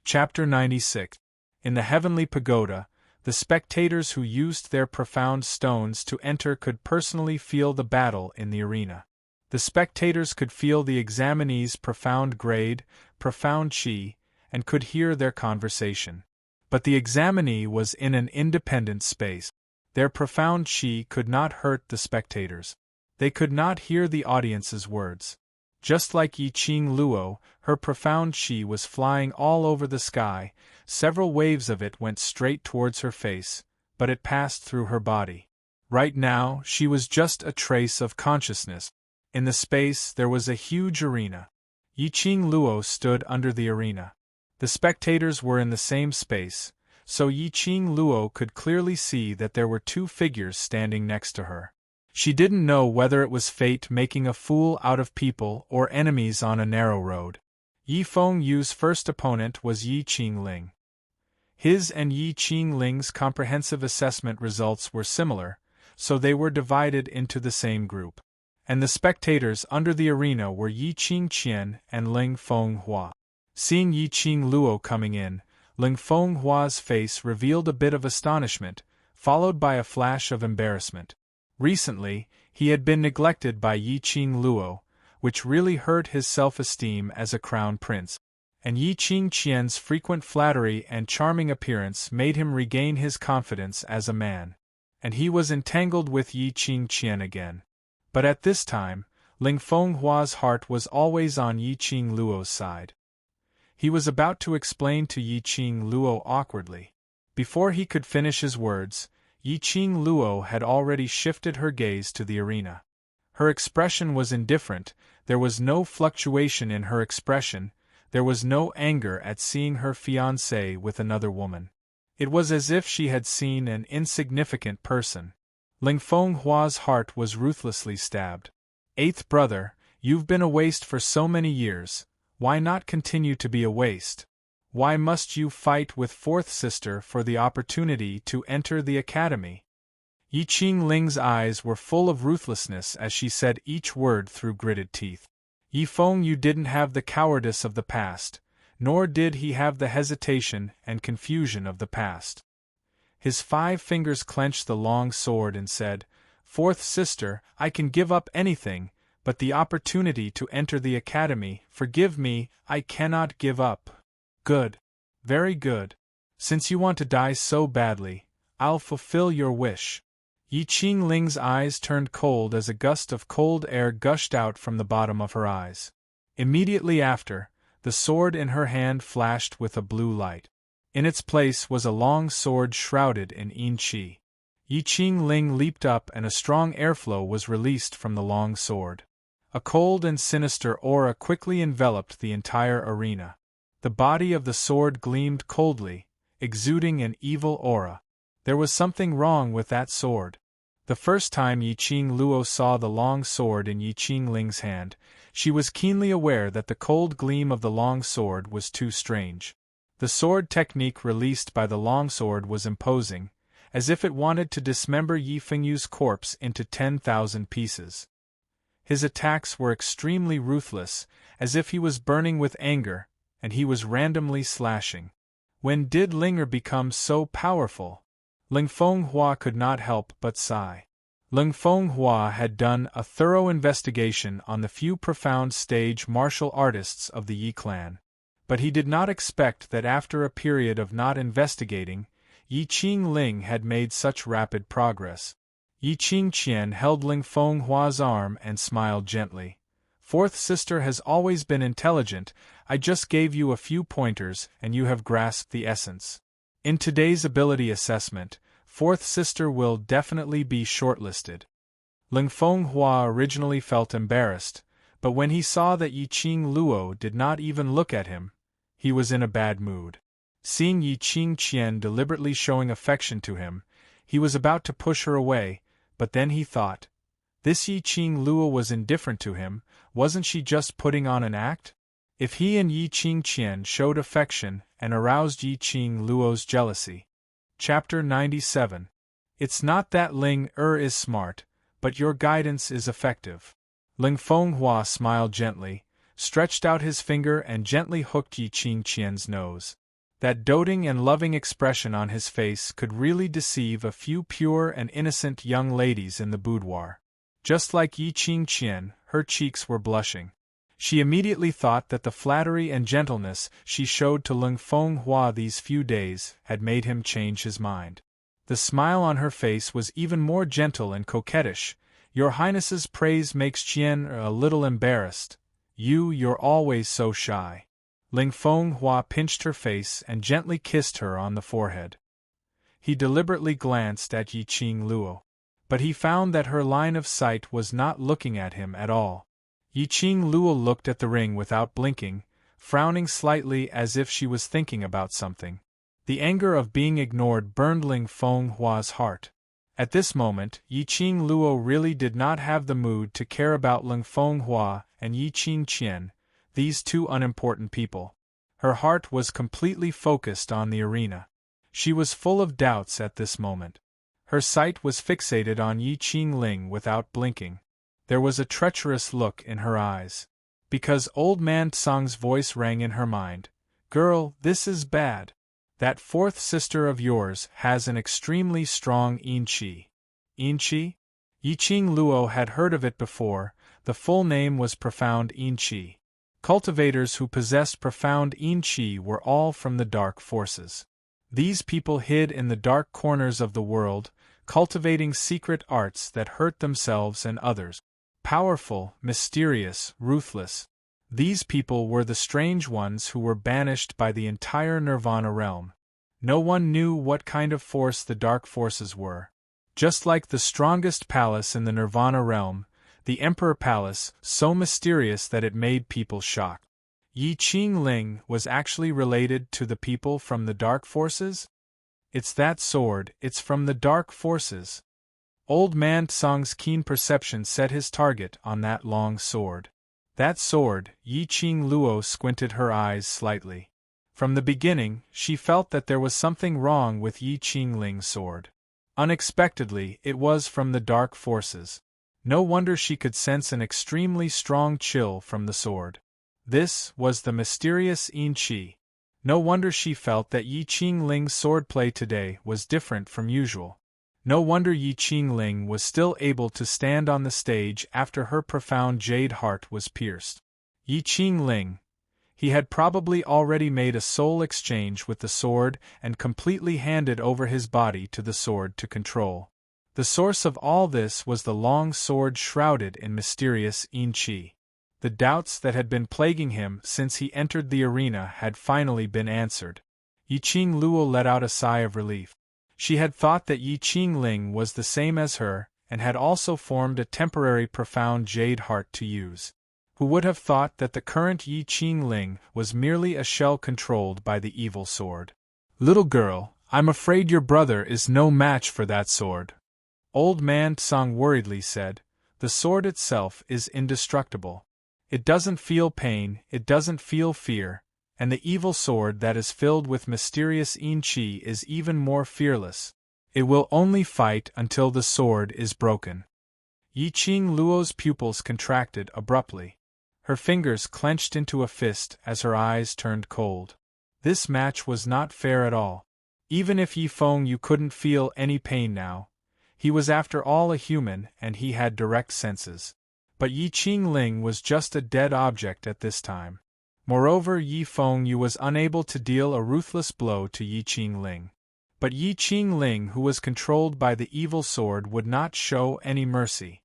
Speaker 1: Chapter 96. In the heavenly pagoda, the spectators who used their profound stones to enter could personally feel the battle in the arena. The spectators could feel the examinees' profound grade, profound qi, and could hear their conversation. But the examinee was in an independent space. Their profound qi could not hurt the spectators. They could not hear the audience's words. Just like Yi Qing Luo, her profound qi was flying all over the sky. Several waves of it went straight towards her face, but it passed through her body. Right now, she was just a trace of consciousness. In the space, there was a huge arena. Yi Qing Luo stood under the arena. The spectators were in the same space, so Yi Qing Luo could clearly see that there were two figures standing next to her. She didn't know whether it was fate making a fool out of people or enemies on a narrow road. Yi Fengyu's first opponent was Yi Qing Ling. His and Yi Qing Ling's comprehensive assessment results were similar, so they were divided into the same group. And the spectators under the arena were Yi Qing Qian and Ling Fenghua. Seeing Yi Qing Luo coming in, Ling Fenghua's face revealed a bit of astonishment, followed by a flash of embarrassment. Recently, he had been neglected by Yi Qing Luo, which really hurt his self-esteem as a crown prince. And Yi Qing Qian's frequent flattery and charming appearance made him regain his confidence as a man. And he was entangled with Yi Qing Qian again. But at this time, Ling Fenghua's heart was always on Yi Qing Luo's side. He was about to explain to Yi Qing Luo awkwardly. Before he could finish his words, Yi Qing Luo had already shifted her gaze to the arena. Her expression was indifferent, there was no fluctuation in her expression, there was no anger at seeing her fiancé with another woman. It was as if she had seen an insignificant person. Ling Fenghua's heart was ruthlessly stabbed. "Eighth brother, you've been a waste for so many years. Why not continue to be a waste? Why must you fight with fourth sister for the opportunity to enter the academy?" Yi Qing Ling's eyes were full of ruthlessness as she said each word through gritted teeth. Yi Fengyu didn't have the cowardice of the past, nor did he have the hesitation and confusion of the past. His 5 fingers clenched the long sword and said, "Fourth sister, I can give up anything, but the opportunity to enter the academy, forgive me, I cannot give up." "Good. Very good. Since you want to die so badly, I'll fulfill your wish." Yi Qing Ling's eyes turned cold as a gust of cold air gushed out from the bottom of her eyes. Immediately after, the sword in her hand flashed with a blue light. In its place was a long sword shrouded in yin qi. Yi Qing Ling leaped up and a strong airflow was released from the long sword. A cold and sinister aura quickly enveloped the entire arena. The body of the sword gleamed coldly, exuding an evil aura. There was something wrong with that sword. The first time Yi Qing Luo saw the long sword in Yi Qing Ling's hand, she was keenly aware that the cold gleam of the long sword was too strange. The sword technique released by the longsword was imposing, as if it wanted to dismember Yi Fengyu's corpse into 10,000 pieces. His attacks were extremely ruthless, as if he was burning with anger, and he was randomly slashing. When did Linger become so powerful? Ling Fenghua could not help but sigh. Ling Fenghua had done a thorough investigation on the few profound stage martial artists of the Yi clan. But he did not expect that after a period of not investigating, Yi Qingling had made such rapid progress. Yi Qingqian held Ling Fenghua's arm and smiled gently. Fourth sister has always been intelligent. I just gave you a few pointers and you have grasped the essence. In today's ability assessment, fourth sister will definitely be shortlisted. Ling Fenghua originally felt embarrassed, but when he saw that Yi Qing Luo did not even look at him, he was in a bad mood. Seeing Yi Qingqian deliberately showing affection to him, he was about to push her away, but then he thought, this Yi Qing Luo was indifferent to him, wasn't she just putting on an act? If he and Yi Qingqian showed affection and aroused Yi Qing Luo's jealousy. Chapter 97. It's not that Ling is smart, but your guidance is effective. Ling Fenghua smiled gently, stretched out his finger and gently hooked Yi Qingqian's nose. That doting and loving expression on his face could really deceive a few pure and innocent young ladies in the boudoir. Just like Yi Qingqian, her cheeks were blushing. She immediately thought that the flattery and gentleness she showed to Ling Fenghua these few days had made him change his mind. The smile on her face was even more gentle and coquettish. Your Highness's praise makes Qian a little embarrassed. You're always so shy. Ling Fenghua pinched her face and gently kissed her on the forehead. He deliberately glanced at Yi Qing Luo, but he found that her line of sight was not looking at him at all. Yi Qing Luo looked at the ring without blinking, frowning slightly as if she was thinking about something. The anger of being ignored burned Ling Fenghua's heart. At this moment, Yi Qing Luo really did not have the mood to care about Ling Fenghua and Yi Qingqian, these two unimportant people. Her heart was completely focused on the arena. She was full of doubts at this moment. Her sight was fixated on Yi Qingling without blinking. There was a treacherous look in her eyes. Because old man Tsang's voice rang in her mind. Girl, this is bad. That fourth sister of yours has an extremely strong yin qi. Yin qi? Yi Qing Luo had heard of it before. The full name was profound yin qi. Cultivators who possessed profound yin qi were all from the dark forces. These people hid in the dark corners of the world, cultivating secret arts that hurt themselves and others. Powerful, mysterious, ruthless. These people were the strange ones who were banished by the entire Nirvana realm. No one knew what kind of force the dark forces were. Just like the strongest palace in the Nirvana realm, the Emperor Palace, so mysterious that it made people shocked. Yi Qingling was actually related to the people from the dark forces? It's that sword, it's from the dark forces. Old man Tsang's keen perception set his target on that long sword. That sword, Yi Qing Luo squinted her eyes slightly. From the beginning, she felt that there was something wrong with Yi Qingling's sword. Unexpectedly, it was from the dark forces. No wonder she could sense an extremely strong chill from the sword. This was the mysterious yin qi. No wonder she felt that Yi Qingling's swordplay today was different from usual. No wonder Yi Qingling was still able to stand on the stage after her profound jade heart was pierced. Yi Qingling. He had probably already made a soul exchange with the sword and completely handed over his body to the sword to control. The source of all this was the long sword shrouded in mysterious yin qi. The doubts that had been plaguing him since he entered the arena had finally been answered. Yi Qing Luo let out a sigh of relief. She had thought that Yi Qingling was the same as her, and had also formed a temporary profound jade heart to use. Who would have thought that the current Yi Qingling was merely a shell controlled by the evil sword? Little girl, I'm afraid your brother is no match for that sword. Old man Tsang worriedly said, the sword itself is indestructible. It doesn't feel pain, it doesn't feel fear, and the evil sword that is filled with mysterious yin qi is even more fearless. It will only fight until the sword is broken. Yiqing Luo's pupils contracted abruptly. Her fingers clenched into a fist as her eyes turned cold. This match was not fair at all. Even if Yi Fengyu couldn't feel any pain now, he was after all a human and he had direct senses. But Yi Qingling was just a dead object at this time. Moreover, Yi Fengyu was unable to deal a ruthless blow to Yi Qingling. But Yi Qingling, who was controlled by the evil sword, would not show any mercy.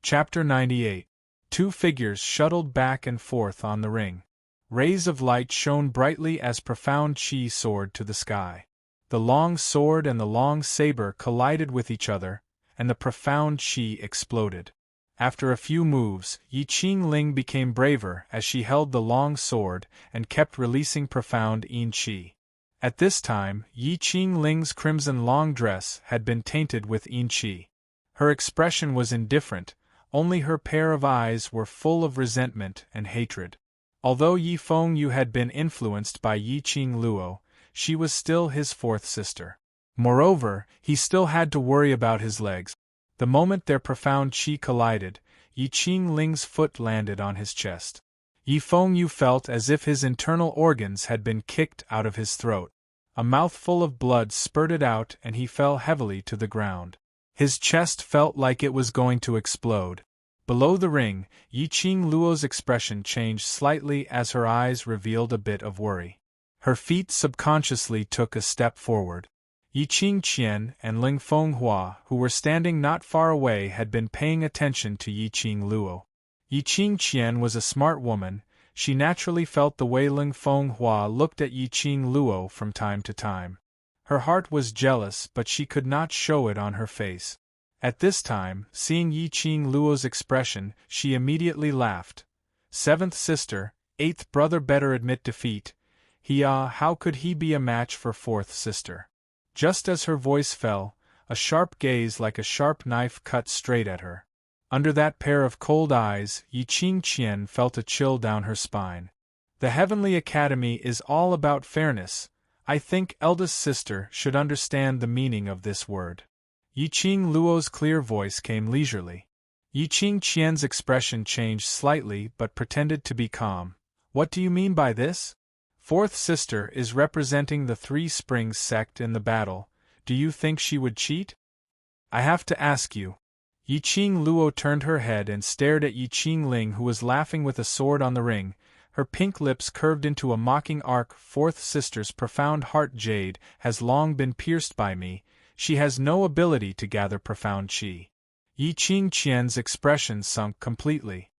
Speaker 1: Chapter 98. Two figures shuttled back and forth on the ring. Rays of light shone brightly as profound qi soared to the sky. The long sword and the long saber collided with each other, and the profound qi exploded. After a few moves, Yi Qingling became braver as she held the long sword and kept releasing profound yin qi. At this time, Yi Qingling's crimson long dress had been tainted with yin qi. Her expression was indifferent, only her pair of eyes were full of resentment and hatred. Although Yi Fengyu had been influenced by Yiqing Luo, she was still his fourth sister. Moreover, he still had to worry about his legs. The moment their profound qi collided, Yi Qingling's foot landed on his chest. Yi Fengyu felt as if his internal organs had been kicked out of his throat. A mouthful of blood spurted out and he fell heavily to the ground. His chest felt like it was going to explode. Below the ring, Yiqing Luo's expression changed slightly as her eyes revealed a bit of worry. Her feet subconsciously took a step forward. Yiqing Qian and Ling Fenghua, who were standing not far away, had been paying attention to Yiqing Luo. Yiqing Qian was a smart woman. She naturally felt the way Ling Fenghua looked at Yiqing Luo from time to time. Her heart was jealous, but she could not show it on her face. At this time, seeing Yiqing Luo's expression, she immediately laughed. Seventh sister, eighth brother, better admit defeat. How could he be a match for fourth sister? Just as her voice fell, a sharp gaze like a sharp knife cut straight at her. Under that pair of cold eyes, Yiqing Qian felt a chill down her spine. The Heavenly Academy is all about fairness. I think eldest sister should understand the meaning of this word. Yiqing Luo's clear voice came leisurely. Yiqing Qian's expression changed slightly but pretended to be calm. What do you mean by this? Fourth sister is representing the Three Springs sect in the battle. Do you think she would cheat? I have to ask you. Yiqing Luo turned her head and stared at Yi Qingling, who was laughing with a sword on the ring. Her pink lips curved into a mocking arc. Fourth sister's profound heart jade has long been pierced by me. She has no ability to gather profound qi. Yiqing Qian's expression sunk completely.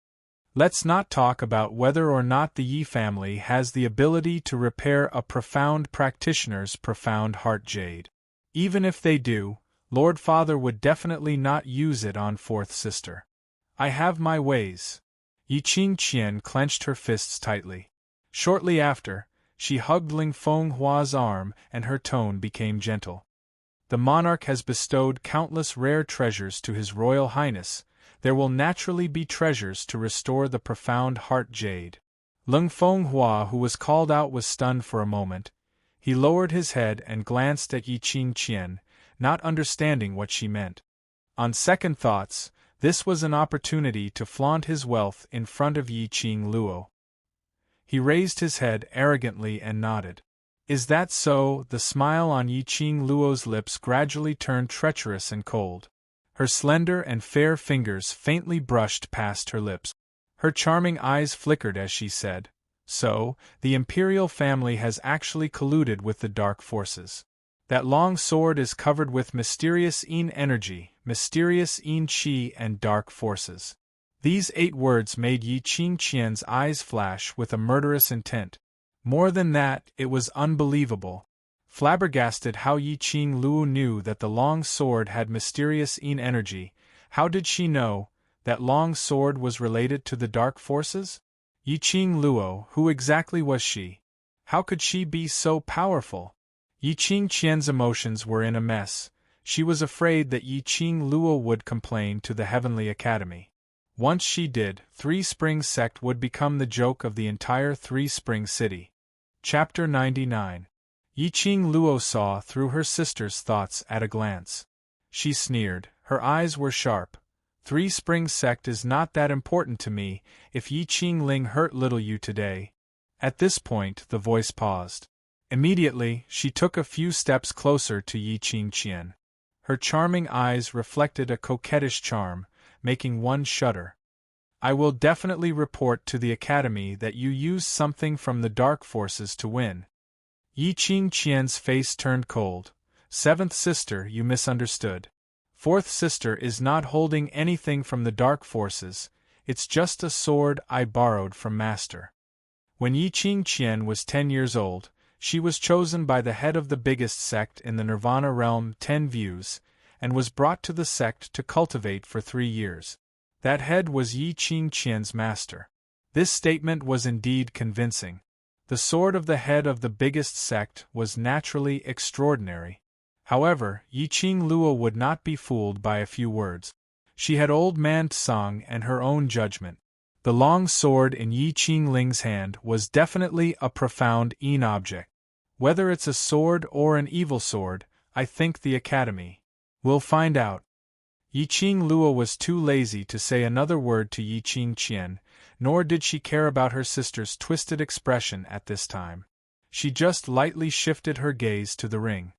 Speaker 1: Let's not talk about whether or not the Yi family has the ability to repair a profound practitioner's profound heart jade. Even if they do, Lord Father would definitely not use it on fourth sister. I have my ways. Yiqing Qian clenched her fists tightly. Shortly after, she hugged Ling Fenghua's arm and her tone became gentle. The monarch has bestowed countless rare treasures to His Royal Highness. There will naturally be treasures to restore the profound heart jade. Ling Fenghua, who was called out, was stunned for a moment. He lowered his head and glanced at Yiqing Qian, not understanding what she meant. On second thoughts, this was an opportunity to flaunt his wealth in front of Yiqing Luo. He raised his head arrogantly and nodded. Is that so? The smile on Yiqing Luo's lips gradually turned treacherous and cold. Her slender and fair fingers faintly brushed past her lips. Her charming eyes flickered as she said, So, the imperial family has actually colluded with the dark forces. That long sword is covered with mysterious yin energy, mysterious yin qi and dark forces. These 8 words made Yiqing Qian's eyes flash with a murderous intent. More than that, it was unbelievable. Flabbergasted how Yiqing Luo knew that the long sword had mysterious yin energy. How did she know that long sword was related to the dark forces? Yiqing Luo, who exactly was she? How could she be so powerful? Yiqing Qian's emotions were in a mess. She was afraid that Yiqing Luo would complain to the Heavenly Academy. Once she did, Three Springs sect would become the joke of the entire Three Springs city. Chapter 99. Yiqing Luo saw through her sister's thoughts at a glance. She sneered, her eyes were sharp. Three Spring Sect is not that important to me if Yi Qing Ling hurt little you today. At this point, the voice paused. Immediately, she took a few steps closer to Yi Qing Qian. Her charming eyes reflected a coquettish charm, making one shudder. I will definitely report to the Academy that you used something from the dark forces to win. Yi Qing Qian's face turned cold. Seventh sister, you misunderstood. Fourth sister is not holding anything from the dark forces, it's just a sword I borrowed from master. When Yi Qing Qian was 10 years old, she was chosen by the head of the biggest sect in the Nirvana realm, 10 Views, and was brought to the sect to cultivate for 3 years. That head was Yi Qing Qian's master. This statement was indeed convincing. The sword of the head of the biggest sect was naturally extraordinary. However, Yi Qing Luo would not be fooled by a few words. She had old man Tsang and her own judgment. The long sword in Yi Qing Ling's hand was definitely a profound Yin object. Whether it's a sword or an evil sword, I think the Academy will find out. Yi Qing Luo was too lazy to say another word to Yi Qing Qian, nor did she care about her sister's twisted expression at this time. She just lightly shifted her gaze to the ring.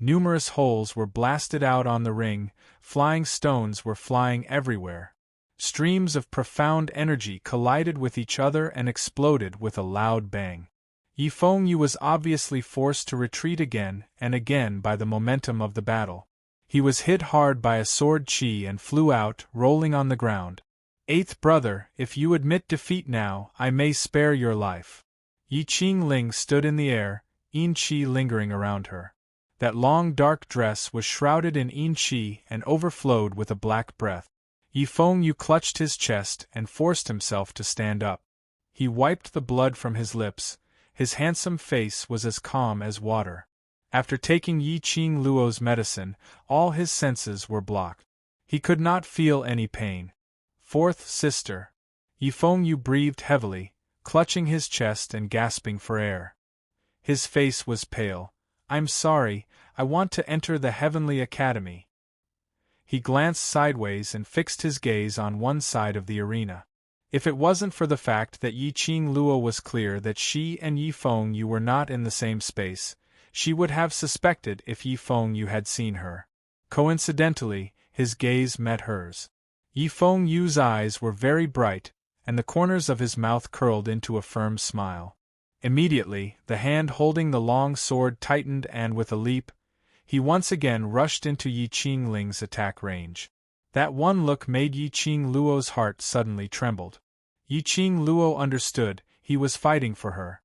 Speaker 1: Numerous holes were blasted out on the ring, flying stones were flying everywhere. Streams of profound energy collided with each other and exploded with a loud bang. Yi Fengyu was obviously forced to retreat again and again by the momentum of the battle. He was hit hard by a sword chi and flew out, rolling on the ground. Eighth brother, if you admit defeat now, I may spare your life. Yi Qing Ling stood in the air, Yin Qi lingering around her. That long dark dress was shrouded in Yin Qi and overflowed with a black breath. Yi Fengyu clutched his chest and forced himself to stand up. He wiped the blood from his lips. His handsome face was as calm as water. After taking Yi Qing Luo's medicine, all his senses were blocked. He could not feel any pain. Fourth sister. Yi Fengyu breathed heavily, clutching his chest and gasping for air. His face was pale. I'm sorry, I want to enter the Heavenly Academy. He glanced sideways and fixed his gaze on one side of the arena. If it wasn't for the fact that Yi Qing Luo was clear that she and Yi Fengyu were not in the same space, she would have suspected if Yi Fengyu had seen her. Coincidentally, his gaze met hers. Yi Fengyu's eyes were very bright, and the corners of his mouth curled into a firm smile. Immediately, the hand holding the long sword tightened and with a leap, he once again rushed into Yi Qing Ling's attack range. That one look made Yi Qing Luo's heart suddenly trembled. Yi Qing Luo understood, he was fighting for her.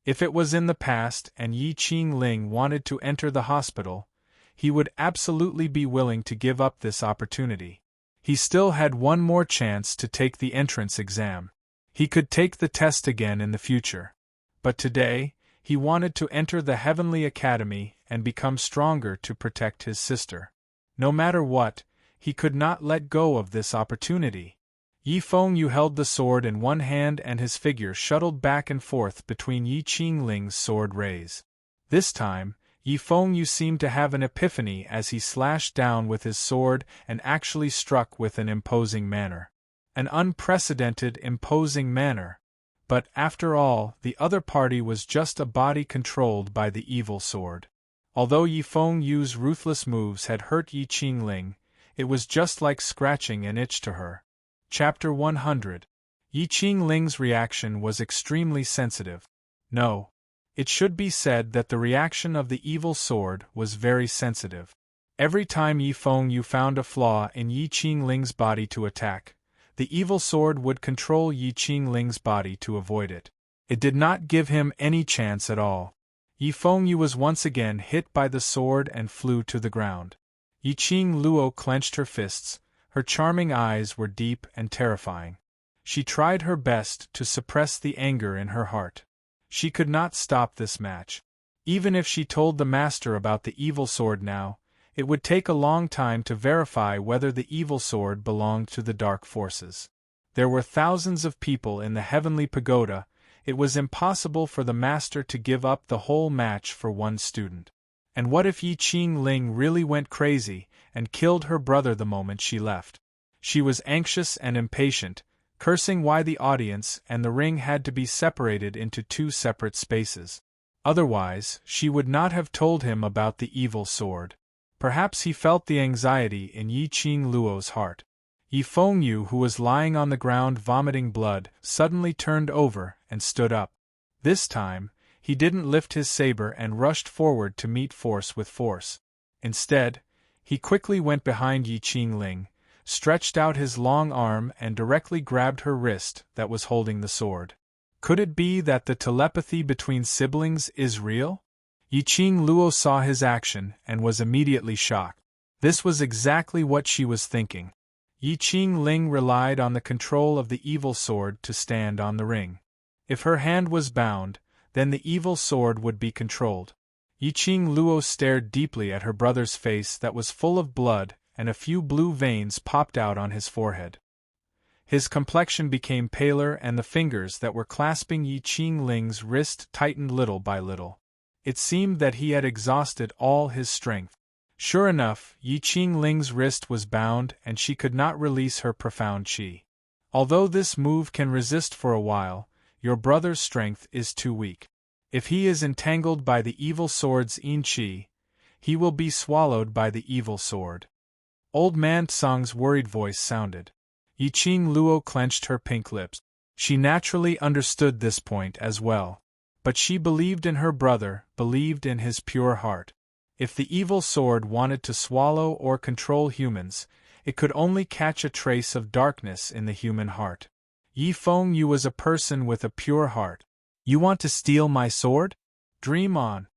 Speaker 1: If it was in the past and Yi Qing Ling wanted to enter the hospital, he would absolutely be willing to give up this opportunity. He still had one more chance to take the entrance exam. He could take the test again in the future. But today, he wanted to enter the Heavenly Academy and become stronger to protect his sister. No matter what, he could not let go of this opportunity. Yi Fengyu held the sword in one hand and his figure shuttled back and forth between Yi Qing Ling's sword rays. This time, Yi Fengyu seemed to have an epiphany as he slashed down with his sword and actually struck with an imposing manner. An unprecedented, imposing manner. But, after all, the other party was just a body controlled by the evil sword. Although Yi Fengyu's ruthless moves had hurt Yi Qing Ling, it was just like scratching an itch to her. Chapter 100. Yi Qing Ling's reaction was extremely sensitive. No. It should be said that the reaction of the evil sword was very sensitive. Every time Yi Fengyu found a flaw in Yi Qing Ling's body to attack, the evil sword would control Yi Qing Ling's body to avoid it. It did not give him any chance at all. Yi Fengyu was once again hit by the sword and flew to the ground. Yi Qing Luo clenched her fists, her charming eyes were deep and terrifying. She tried her best to suppress the anger in her heart. She could not stop this match. Even if she told the master about the evil sword now, it would take a long time to verify whether the evil sword belonged to the dark forces. There were thousands of people in the heavenly pagoda. It was impossible for the master to give up the whole match for one student. And what if Yi Qing Ling really went crazy and killed her brother the moment she left? She was anxious and impatient, cursing why the audience and the ring had to be separated into two separate spaces. Otherwise, she would not have told him about the evil sword. Perhaps he felt the anxiety in Yi-Ching Luo's heart. Yi Fengyu, who was lying on the ground vomiting blood, suddenly turned over and stood up. This time, he didn't lift his saber and rushed forward to meet force with force. Instead, he quickly went behind Yi-Ching Ling, stretched out his long arm and directly grabbed her wrist that was holding the sword. Could it be that the telepathy between siblings is real? Yi-Ching Luo saw his action and was immediately shocked. This was exactly what she was thinking. Yi-Ching Ling relied on the control of the evil sword to stand on the ring. If her hand was bound, then the evil sword would be controlled. Yi-Ching Luo stared deeply at her brother's face that was full of blood, and a few blue veins popped out on his forehead. His complexion became paler and the fingers that were clasping Yi-Ching Ling's wrist tightened little by little. It seemed that he had exhausted all his strength. Sure enough, Yi-Ching Ling's wrist was bound and she could not release her profound qi. Although this move can resist for a while, your brother's strength is too weak. If he is entangled by the evil sword's yin qi, he will be swallowed by the evil sword. Old Man Tsang's worried voice sounded. Yi-Ching Luo clenched her pink lips. She naturally understood this point as well. But she believed in her brother, believed in his pure heart. If the evil sword wanted to swallow or control humans, it could only catch a trace of darkness in the human heart. Yi Fengyu was a person with a pure heart. You want to steal my sword? Dream on.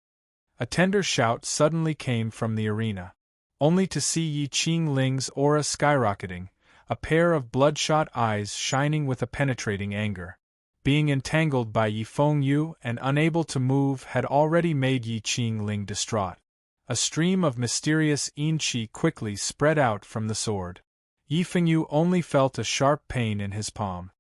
Speaker 1: A tender shout suddenly came from the arena. Only to see Yi-Ching Ling's aura skyrocketing, a pair of bloodshot eyes shining with a penetrating anger. Being entangled by Yi Fengyu and unable to move had already made Yi-Ching Ling distraught. A stream of mysterious yin qi quickly spread out from the sword. Yi Fengyu only felt a sharp pain in his palm.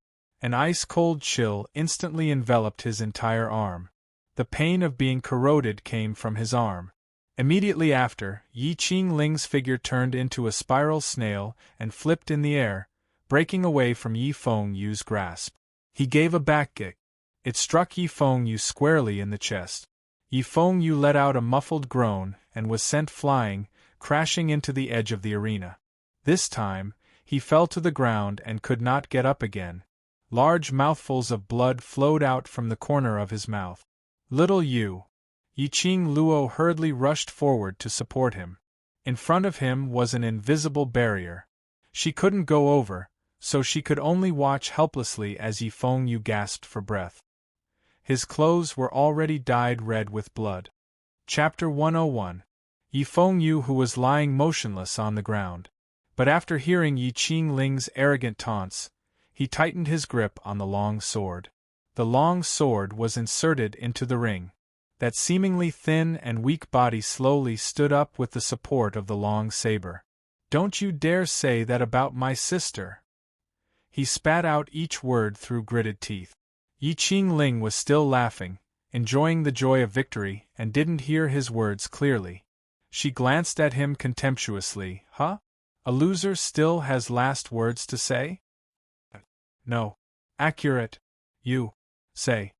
Speaker 1: An ice-cold chill instantly enveloped his entire arm. The pain of being corroded came from his arm. Immediately after, Yi-Ching Ling's figure turned into a spiral snail and flipped in the air, breaking away from Yi Fengyu's grasp. He gave a back kick. It struck Yi Fengyu squarely in the chest. Yi Fengyu let out a muffled groan and was sent flying, crashing into the edge of the arena. This time, he fell to the ground and could not get up again. Large mouthfuls of blood flowed out from the corner of his mouth. Little Yu. Yi-Ching Luo hurriedly rushed forward to support him. In front of him was an invisible barrier. She couldn't go over, so she could only watch helplessly as Yi Fengyu gasped for breath. His clothes were already dyed red with blood. Chapter 101. Yi Fengyu, who was lying motionless on the ground. But after hearing Yi-Ching Ling's arrogant taunts, he tightened his grip on the long sword. The long sword was inserted into the ring. That seemingly thin and weak body slowly stood up with the support of the long saber. Don't you dare say that about my sister. He spat out each word through gritted teeth. Yi-Ching Ling was still laughing, enjoying the joy of victory, and didn't hear his words clearly. She glanced at him contemptuously. Huh? A loser still has last words to say? No. Accurate. You. Say.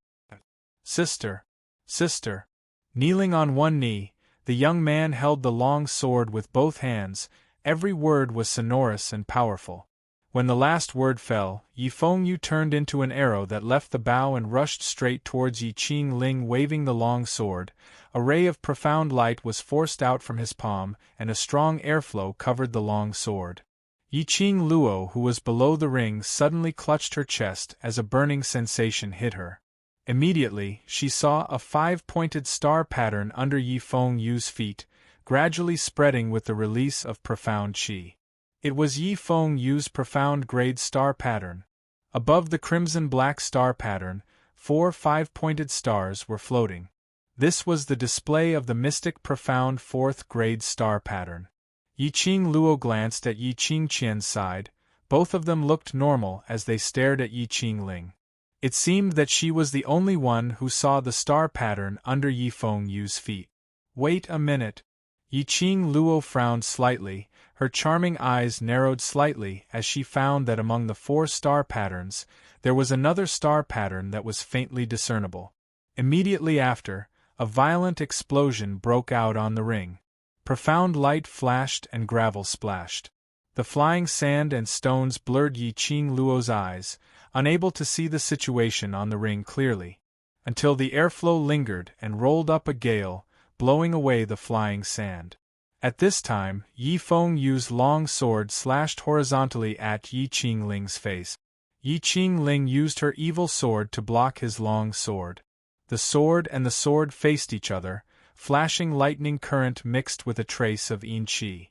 Speaker 1: Sister. Sister. Kneeling on one knee, the young man held the long sword with both hands. Every word was sonorous and powerful. When the last word fell, Yi Fengyu turned into an arrow that left the bow and rushed straight towards Yi-Ching Ling waving the long sword. A ray of profound light was forced out from his palm, and a strong airflow covered the long sword. Yi-Ching Luo, who was below the ring, suddenly clutched her chest as a burning sensation hit her. Immediately, she saw a 5-pointed star pattern under Yi Fengyu's feet, gradually spreading with the release of profound qi. It was Yi Fengyu's profound grade star pattern. Above the crimson-black star pattern, 4 5-pointed stars were floating. This was the display of the mystic profound 4th grade star pattern. Yi-Ching Luo glanced at Yi-Ching Qian's side. Both of them looked normal as they stared at Yi-Ching Ling. It seemed that she was the only one who saw the star pattern under Yi Fengyu's feet. Wait a minute. Yiqing Luo frowned slightly, her charming eyes narrowed slightly as she found that among the 4 star patterns, there was another star pattern that was faintly discernible. Immediately after, a violent explosion broke out on the ring. Profound light flashed and gravel splashed. The flying sand and stones blurred Yiqing Luo's eyes, unable to see the situation on the ring clearly, until the airflow lingered and rolled up a gale, blowing away the flying sand. At this time, Yi Fengyu's long sword slashed horizontally at Yiqing Ling's face. Yiqing Ling used her evil sword to block his long sword. The sword and the sword faced each other, flashing lightning current mixed with a trace of yin qi.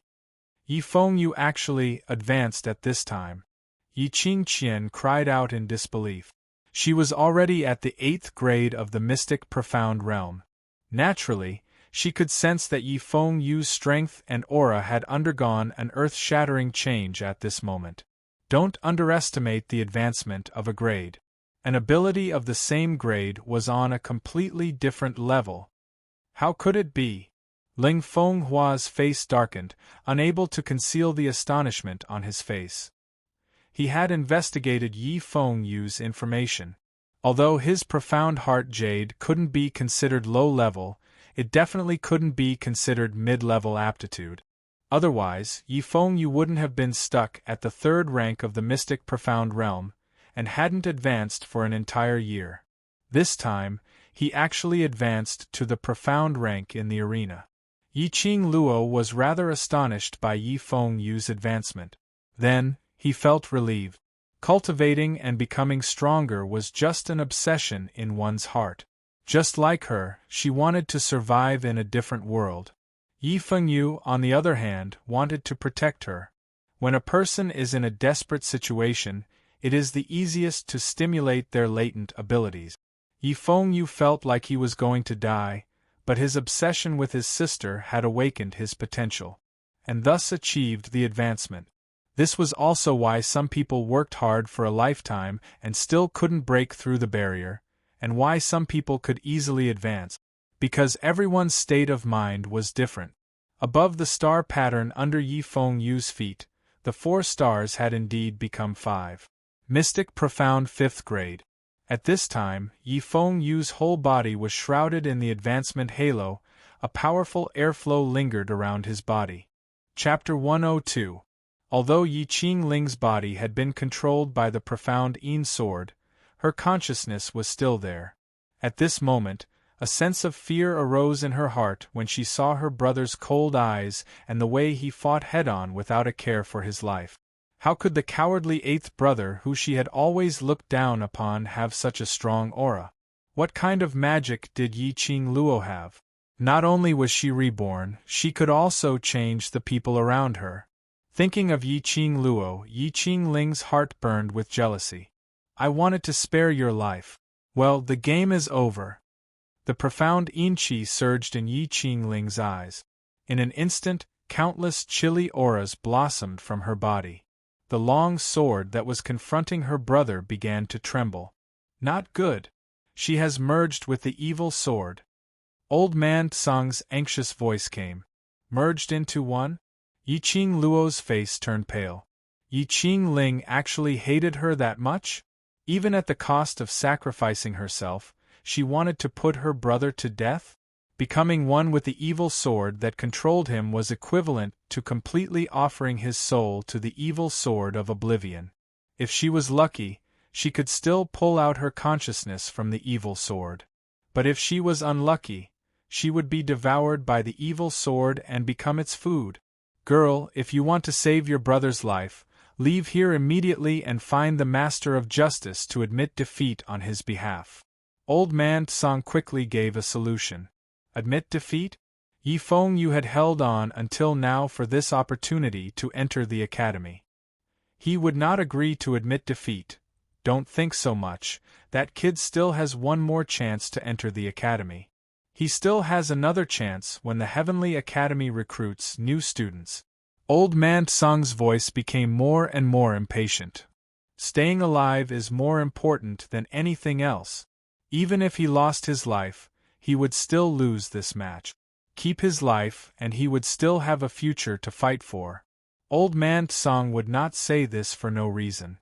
Speaker 1: Yi Fengyu actually advanced at this time. Yiqing Qian cried out in disbelief. She was already at the 8th grade of the mystic profound realm. Naturally, she could sense that Yi Fengyu's strength and aura had undergone an earth-shattering change at this moment. Don't underestimate the advancement of a grade. An ability of the same grade was on a completely different level. How could it be? Ling Fenghua's face darkened, unable to conceal the astonishment on his face. He had investigated Yi Fengyu's information. Although his profound heart jade couldn't be considered low-level, it definitely couldn't be considered mid-level aptitude. Otherwise, Yi Fengyu wouldn't have been stuck at the 3rd rank of the mystic profound realm, and hadn't advanced for an entire year. This time, he actually advanced to the profound rank in the arena. Yiqing Luo was rather astonished by Yi Fengyu's advancement. Then, he felt relieved. Cultivating and becoming stronger was just an obsession in one's heart. Just like her, she wanted to survive in a different world. Yi Fengyu, on the other hand, wanted to protect her. When a person is in a desperate situation, it is the easiest to stimulate their latent abilities. Yi Fengyu felt like he was going to die, but his obsession with his sister had awakened his potential, and thus achieved the advancement. This was also why some people worked hard for a lifetime and still couldn't break through the barrier, and why some people could easily advance, because everyone's state of mind was different. Above the star pattern under Yi Fengyu's feet, the 4 stars had indeed become 5. Mystic Profound 5th grade. At this time, Yi Fengyu's whole body was shrouded in the advancement halo, a powerful airflow lingered around his body. Chapter 102. Although Yiqing Ling's body had been controlled by the profound Yin sword, her consciousness was still there. At this moment, a sense of fear arose in her heart when she saw her brother's cold eyes and the way he fought head-on without a care for his life. How could the cowardly 8th brother who she had always looked down upon have such a strong aura? What kind of magic did Yiqing Luo have? Not only was she reborn, she could also change the people around her. Thinking of Yiqing Luo, Yiqing Ling's heart burned with jealousy. I wanted to spare your life. Well, the game is over. The profound yin qi surged in Yiqing Ling's eyes. In an instant, countless chilly auras blossomed from her body. The long sword that was confronting her brother began to tremble. Not good. She has merged with the evil sword. Old Man Tsang's anxious voice came. Merged into one? Yiqing Luo's face turned pale. Yiqing Ling actually hated her that much? Even at the cost of sacrificing herself, she wanted to put her brother to death? Becoming one with the evil sword that controlled him was equivalent to completely offering his soul to the evil sword of oblivion. If she was lucky, she could still pull out her consciousness from the evil sword. But if she was unlucky, she would be devoured by the evil sword and become its food. Girl, if you want to save your brother's life, leave here immediately and find the Master of Justice to admit defeat on his behalf. Old Man Tsang quickly gave a solution. Admit defeat? Yi Fengyu had held on until now for this opportunity to enter the academy. He would not agree to admit defeat. Don't think so much, that kid still has one more chance to enter the academy. He still has another chance when the Heavenly Academy recruits new students. Old Man Tsang's voice became more and more impatient. Staying alive is more important than anything else. Even if he lost his life, he would still lose this match. keep his life, and he would still have a future to fight for. Old man Tsang would not say this for no reason.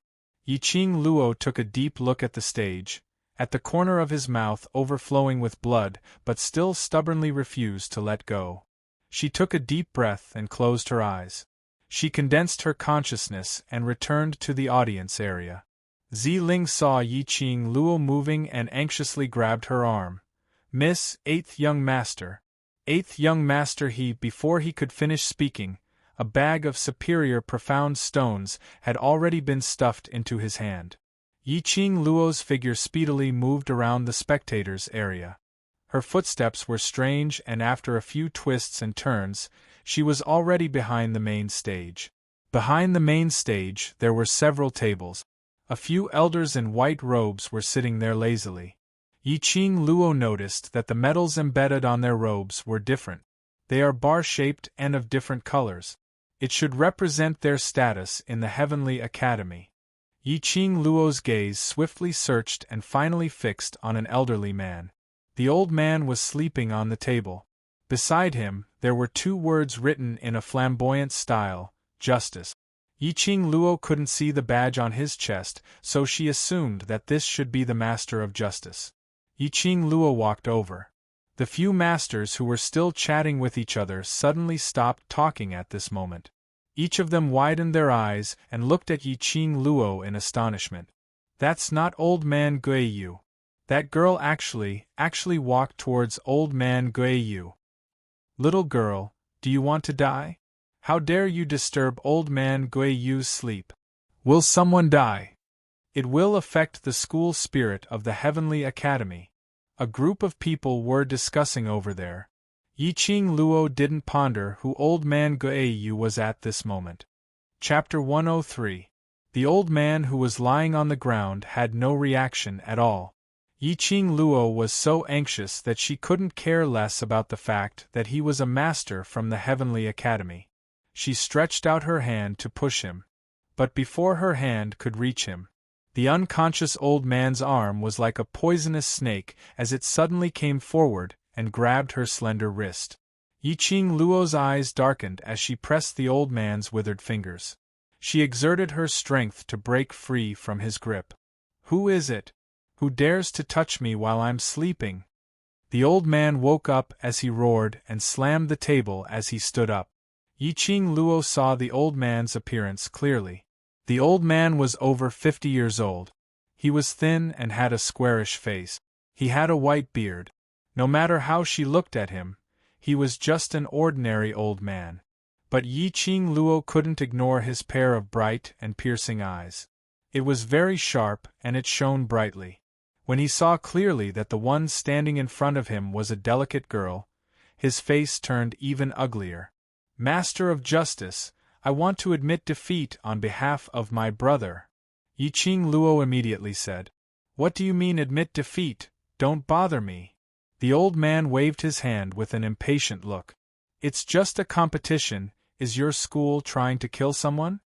Speaker 1: Yiqing Luo took a deep look at the stage, at the corner of his mouth overflowing with blood, but still stubbornly refused to let go. She took a deep breath and closed her eyes. She condensed her consciousness and returned to the audience area. Ziling saw Yiqing Luo moving and anxiously grabbed her arm. "Miss, eighth young master." Eighth young master before he could finish speaking, a bag of superior profound stones had already been stuffed into his hand. Yiqing Luo's figure speedily moved around the spectators' area. Her footsteps were strange, and after a few twists and turns, she was already behind the main stage. Behind the main stage there were several tables. A few elders in white robes were sitting there lazily. Yiqing Luo noticed that the medals embedded on their robes were different. They are bar-shaped and of different colors. It should represent their status in the Heavenly Academy. Yiqing Luo's gaze swiftly searched and finally fixed on an elderly man. The old man was sleeping on the table. Beside him, there were 2 words written in a flamboyant style: Justice. Yiqing Luo couldn't see the badge on his chest, so she assumed that this should be the Master of Justice. Yiqing Luo walked over. The few masters who were still chatting with each other suddenly stopped talking at this moment. Each of them widened their eyes and looked at Yiqing Luo in astonishment. "That's not Old Man Guiyu." That girl actually walked towards Old Man Guiyu. "Little girl, do you want to die? How dare you disturb Old Man Guiyu's sleep? Will someone die? It will affect the school spirit of the Heavenly Academy." A group of people were discussing over there. Yiqing Luo didn't ponder who Old Man Guiyu was at this moment. Chapter 103. The old man who was lying on the ground had no reaction at all. Yiqing Luo was so anxious that she couldn't care less about the fact that he was a master from the Heavenly Academy. She stretched out her hand to push him. But before her hand could reach him, the unconscious old man's arm was like a poisonous snake as it suddenly came forward and grabbed her slender wrist. Yiqing Luo's eyes darkened as she pressed the old man's withered fingers. She exerted her strength to break free from his grip. "Who is it? Who dares to touch me while I'm sleeping?" The old man woke up as he roared and slammed the table as he stood up. Yiqing Luo saw the old man's appearance clearly. The old man was over 50 years old. He was thin and had a squarish face. He had a white beard. No matter how she looked at him, he was just an ordinary old man. But Yiqing Luo couldn't ignore his pair of bright and piercing eyes. It was very sharp and it shone brightly. When he saw clearly that the one standing in front of him was a delicate girl, his face turned even uglier. "Master of Justice, I want to admit defeat on behalf of my brother," Yiqing Luo immediately said. "What do you mean admit defeat? Don't bother me." The old man waved his hand with an impatient look. "It's just a competition. Is your school trying to kill someone?"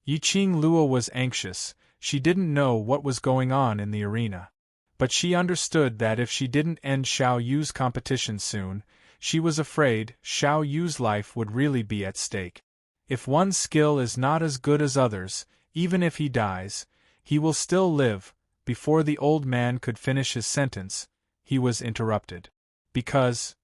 Speaker 1: Yiqing Luo was anxious. She didn't know what was going on in the arena. But she understood that if she didn't end Xiao Yu's competition soon, she was afraid Xiao Yu's life would really be at stake. If one's skill is not as good as others, even if he dies, he will still live. Before the old man could finish his sentence, he was interrupted. Because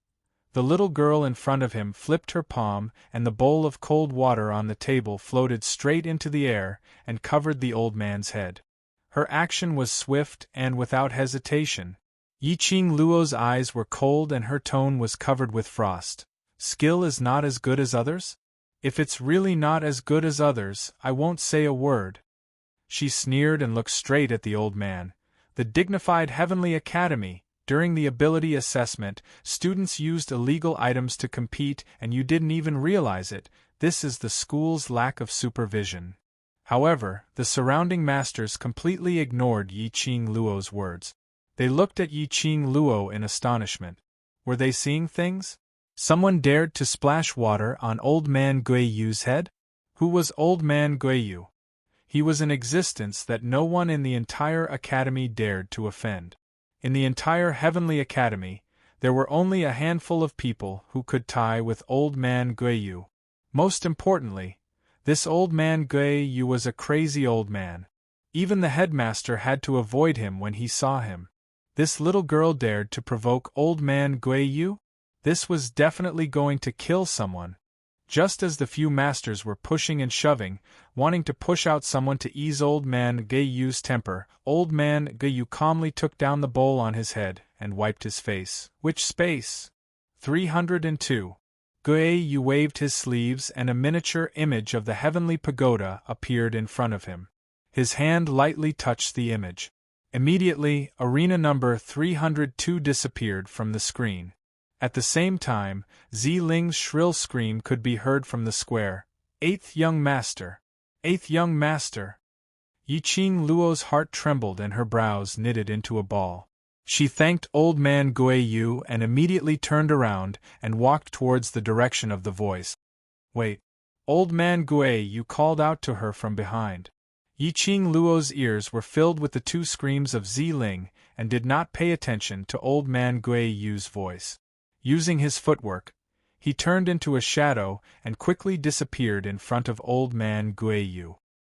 Speaker 1: the little girl in front of him flipped her palm and the bowl of cold water on the table floated straight into the air and covered the old man's head. Her action was swift and without hesitation. Yiqing Luo's eyes were cold and her tone was covered with frost. "Skill is not as good as others? If it's really not as good as others, I won't say a word." She sneered and looked straight at the old man. "The dignified Heavenly Academy, during the ability assessment, students used illegal items to compete and you didn't even realize it. This is the school's lack of supervision." However, the surrounding masters completely ignored Yiqing Luo's words. They looked at Yiqing Luo in astonishment. Were they seeing things? Someone dared to splash water on Old Man Guiyu's head? Who was Old Man Guiyu? He was an existence that no one in the entire academy dared to offend. In the entire Heavenly Academy, There were only a handful of people who could tie with Old Man Guiyu. Most importantly, this Old Man Guiyu was a crazy old man. Even the headmaster had to avoid him when he saw him. This little girl dared to provoke Old Man Guiyu? This was definitely going to kill someone. Just as the few masters were pushing and shoving, wanting to push out someone to ease Old Man Guiyu's temper, Old Man Guiyu calmly took down the bowl on his head and wiped his face. Which space? 302. Guiyu waved his sleeves and a miniature image of the heavenly pagoda appeared in front of him. His hand lightly touched the image. Immediately, arena number 302 disappeared from the screen. At the same time, Ziling's shrill scream could be heard from the square. Eighth young master! Eighth young master! Yiqing Luo's heart trembled and her brows knitted into a ball. She thanked Old Man Guiyu and immediately turned around and walked towards the direction of the voice. Wait! Old Man Guiyu called out to her from behind. Yiqing Luo's ears were filled with the two screams of Ziling and did not pay attention to Old Man Guiyu's voice. Using his footwork, he turned into a shadow and quickly disappeared in front of Old Man Guiyu.